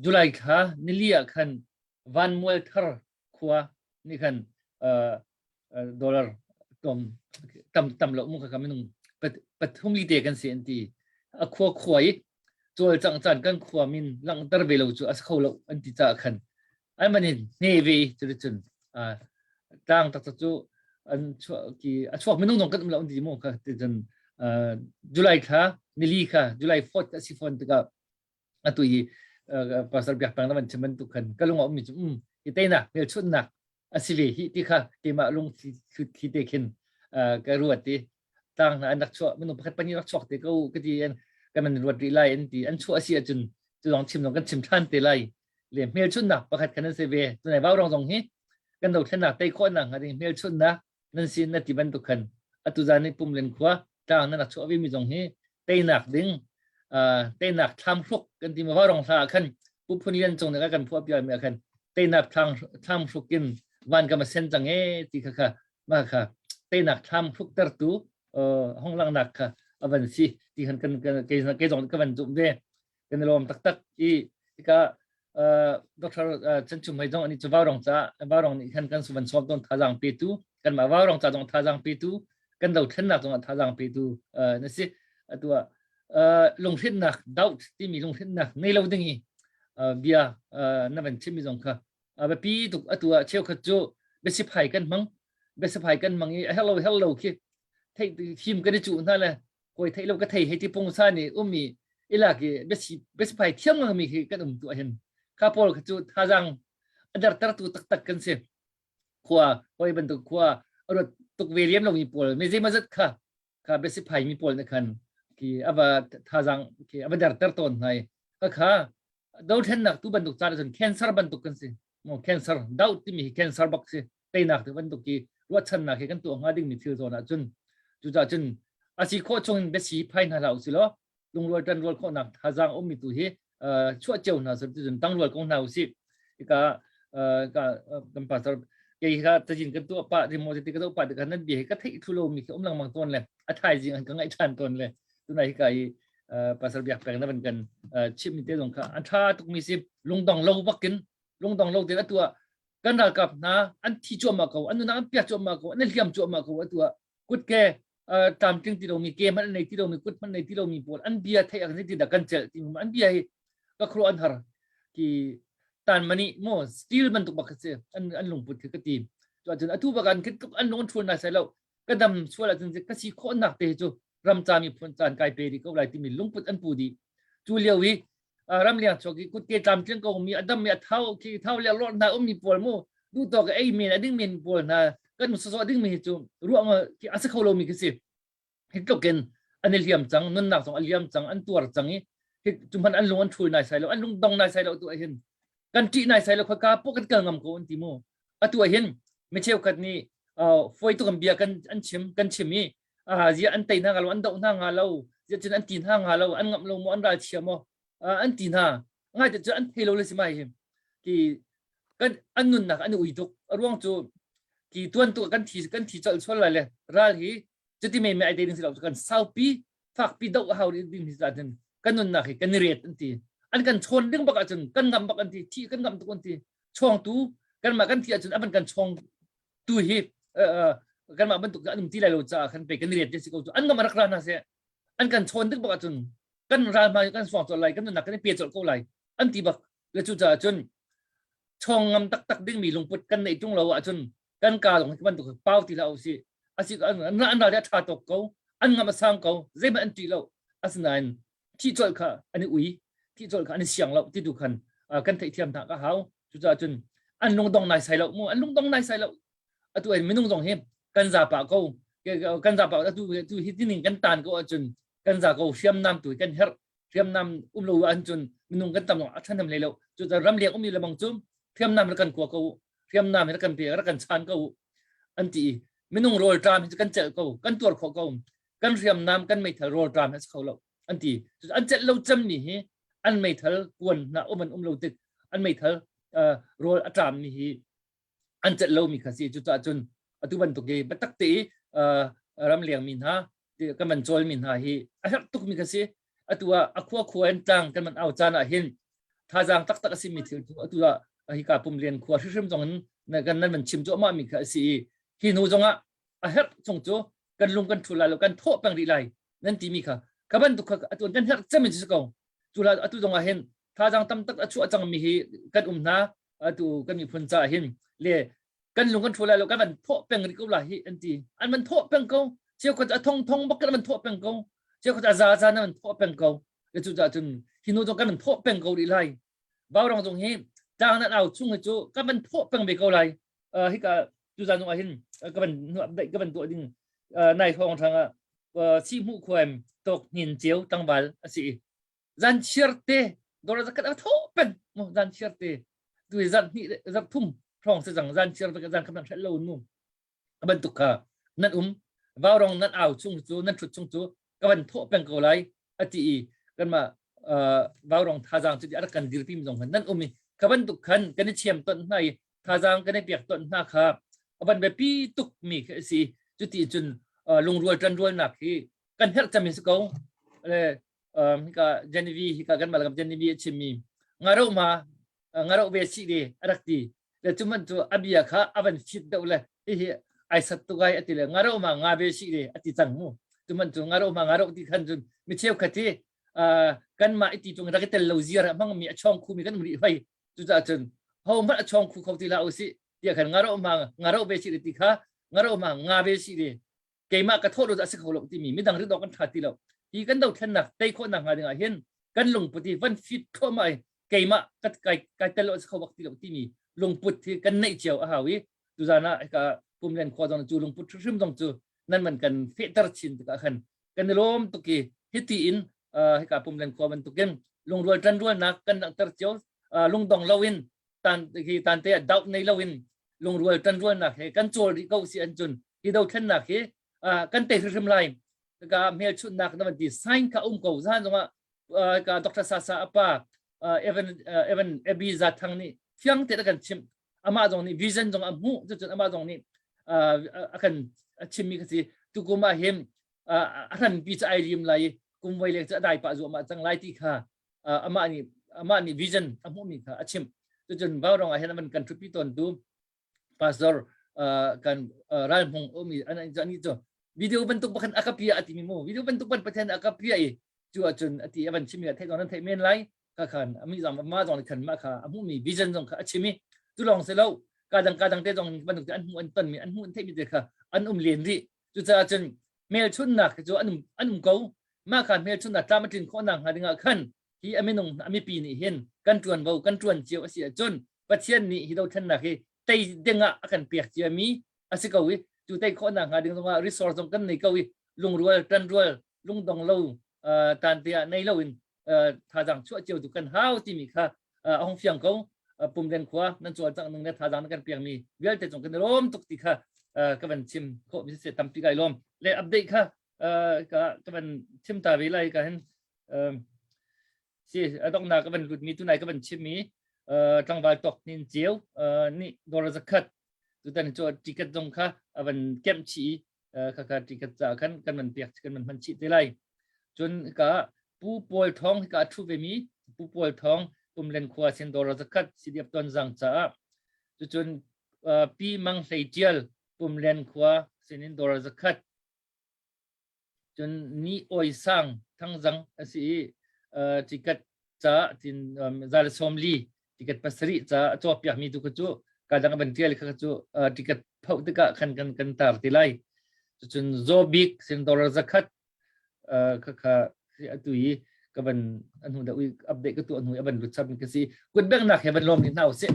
July kha nilia khan van mual thar khwa ni khan dollar tam lo mu kha minung pat hum li te kan se anti a khwai chol chang chan kan khwa min lang tar ve lo chu as kho lo anti cha khan ai manin ne ve chu chun tang tak chu an ki a chok minung nong kan lo anti mo kha te jan July kha nili kha July 4th ka si fon ka atui pastor biak pang naman chiman tu kan kalunga mi chu ite na mel chun na asive hi ti kha ti ma lung thi te khin ka ruati tang na anak chu minung pakhat pani rak chok te ko ka ti an kan man ruat ri lai an ti an chu asia chun chu long chim long kan chim than te lai le mel chun na pakhat kan se ve tu nai ba rong jong hi กันเราเท่านักไต่ข้อนักอะไรเมลชุนนะนั่นสินัดที่บรรทุกขันตุจานี่ปุ่มเล่นขวาจางนั่นนักชัววิมีตรงนี้ไต่นักดิ้งไต่นักทำฟลุกกันที่มาว่ารองท่าขันปุ๊บพนี้ยันจงเนี่ยกันพวกเปียมีขันไต่นักทำฟลุกกินวันก็มาเส้นจังที่ค่ะมาค่ะไต่นักทำฟลุกตัดตู้ห้องล่างนักค่ะวันสิที่ขันกันเกจงกันวันจุ่มเด้กันรวมตักที่ก็ดรฉันชุมให้จงอันนี้จะว่ารองจ้าว่ารองนี่ขันกันสุวรรณสอบตรงท่าจังปีตูกันมาว่ารองจ้าตรงท่าจังปีตูกันเราเท่านักตรงท่าจังปีตูนั่นสิตัวลงเท่านักดาวที่มีลงเท่านักในเราดึงอีเบียนั่นเป็นชิมิจงค่ะแบบปีตุกตัวเชี่ยวขจูเบสิพายกันมั้งเบสิพายกันมั้งอีhello คิดทีมกันได้จุนั่นแหละคอยไทยเราก็ไทยให้ที่พงศานี่มีอีหลักเบสิพายเที่ยงมันมีกันตัวเห็นข้าพอลขจูท่าจังอันดับตัดตัวตักกันเสียขวาคอยบรรทุกขวารถตุกเวรียมเรามีปอลไม่ใช่มาจัดค่ะเบสิพายมีปอลในคันที่อับท่าจังที่อับดับตัดต้นไหนก็ค่ะดาวเทนนักตัวบรรทุกจานจนแคนเซอร์บรรทุกกันสิโมแคนเซอร์ดาวที่มีแคนเซอร์บักสิเตนักตัวบรรทุกที่รถชันนักกันตัวงาดิ่งมีฟิวโซนจนจนอาชีพโคชงเบสิพายน่าเราสิล้อลงรถจันรถคนนักท่าจังมีตัวที่ชั่วเจ้าน่ะสุดจนตั้งรถของเราสิก็กันปัสสาวะก็จะยินกันตัวป้าที่โมจิติกันตัวป้าแต่กันนั้นเบียก็ที่ทุโรมีก็ลังบางต้นเลยอัฐายจริงกันก็ง่ายทันต้นเลยตัวไหนก็ปัสสาวะแปลงนั้นเป็นกันชิมมีเตะตรงค่ะอันท่าตุกมีสิลงดองเราบักกินลงดองเราเตะตัวกันรักับนะอันที่จวมมาเขาอันนู้นอันเปียจวมมาเขาอันนี้เลี้ยมจวมมาเขาตัวกุดแกตามจริงที่เรามีเกมมันในที่เรามีกุดมันในที่เรามีบอลอันเบียที่อันนี้ที่ดักกันเจอที่อันเบียก็ครัวอันหาที่ตานมันนี่โม่สตีลมันตุกบักเสียอันลงปุดคือกตีจนอทุบกันคิดอันโน้นชวนนายใส่เราก็ดำช่วยเราจนก็ชีโคหนักเตะจูรำจามีผลจานกายเปรีก็ไหลที่มีลงปุดอันปูดีจูเลียวีรำเลียงชกิกุดเกตามเชียงก็มีอดัมมีเท้าที่เท้าเลี้ยรอดนามีปอลโม่ดูต่อกับไอ้เมียนดิ้งเมียนปอลนะก็มุสสอดิ้งเมียจูรู้ว่าที่อาศัยเขาเรามีคือสิเห็นก็เกินอันนี้เลี้ยมจังนั่นหนักสองอันเลี้ยมจังอันตัวจังนี้จุมพันอันลงอันช่วยนายใส่เราอันลงดองนายใส่เราตัวเห็นกันจีนายใส่เราขากาพวกกันเกิงงำกูอันติโมตัวเห็นไม่เชี่ยวกันนี่ฟอยตัวกันเบียกันอันชิมมีเสียอันเตยนางเราอันดอกนางเราเสียจนอันตีนางเราอันงำเราโมอันราเชียโมอันตีนาง่ายจะอันเฮโลเลยสิไม่เห็นที่กันอันนุ่นนักอันอุยตุกร่วงจูที่ตัวกันทีจะช่วยอะไรเลยราฮีจะที่ไม่ไอเดียนึงสิเรากันเศร้าปีฝากปีดอกเขาดิ้งที่จะถึงกันนุ่นนักกันเรียดอันที่อันกันชนเรื่องบักอันกันงำบักอันที่กันงำตัวอันที่ช่องตู้กันมากันที่อันอันกันช่องตู้ฮีกันมาบรรทุกอันที่ไรเราจะกันไปกันเรียดจะสิเขาอันก็มารักษาหน้าเสียอันกันชนเรื่องบักอันกันรามากันสว่างตัวไรกันนุ่นนักกันเปลี่ยนจุดเขาไรอันที่บักแล้วจุดจนช่องงำตักดิ้งมีลงปุดกันในจุงเราจนกันกาลงบรรทุกเป้าที่เราสิอาศัยอันเราจะชาตกเขาอันงำมาสร้างเขาเจ็บอันที่เราอาศัยนั้นที่จุดค่ะอันนี้อุยที่จุดค่ะอันนี้เสียงเราที่ดูกันกันเทียมทางก็เขาจุดจนอันลงดองนายใส่เราโมอันลงดองนายใส่เราตัวเองไม่ลงดองเห็นกันจ่าปากเขากันจ่าปากตัวที่หนึ่งกันตานเขาจนกันจ่าเขาเชื่อมน้ำตัวกันเฮร์เชื่อมน้ำเราอันจนไม่ลงกันตำลงฉันทำเลยเราจุดรำเลียงมีระบังจุ่มเชื่อมน้ำแล้วกันกลัวเขาเชื่อมน้ำแล้วกันเปียแล้วกันชานเขาอันที่ไม่ลงโรลตรามกันเจอเขากันตัวเขากันเชื่อมน้ำกันไม่ถึงโรลตรามให้เขาเราอันที่อันเจเราจำนี่อันไม่ถึงกวนนะมันเราติดอันไม่ถึงโรลตรามนี่อันเจเรามีขั้นสิจุดจนตุบันตุกเกบัตักตีรำเลียงมินฮะกันมันโจลมินฮะฮีอันตุกมีขั้นสิตัวอักขวานจังกันมันเอาจานเห็นท่าจางตักสิมีถึงตัวฮิกาปุ่มเรียนขวาชิมตรงนั้นกันนั้นมันชิมจ้ามามีขั้นสิฮินูจงอ่ะเฮ็ดจงจ้ากันลุงกันทุลาแล้วกันโทษปังดีไรนั่นที่มีค่ะกับบันตุกตัวนั้นเฮ็ดจะไม่จะกงจุลาตัวจงเห็นท่าจางตั้มตักชั่วจังมีฮีกันนะตัวกันมีพันจ่าเห็นเล่กันลุงกันทุลาแล้วกันมันโทษปังดีก็ไรฮีอันที่อันมันโทษปังเขาเชี่ยวเขาจะทองบักกันมันโทษปังเขาเจ้าเขาจะซานั่นมันโทษเป็นเขาแล้วจุดจนที่นู้นตรงกันมันโทษเป็นเขาดีไรบ่าวรองตรงนี้จางนั้นเอาช่วงให้จูก็มันโทษเป็นไปเขาไรที่ก็จุดจานตรงนี้ก็มันตัวดิ้งในท้องทางชีมุขวมตกหินเจียวตั้งบาลสิจันเชียร์เตโดนจะกันโทษเป็นจันเชียร์เตด้วยจันนี่จันทุ่ม พร้องสังจันเชื่อไปกันคำนั้นเล่านุ่มบันตุกค่ะนั่นว่ารองนั่นเอาช่วงจูนั่นชุดช่วงจูก็บันทุเป็นกูไลอติกันมาว่ารองท่าจังจุดอะไรกันดีพิมพ์ตรงนั้นนั่นมีก็บันตุกขันกันเชี่ยมต้นในท่าจังกันเปียกต้นหน้าครับบันแบบปีตุกมีสิจุดที่จุนลงรัวจันรัวหนักที่กันเฮจะมีสกองเลยก็เจนวีก็กันมาแล้วกับเจนวีชิมีงาเราเบสิดีรักดีแต่จุมันตัวอภิยาค่ะอันฟิตเดาเลยไอ้สัตว์ตัวไอ้ที่เลยงาเรามางาเบสิดีอติจังมูจุมันตัวงาเราที่ขันจุนมิเที่ยวขัดที่กันมาไอ้ที่ตรงรักเตลลูเซียร์มั่งมีช่องคู่มีกันมีไฟจุดจุนเขามันช่องคู่เขาที่เราสิเดี๋ยวขันงาเราเบสิดีที่ค่ะงาเรามางาเบสิดีเกมากระโทษเราจะสิเขาหลบที่มีไม่ดังหรือดอกกันขาดที่เราอีกันเดาแค่หนักเตะคนหนักหาดึงเห็นกันลงปฏิวันฟิตเข้ามาเกมกัดไก่เตลเขาบักที่เราที่มีลงปุดที่กันในเจียวอาวิดูจานะกับปุ่มเล่นควาดองจูลงปุดริมตรงจูนั่นมันกันเฟตร์ชินตุกขันกันล้มตุกีฮิตอินกับปุ่มเล่นความันตุกันลงรัวจันรัวนักกันตร์เจียวลงดองลาวินตันเตะดาวในลาวินลงรัวจันรัวนักกันโจรเขาเสียนจุนที่ดาวแค่นักกันเตะริมไลน์กับเมลชุดนักนั่นมันที่ไซน์กับเขาซานตรงกับดร.ซาซาอัปปาเอวันบีซัดทางนี้เที่ยงเตะกันชิมอามาตรงนี้วิชั่นตรงอามูจุดอามาตรงนี้อากันชิมมีกันสิทุกคนมาเห็นอันนั้นพิจารณาเรียมไล่กุมไว้เลยจะได้ปะจุมาจังไล่ที่ค่ะอามานี่วิชั่นอามูนี่ค่ะชิมจุดบ่าวรองเห็นมันกันทุกปีตอนดูพาสตอร์กันรายพงมีอันนี้จ้ะวิดีโอบรรทุกบันอากาศพิยาติมิโมวิดีโอบรรทุกบันประเทศอากาศพิยาจุดจุดอติบันชิมีที่ตอนนั้นที่เมนไล่ขันมีจำมาตรงขันมาค่ะอามูมีวิชั่นตรงค่ะชิมีตุลองเสร็จแล้วการดังเตะตรงบรรทุกอันหูอันต้นมีอันหูอันเทมีเด็กค่ะอันเรียนดิจุดจนเมลชุนนักจุดอันเขามาขันเมลชุนนักตามมาถึงข้อหนังหาดึงขันที่อเมนงอเมปีนี่เห็นกันจวนเบากันจวนเจียวเสียจนประเทศนี้ที่เราทันนักที่เตะเด้งอ่ะกันเปียกเจียมีอาศัยเขาวิจุดเตะข้อหนังหาดึงตรงว่ารีสอร์ทตรงกันในเขาวิลงรัวจันรัวลงดองเล่าตันเตะในเล่าวินท่าจังช่วยเจียวตุกันห้าวที่มีค่ะห้องเฟียงเขาปุ่มเด่นขวานั่นส่วนจังหนึ่งเนี่ยท่าจังกันเปียงมีเวลแต่จงกันล้มตุกติค่ะก็เป็นชิมโควิด19ทำปีไก่ล้มเลยอัปเดตค่ะก็เป็นชิมตาวิไลกันสิต้องนาก็เป็นรุ่นมีตัวไหนก็เป็นชิมมีจังหวัดตกนินเจียวนี่ดอลลาร์สักขัดตัวนั้นจอดติเกตตรงค่ะเป็นเก็บชีค่ะติเกตจากกันมันเปียกกันมันชีได้ไรจนก็ผู้ป่วยท้องก็ทุบไปมีผู้ป่วยท้องปุ่มเล่นขวาเส้นดอลลาร์สักขัดสิเดียบต้นจังจ้าจนปีมังไสเจียลปุ่มเล่นขวาเส้นดอลลาร์สักขัดจนนี่โอยสังทั้งจังสิติเกตจ้าจินซาลซอมลีติเกตปัสริจ้าจอบอยากมีทุกจุดการดังบันเทียลก็จุดติเกตเผาติกะกันตาร์ติไลจนโซบิกเส้นดอลลาร์สักขัดค่ะตุยก็เป็นอันหูดาวิอัปเดตก็ตัวอันหูอันรุดซับก็สิกุดเบื้องหนักเห็นมันลมนิดหน่อยสิ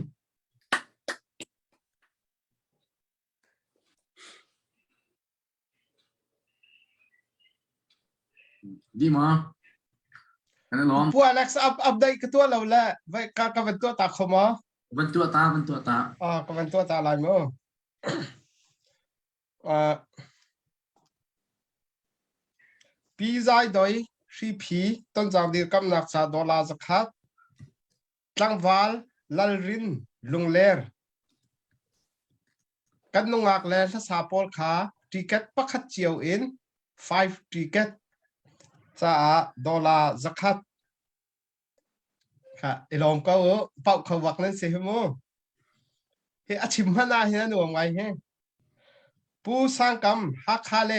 ดีมั้ยอันนั้นล้อมพวกอเล็กซ์อัปเดตก็ตัวเราแหละไว้ก็เป็นตัวตาขมเป็นตัวตาก็เป็นตัวตาลายมั้งปีใจโดยชีพีต้นจากเดียวกับนักษาดอลลาร์สักขัดจังหวัดลาลินลุงเลร์กันนุ่งอักเลร์สาปอลขาติเกตปักขัดเจียวอิน5ติเกต$ดอลลาร์สักขัดค่ะไอ้ลมก็เป่าเขาวักนั้นเสียมั้งเฮ้ยอาชิมฮานาเห็นหนูไงเฮ้ผู้สร้างกรรมฮักฮาเล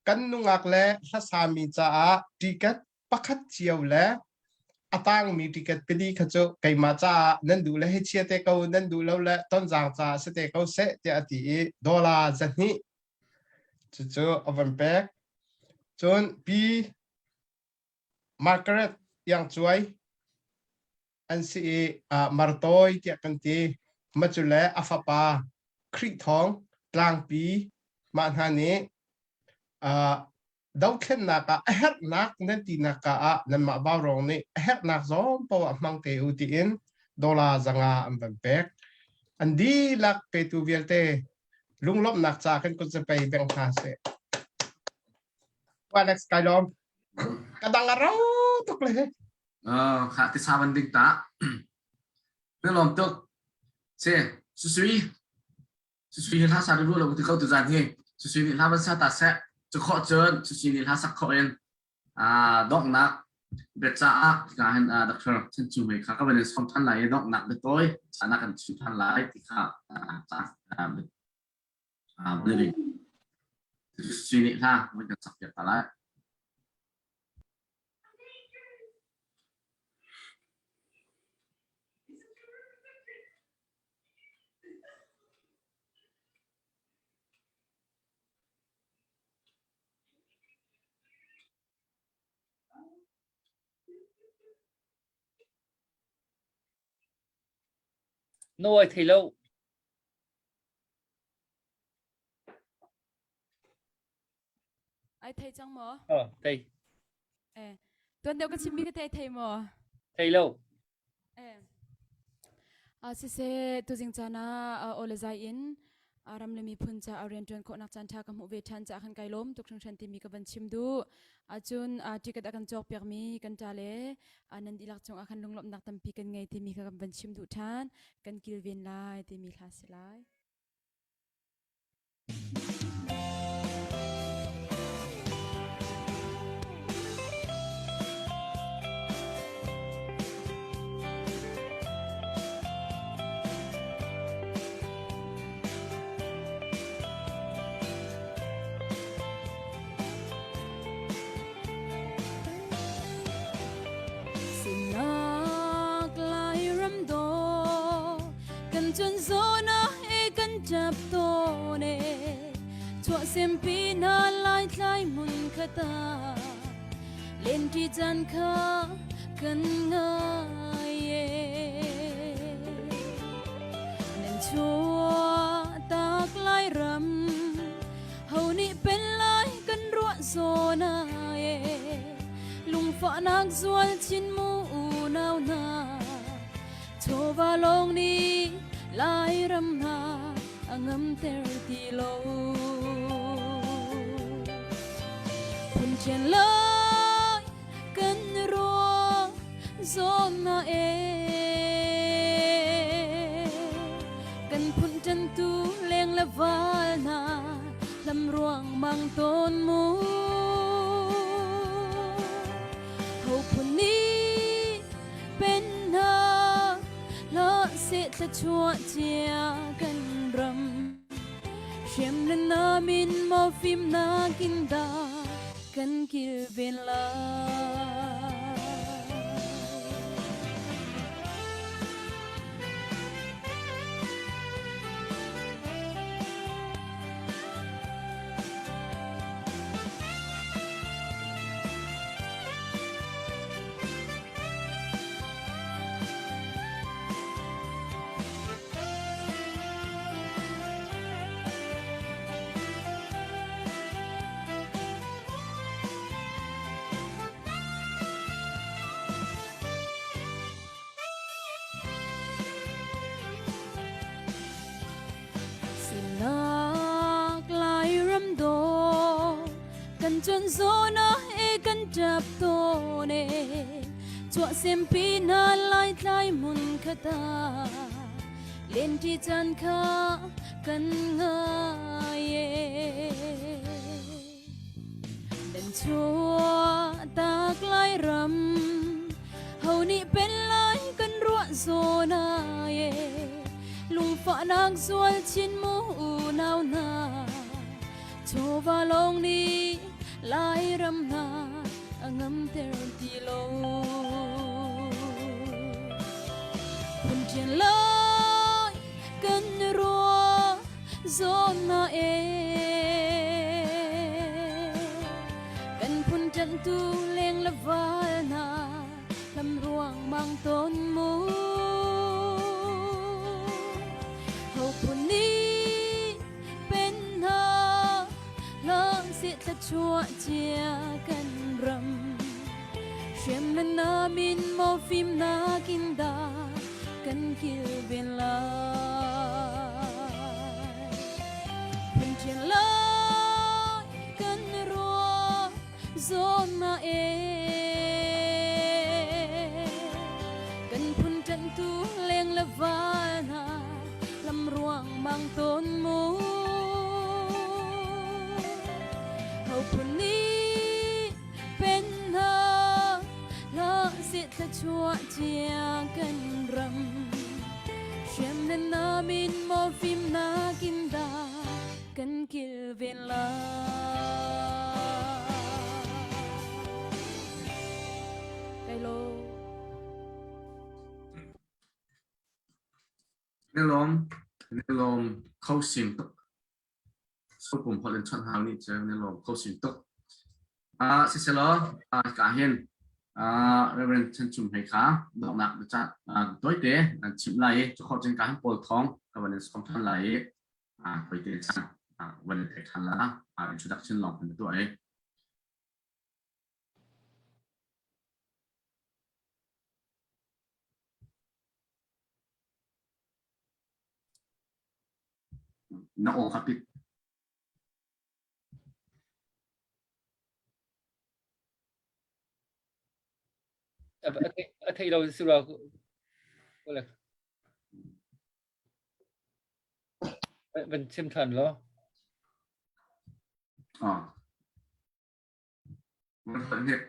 กันนุ่งอักเลถ้าสามีจะติเกตปักขัดเจียวแล้วตั้งมีติเกตไปดีขจุไก่มาจ้านั่นดูแลให้เชียร์เตะเขานั่นดูแล้วแหละต้นจางจ้าเสเตะเขาเสเจ้าตี$จะนี่จู่ๆเอาวันแบกจนปีมาร์กาเร็ตยังช่วยอันซีมาร์ตอยเจ้ากันตีมาจุเลอาฟาปาคริกทองกลางปีมาหานี้ดาวเข็นนักเฮดนักนั่นตีนักนั่นมาบ่าวรองนี่เฮดนักซ้อมเพราะว่ามังเตอุติน$จังอันเป็นแบก อันดีลักไปตูเวียลเตลุงลบหนักจากกันก็จะไปแบ่งภาษีว่าเล็กสกายลอมกระดังเราตุกเลยค่ะที่ชาวันดิ้งตาเรื่องลมตุกเช่สุยท่าสารู้เราที่เขาตัวจานที่สุยนี่ท่าภาษาตาเสะจะขอเจอสุยนี่ท่าสักขอเองดอกนักเบ็ดจ้าการเห็นดักเตอร์เช่นจูเมค่ะก็เป็นสองท่านหลายดอกนักเบ็ดตัวชนะกันสุดท่านหลายที่ค่ะเบลลี่สุยนี่ท่ามันจะสักอย่างอะไรโน้ยทีแล้ว ไอ้ไทยจังหมอ ที ตัวเดียวก็ชิมีก็ไทยหมอ ทีแล้ว สิเซตัวจริงจานะโอเลซาอินอารามเลมีพุนจะอาเรียนจวนโคนักจันทากับหูเวทันจะขันไกลล้มตุกชงชันที่มีกับบัญชิมดูจุนที่กัดกันจอกเปียกมีกันจาเลนันดีลักจงอาคันลงลบนักตั้มปีกันไงที่มีกับบัญชิมดูทานกันกิลเวนไลที่มีคลาสไล จนโซนาเอกันจับโตเนทั่วเส้นปีนาลายคล้ายมุนขตาเล่นที่จันคากันง่ายนั่นชัวตากลายรำเฮานี่เป็นลายกันรัวโซนาลุงฝานักสวลชินมูนาวนาโทวาลงนี้ลายรำหาangam terti lo pun chen lai kan ro zona kan pun tentu leng levalna lam ruang mang ton mu ho pun ni pen na lo se ta chua chia kan ram shem na min mo phim na kinda kan kil ven laจนโซนาเอกันจับโตเนชั่วเส้นปีนาลายคล้ายมุนขตาเล่นที่จันคากันง่ายดันชั่วตากลายรำเฮานี่เป็นลายกันรัวโซนาลุงฝานักสวลชินมูนาวนาโชวาลงนี้ลายรำนาangam terti lo pun chen lai kan ro zona kan pun tentu leng levalna lam ruang mang ton mu ho pun ni pen na loสิตะชัวเจียกันรำเชื่อมนามินโมฟิมนากินดากันคิลเวลา chuyện lối cơn rùa gió mà cần phun trận tu lên là vana làm ruộng mang tôn mũ hậu phun ní bên hờ lo sẽ ta chua chia cần rầm xem nên na min mo phim na kim da cần kêu về la cái lô nên lom khâu sim tục số cùng họ lên chọn hàng này chơi nên lom khâu sim tục xin lỗi cả hiền Reverend Chen Chum hay khá đọc nặng được chặt tối tế chịu lại cho họ trên cái bồ thong các bạn sẽ không lại tối tế chặt vấn đề khá là introduction lòng phần tuổi nó ổn hợp thấy đâu xưa là vẫn xem thần lo vẫn phấn hiện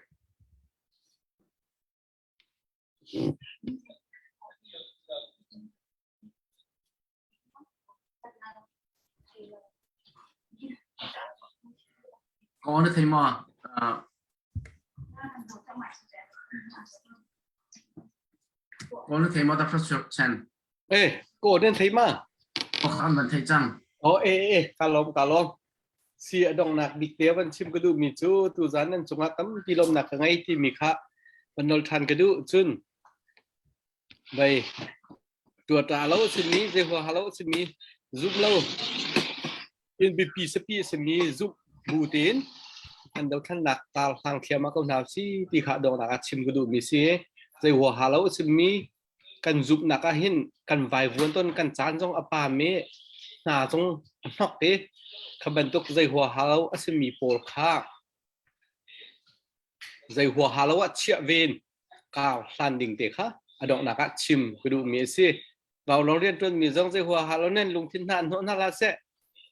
có được thấy mà có được thấy mà ta phát xuất chen cô nên thấy mà có khăn vẫn thấy chăng cả lom si dong nak dikte ban chim kadu mi chu tu zan nan chunga tam pilom nak ngai ti mi kha banol than kadu chun bai tua ta lo simi je ho halo simi zoom lo in bp sepi simi zoom bu tin an do than nak tal hang thiam ma ko naw si ti kha dong nak chim kadu mi si je ho halo simi kan zoom nak a hin kan vai vuan ton kan chan jong apa me na jong nok te khabantuk zai hua halo asimi pol kha zai hua halo a chia ven ka landing te kha adong na ka chim kudu mi si vào lo rian tuan mi jong zai hua halo nen lung thin han ho na la se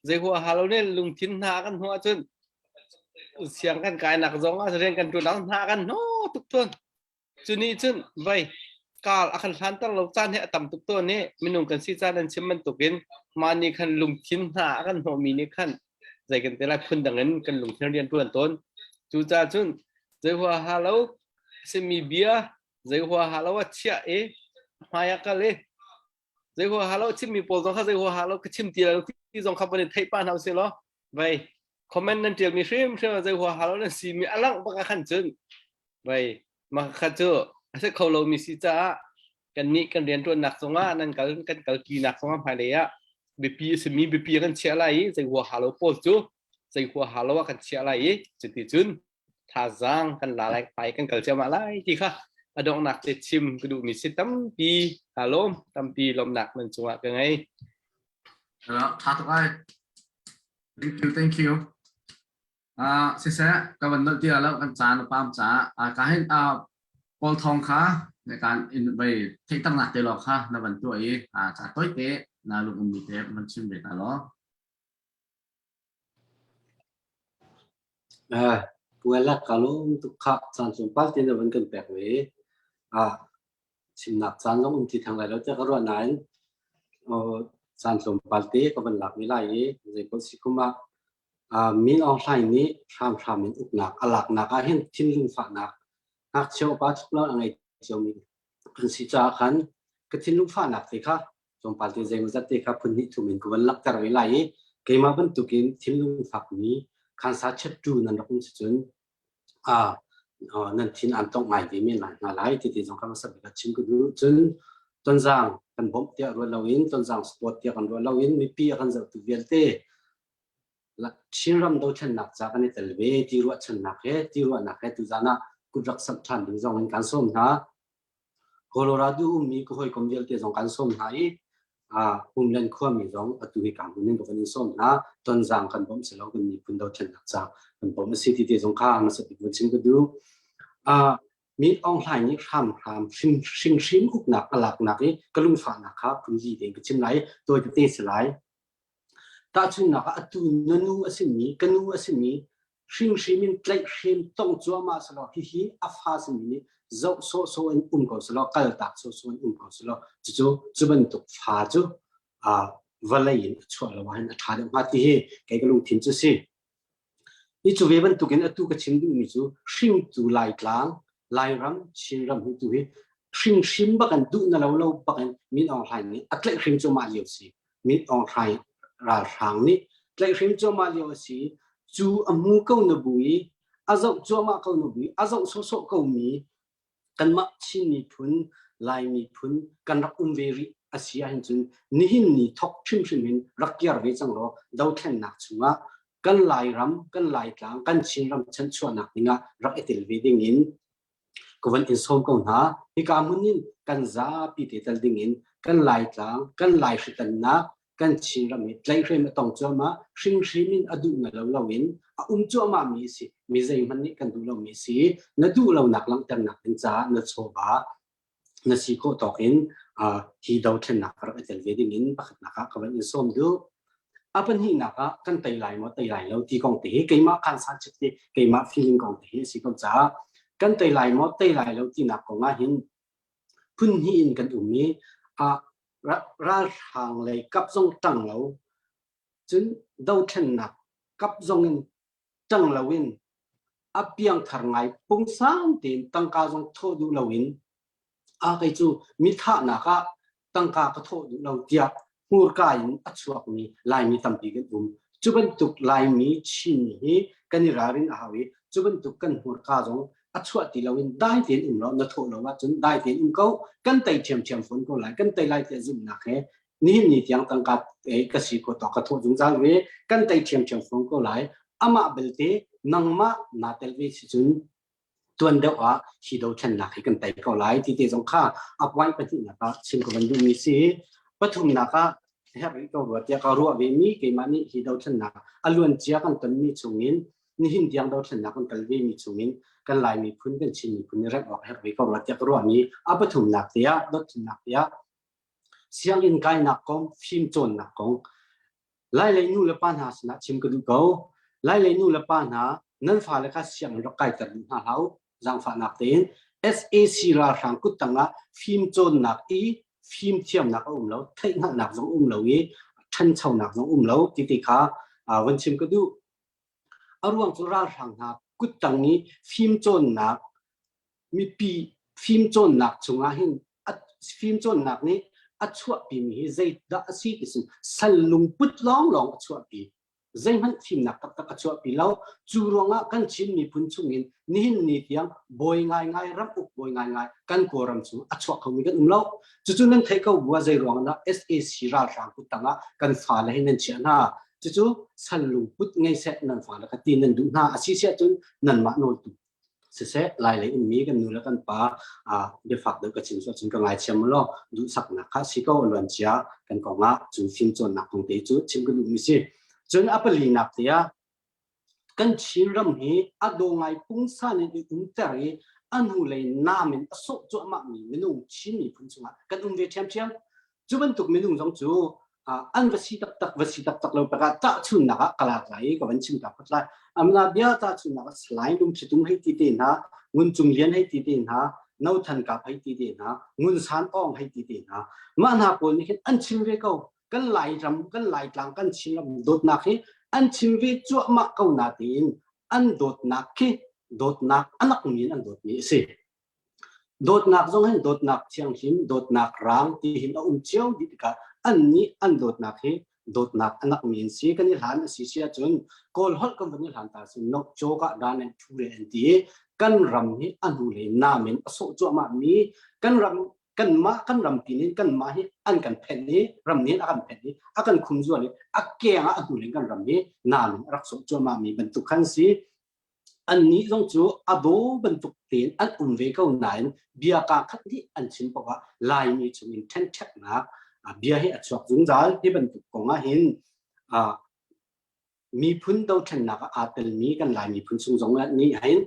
zai hua halo nen lung thin na kan ho chun siang kan kai nak jong a rian kan tu dang na kan no tuk ton chuni chun vai kal akan hantar lo chan he tam tuk to ne minung kan si chan an chimman tukin mani khan lung thin na kan ho mi ni khan zai kan tela phun dangan kan lung thin rian tuan ton chu cha chun zai hua halo semi bia zai hua halo chia maya ka le zai hua halo chim mi pol jong kha zai hua halo ka chim ti la ti jong kha ban thai pan hau se lo vai comment nan tel mi shrim zai hua halo nan si mi alang ba ka khan chun vai ma kha chu sẽ khâu lâu mi si cha kan ni kan rian tuan nak songa nan kal ki nak songa phai le ya bp semi bp kan chia lai zai hua halo po chu zai hua halo kan chia lai chiti chun tha jang kan la lai pai kan kal chama lai ti kha adong nak te chim kudu mi si tam pi halom tam pi lom nak nan chunga ka ngai tha to ai thank you sẽ các bạn nói kia là kan chan pam cha ka hin Paul Thong kháในการอินไปเทคตั้งหลักเตลอค่ะในวันตัวนี้จากต้อยเตะนาลุงมีเตะมันชิมเบ็ดตลอดเวลาkalau untuk kak sanjung pas di dalam kempek weชิมนักสันต้องที่ทางไหนเราจะกระโดดนั้นsanjung pas di kapanหลักวิไลจะก็สิคุมามีออนไลน์นี้ทำเป็นอุกหนักหลักหนักเห็นทิ้งลุงฝาหนักนักเชี่ยวปัจจุบันอะไรเชี่ยวมีคือสิจ้าขันก็ทิ้งลูกฟ้าหนักสิค่ะจงปาร์ตี้ใจมันจะเตะครับพื้นที่ทุ่มินก็วันลักการวิไลเกี่ยมาบรรทุกินทิ้งลูกฟ้านี้ขันสัตว์เช็ดดูนั่นเราคงจะจนนั่นทิ้งอันต้องใหม่ที่มีหลายที่จงคำว่าสับกับชิมก็ดูจนต้นจางกันบ่มเตี้ยรวยเราอินต้นจางสปอร์ตเตี้ยกันรวยเราอินมีปีกันจะตุเวียนเตะและชินรำดูชนักจากกันในแต่ละเวทีรวดชนักเฮที่รวดหนักเฮตุจานะกุรักสัมพันธ์ถึงจงเป็นการส้มนะโคโลราโดมีก็เคยคอมเดียลเตะจงการส้มหาย เล่นขั้วมีร้องอตุยการหุ่นนึงตัวนี้ส้มนะต้นจางกันผมเสร็จแล้วก็มีพุ่นดาวเทียนนักจ้ากันผมสิที่สงข้ามาสักวันชิมก็ดูมีออนไลน์นี่ทำชิมอุกหนักหลักหนักนี่ก็ลุ่มฝันนะครับคุณยีเองก็ชิมไหลตัวจะเตะสลายตาชุนนักอตุนนูอสิมีกันนูอสิมีชิมินเตะชิมต้องจัวมาสลอที่อัฟฮาสิมีนี่โซอันก็สลอกัลตักโซอันก็สลอจุบันตุฟาจูวลัยน์ชัวร์ละวันท้าดมาที่แกก็ลงทิ้งจุสินี่จูเวบันตุกันอตุก็ชิมดูมิจูชิมตูไลกลางไลรัมชิมรัมหิตุฮิชิมบักันดูนั่นเราบักันมีออนไลน์นี่อัตเลชิมจูมาเลียวสิมีออนไลน์ราชางนี่อัตเลชิมจูมาเลียวสิจูอมูเก้านบุยอาจจูมาเก้านบุยอาจโซเก้ามีกันมาชิมีพุนไลมีพุนกันรักเวรีอาศัยให้จนนี่ทอกชิมหินรักยาร์เวจังรอดาวแทนนักชัวกันไลรัมกันไลกลางกันชิมรัมฉันชัวนักนี่งะรักเอติลเวดิ่งอินก็วันอินสมก็หาฮิกามุนินกันซาปีเตตัลดิ่งอินกันไลกลางกันไลชิตันนักกันชิมรัมมิไลเรมต้องจัวมาชิมินอดูนั่นเราวินจัวมามีสิมีใจมันนี่กันดูเรามีสินดูเราหนักลังแต่หนักเป็นจ้านโซบะนสิโคตอกอินฮีดาวเทนนักรักเอติลเวดิ่งอินปักนักก็วันอินสมดูเป็นหินักกันไตไลมอไตไลเราที่กองเตะเกี่ยมาการสันจิตเกี่ยมาฟีลิ่งกองเตะสิก็จ้ากันไตไลมอไตไลเราที่นักของหินพุ่นหินกันมีราชางเลยกับทรงตั้งเราจนดาวเทนนักกับทรงตั้งเราวินเพียงทางไงปุ่งสามตีนตั้งการทรงโทษดูเราวินไอ้จูมิถานักตั้งการโทษดูเราเดียมูร์กายินอัศวมีลายมีตั้มปีกันจุบันตุกลายมีชินฮีกันนิรารินอาวิจุบันตุกกันมูร์กาจงอัศวติลาวินได้เตียนเราณทุเราว่าจนได้เตียนเขากันไตเทียมฝนก็ไหลกันไตไล่เตียนจุนักนี่ที่ยังตั้งการกสิกรต่อกระทบจงจางเวกันไตเทียมฝนก็ไหลมาเบลเตนังมานาเตลวิสิจุนตัวเดียวฮิโดเชนนักให้กันไตก็ไหลที่เตจงข้าอับไว้ปฏินักชิมกับวันดูมีสิปฐุมนักเฮริโกรัตยาการัวเวมีเกมานี่ฮิดาวชนะอลวนเจียกันตันมีชุงินนี่หินยังดาวชนะกันกัลเวมีชุงินกันลายมีพุ่นกันชินมีพุ่นเร็กออกเฮริโกรัตยาการัวมีปฐุมนักเตียดตุนักเตียเสียงอินไกนักกงฟิมโจนนักกงไล่เลยนู่นละปานหาสนะชิมกระดูกเอาไล่เลยนู่นละปานหานั่นฝ่าเลยค่ะเสียงรักไก่ตัดหาเขาจังฝ่านักเตียน SAC ราชังกุตังละฟิมโจนนักฟิล์มเทียมนักเราไทยนักจงเรายี่ชั้นเช่านักจงเราติดขาวันชิมก็ดูรวมจุราชังนักกุดตังนี้ฟิล์มโจนนักมีปีฟิล์มโจนนักจงหินฟิล์มโจนนักนี้ชัวปีมีใจด่าสิที่สุดสลุงปุดล้องชัวปีใจมันฟิล์มนักตักชัวปีแล้วจูรองกันชิมมีพุ่นชุงินนี่ที่ยังบอยง่ายรับอุบบอยง่ายกันโกรมชูชัวเขามีกันเราจู่ๆนั้นเทเขาบัวใจรองนะ SAC ราชางกุตังกันฝ่าเลยนั่นเชียนะจู่ๆสลุงปุดไงเสร็จนั่นฝ่าแล้วก็ตีนั่นดูน่าอาชีพเสียจนนั่นมาโนตุเสร็จลายเลยมีกันนู่นแล้วกันป้าเดี๋ยวฝากเด็กก็ชิมส่วนชิมก็ง่ายเชียมล้อดูสักนักข้าสิเขาล้วนเชียกันกองจู่ฟิล์มจนนักของเตจู่ชิมก็ดูมิสิจนอัปลีนักเตียกันชิรำฮีอดงไงปุ่งสานิอุนเตอร์อันหูเลยน้ามันสุดจะมามีเมนูชิมีพุ่งสุงกันเวทีเชียมจุบันตุกเมนูจงจูอันวสิตักเราประกาศจะชุนนักกลาไหลกับวันชิมกับพัดไลนาเบียจะชุนนักสไลด์ดุมชิตุงให้ตีเด่นนะงุนจุงเลียนให้ตีเด่นนะน้าทันกับให้ตีเด่นนะงุนสานอ้องให้ตีเด่นนะมาหน้าปนนี่อันชิมเวก็กันไหลรำกันไหลกลางกันชิมรำโดดนักอันชิมเวจั่วมาเก้านาทีอันโดดนักอันนักมีอันโดดนี้สิโดดนักจงเห็นโดดนักเชียงหิมโดดนักรังที่หินเอาเจียวดิกาอันนี้อันโดดนักโดดนักอันนักมีสิกันนี่หลานสิเสียจนกอลฮอลกันวันนี้หลานตาสินกโจกะดานทุเรนตีกันรำนี้อันหูเลยน้ามันอสุจั่วมามีกันรำกันรำปีนี้กันมาให้อันกันเพนนี้รำนี้อันเพนนี้อันคุ้มจั่วเลยอักเกียงอันหูเลยกันรำนี้น้ามันรักสุจั่วมามีบรรทุกขันสิอันนี้ต้องจูอโดบรรทุกเตียนอันเวก้าไหนเบียกาคัดที่อันชิมบอกว่าลายมีจุดอินเทนเทคนะ เบียให้ชวกจุงจัลที่บรรทุกกงหินมีพื้นโตเทนนักอาเตลมีกันหลายมีพื้นสูงสองนี้เห็น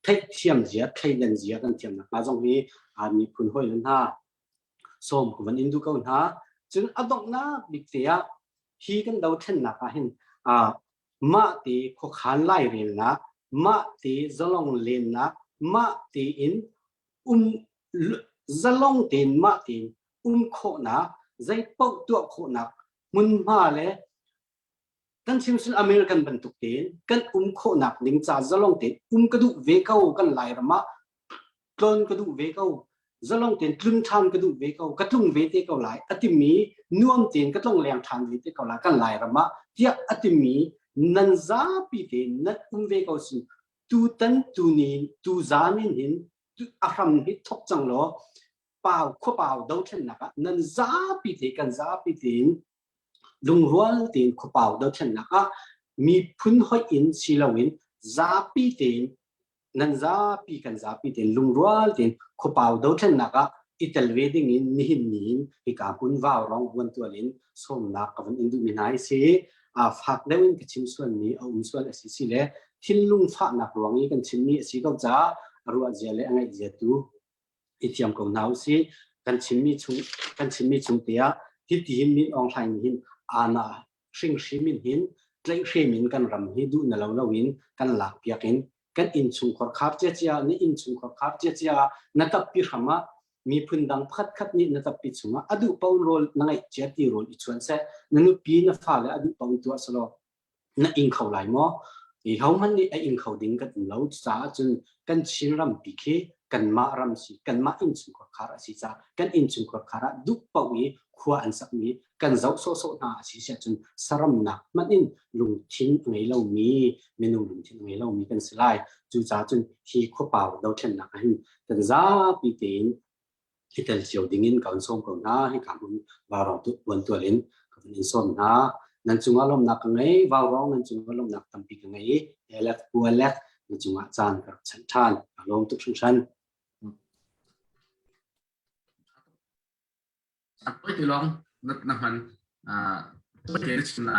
เทเทียมเสียเทเลนเสียกันเทียมนักมาตรงนี้มีพื้นห้อยนั้นฮะส้มกุวันอินดูกันฮะจึงอดอกนะบิ๊กเสียฮีกันโตเทนนักเห็นมาตีขขานไล่เรียนนะมาตีจะลงเรียนนะมาตีอินจะลงตีนมาตีนโคนะใจปกตัวโคนักมุนมาเลยกันชิมสุนอเมริกันบรรทุกตีนกันโคนักนิ่งจ่าจะลงตีนกระดูกเวก้ากันไล่ระมาตอนกระดูกเวก้าจะลงตีนคลึงทานกระดูกเวก้ากระตุ้งเวทีเกาไล่อติมีน่วมตีนกระตุ้งแรงทานเวทีเกาไล่กันไล่ระมาเทียอติมีนันซาปีเตนนัดเวก้าสิตูตันตูนีตูจานินหินตูอารมณ์ฮิตทบจังโลเปล่าข้อเปล่าดาวเทนนักนันซาปีเตกันซาปีเตนลุงรัวตีนข้อเปล่าดาวเทนนักมีพุ่นหอยอินศิลาวินซาปีเตนนันซาปีกันซาปีเตนลุงรัวตีนข้อเปล่าดาวเทนนักอิตาลีดิ้งอินนิหินนินฮิกาปุ่นว่าวรองวันตัวลินสมนักกับอินดูมินายเสียฝากได้วินกับชิมส่วนนี้เอาส่วนสิสิเลทิลลุงฝากนักหลวงนี้กันชิมนี้สิก็จะรัวเจเลงไงเจตูอิที่ยมกงนาวสิกันชิมนี้ชุงเตียที่ทีมนี้ออนไลน์หินอาณาชิงชิมินหินเตลเชมินกันรำฮิดูนลาววินกันหลักเปียกินกันอินชุงขอคาร์เจียนี่อินชุงขอคาร์เจียนับปีขมามีพื้นดังพัดขัดนี่นับปีชุงอดูเป้าโรลนั่งไอเจตีโรลอีชวนเซนั่นปีนับฟ้าเลยอดูเป้าตัวสโลนั่งอิงเขาไหลมั้งอีเขามันนี่ไออิงเขาดิ้งกันเหลาจ้าจนกันชินรำปีเคกันมารำสิกันมาอินชุงขอคาร์สิจ้ากันอินชุงขอคาร์ดูเป้าอีขวานสักมีกันเจ้าโซนาสิเสียจนสรำหนักมันอินลุงทิ้งไงเรามีเมนูลุงทิ้งไงเรามีกันสลายจู่จ้าจนที่ข้อเปล่าเราเช่นนักให้กันจ้าปีเต็นที่แต่เสียวดิ้งอินกันส่งกันนะให้การบุญวารองตัววันตัวเล่นกันอินส่งนะนั่นจุงอารมณ์นักไงวารองนั่นจุงอารมณ์นักตั้มปีกันไงเล็กปัวเล็กนั่นจุงอาจารย์กับฉันท่านอารมณ์ทุกชั้นไปที่ลองนักมันไปเจอชิมไหน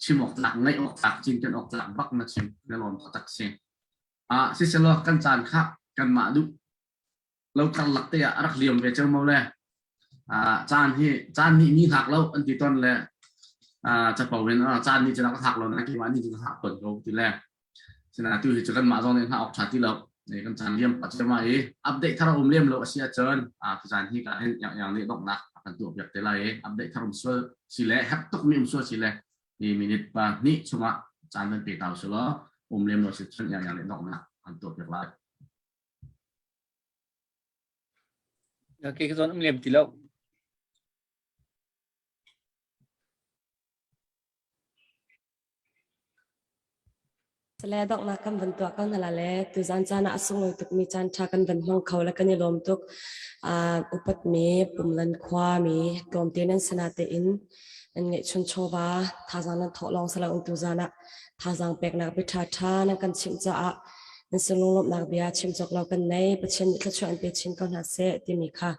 ชิมออกจากไงออกจากจริงจนออกจากบักมาชิมในลมออกจากเสียงสิเซลล์กันจานข้ากันมาดูเรากันหลักเตะรักเหลี่ยมไปเจอมาเลยจานนี้มีหักแล้วอันที่ต้นเลยจะเป่าเป็นจานนี้จะนักหักแล้วนะกี่วันนี้จะหักเปิดเราทีแรกฉะนั้นที่จะกันมาตรงนี้ถ้าออกชาติที่เราในกันจานเลี่ยมปัจจุบันอัปเดตถ้าเราเลี่ยมเราเสียเจนคือจานที่การอย่างนี้ต้องนักกันตัวแบบแต่ละอัปเดตถ้าเราช่วยสิเล่ฮับตุกมีช่วยสิเล่นี่มินิทป่ะนี่ช่วงจานเป็นปีเตาสิล้อเลี่ยมเราสิเช่นอย่างนี้ต้องนักกันตัวแบบไรโอเคก็ส่วนเลี่ยมที่เราสเลดอกนักกันบรรตัวกันนั่นแหละตุจันจานะส่งเลยตุกมีจันทากันบรรมองเขาแล้วกันนี่ลมตุกอุปตมีปุ่มลันความีกลมเตียนสนาเตอินอันนี้ชนโชบาทาจังนั้นทดลองสละอุตุจานะทาจังเป็กนักพิธาทานักกันชิมจ้านั่นสลงลบนักเบียชิมจกเรากันในประชันที่ชวนไปชิมกันหาเสติมีค่ะ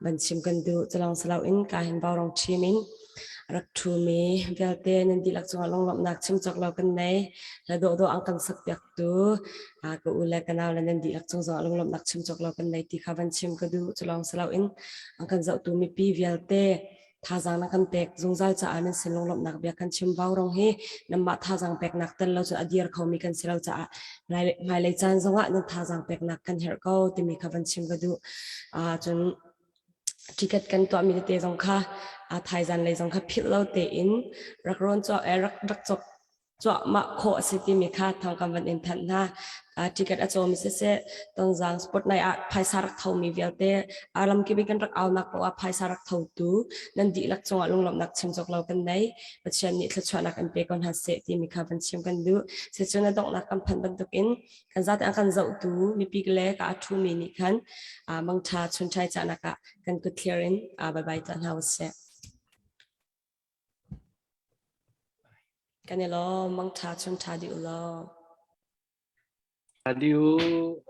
บันชิมกันดูจะลองสละอินกายเห็นเบารองชิมินรักทูมีเวลเตนันดีลักษณะลงลบนักชิมจกเรากันในและโดอังกันสักเปียกดูก็อุเลกันเอาและนันดีลักษณะลงลบนักชิมจกเรากันในที่ข้าบันชิมกันดูจะลองสละอินอังกันจะตูมีปีเวลเตทาจังนักกันเตกจงใจจะอ่านสิ่งลงลบนักเบียกันชิมเบารองเฮนำมาทาจังเป็กนักแต่เราจะอดีร์เขามีกันสิเราจะหมายเลขจันทร์จังหวะนั้นทาจังเป็กนักกันเฮร์เขาที่มีข้าบันชิมกันดูจนทิเก็ตกันตัวมีเตจงค่ะไทยจันเลยจงค่ะพิลเราเตอินรักร้อนจ่อรักจบจ่อมาโคสิที่มีค่ะทางการบันอินทันนะทิเก็ตอาจจะมีเสษตรงจังสปอร์ตในภายสารักเท่ามีเวลเตอารมณ์กิบิกันรักเอานักว่าภายสารักเท่าตูนั่นดีลักจงลงลำนักชิมจกเรากันในปัจจุบันนี้ถ้าชวนนักอันเป็นคนหาเสที่มีค่ะบันชิมกันดูเสจวนดอกนักกันพันบันตุกินกันจัดอันกันเจ้าตูมีปีกเล็กทูมีนี่กันบางชาชนชายจานักกันก็เคลียร์อินบายบายจันฮาวเสกันเนี่ยล้อมังชาชนชาดิวล้อ Adieu.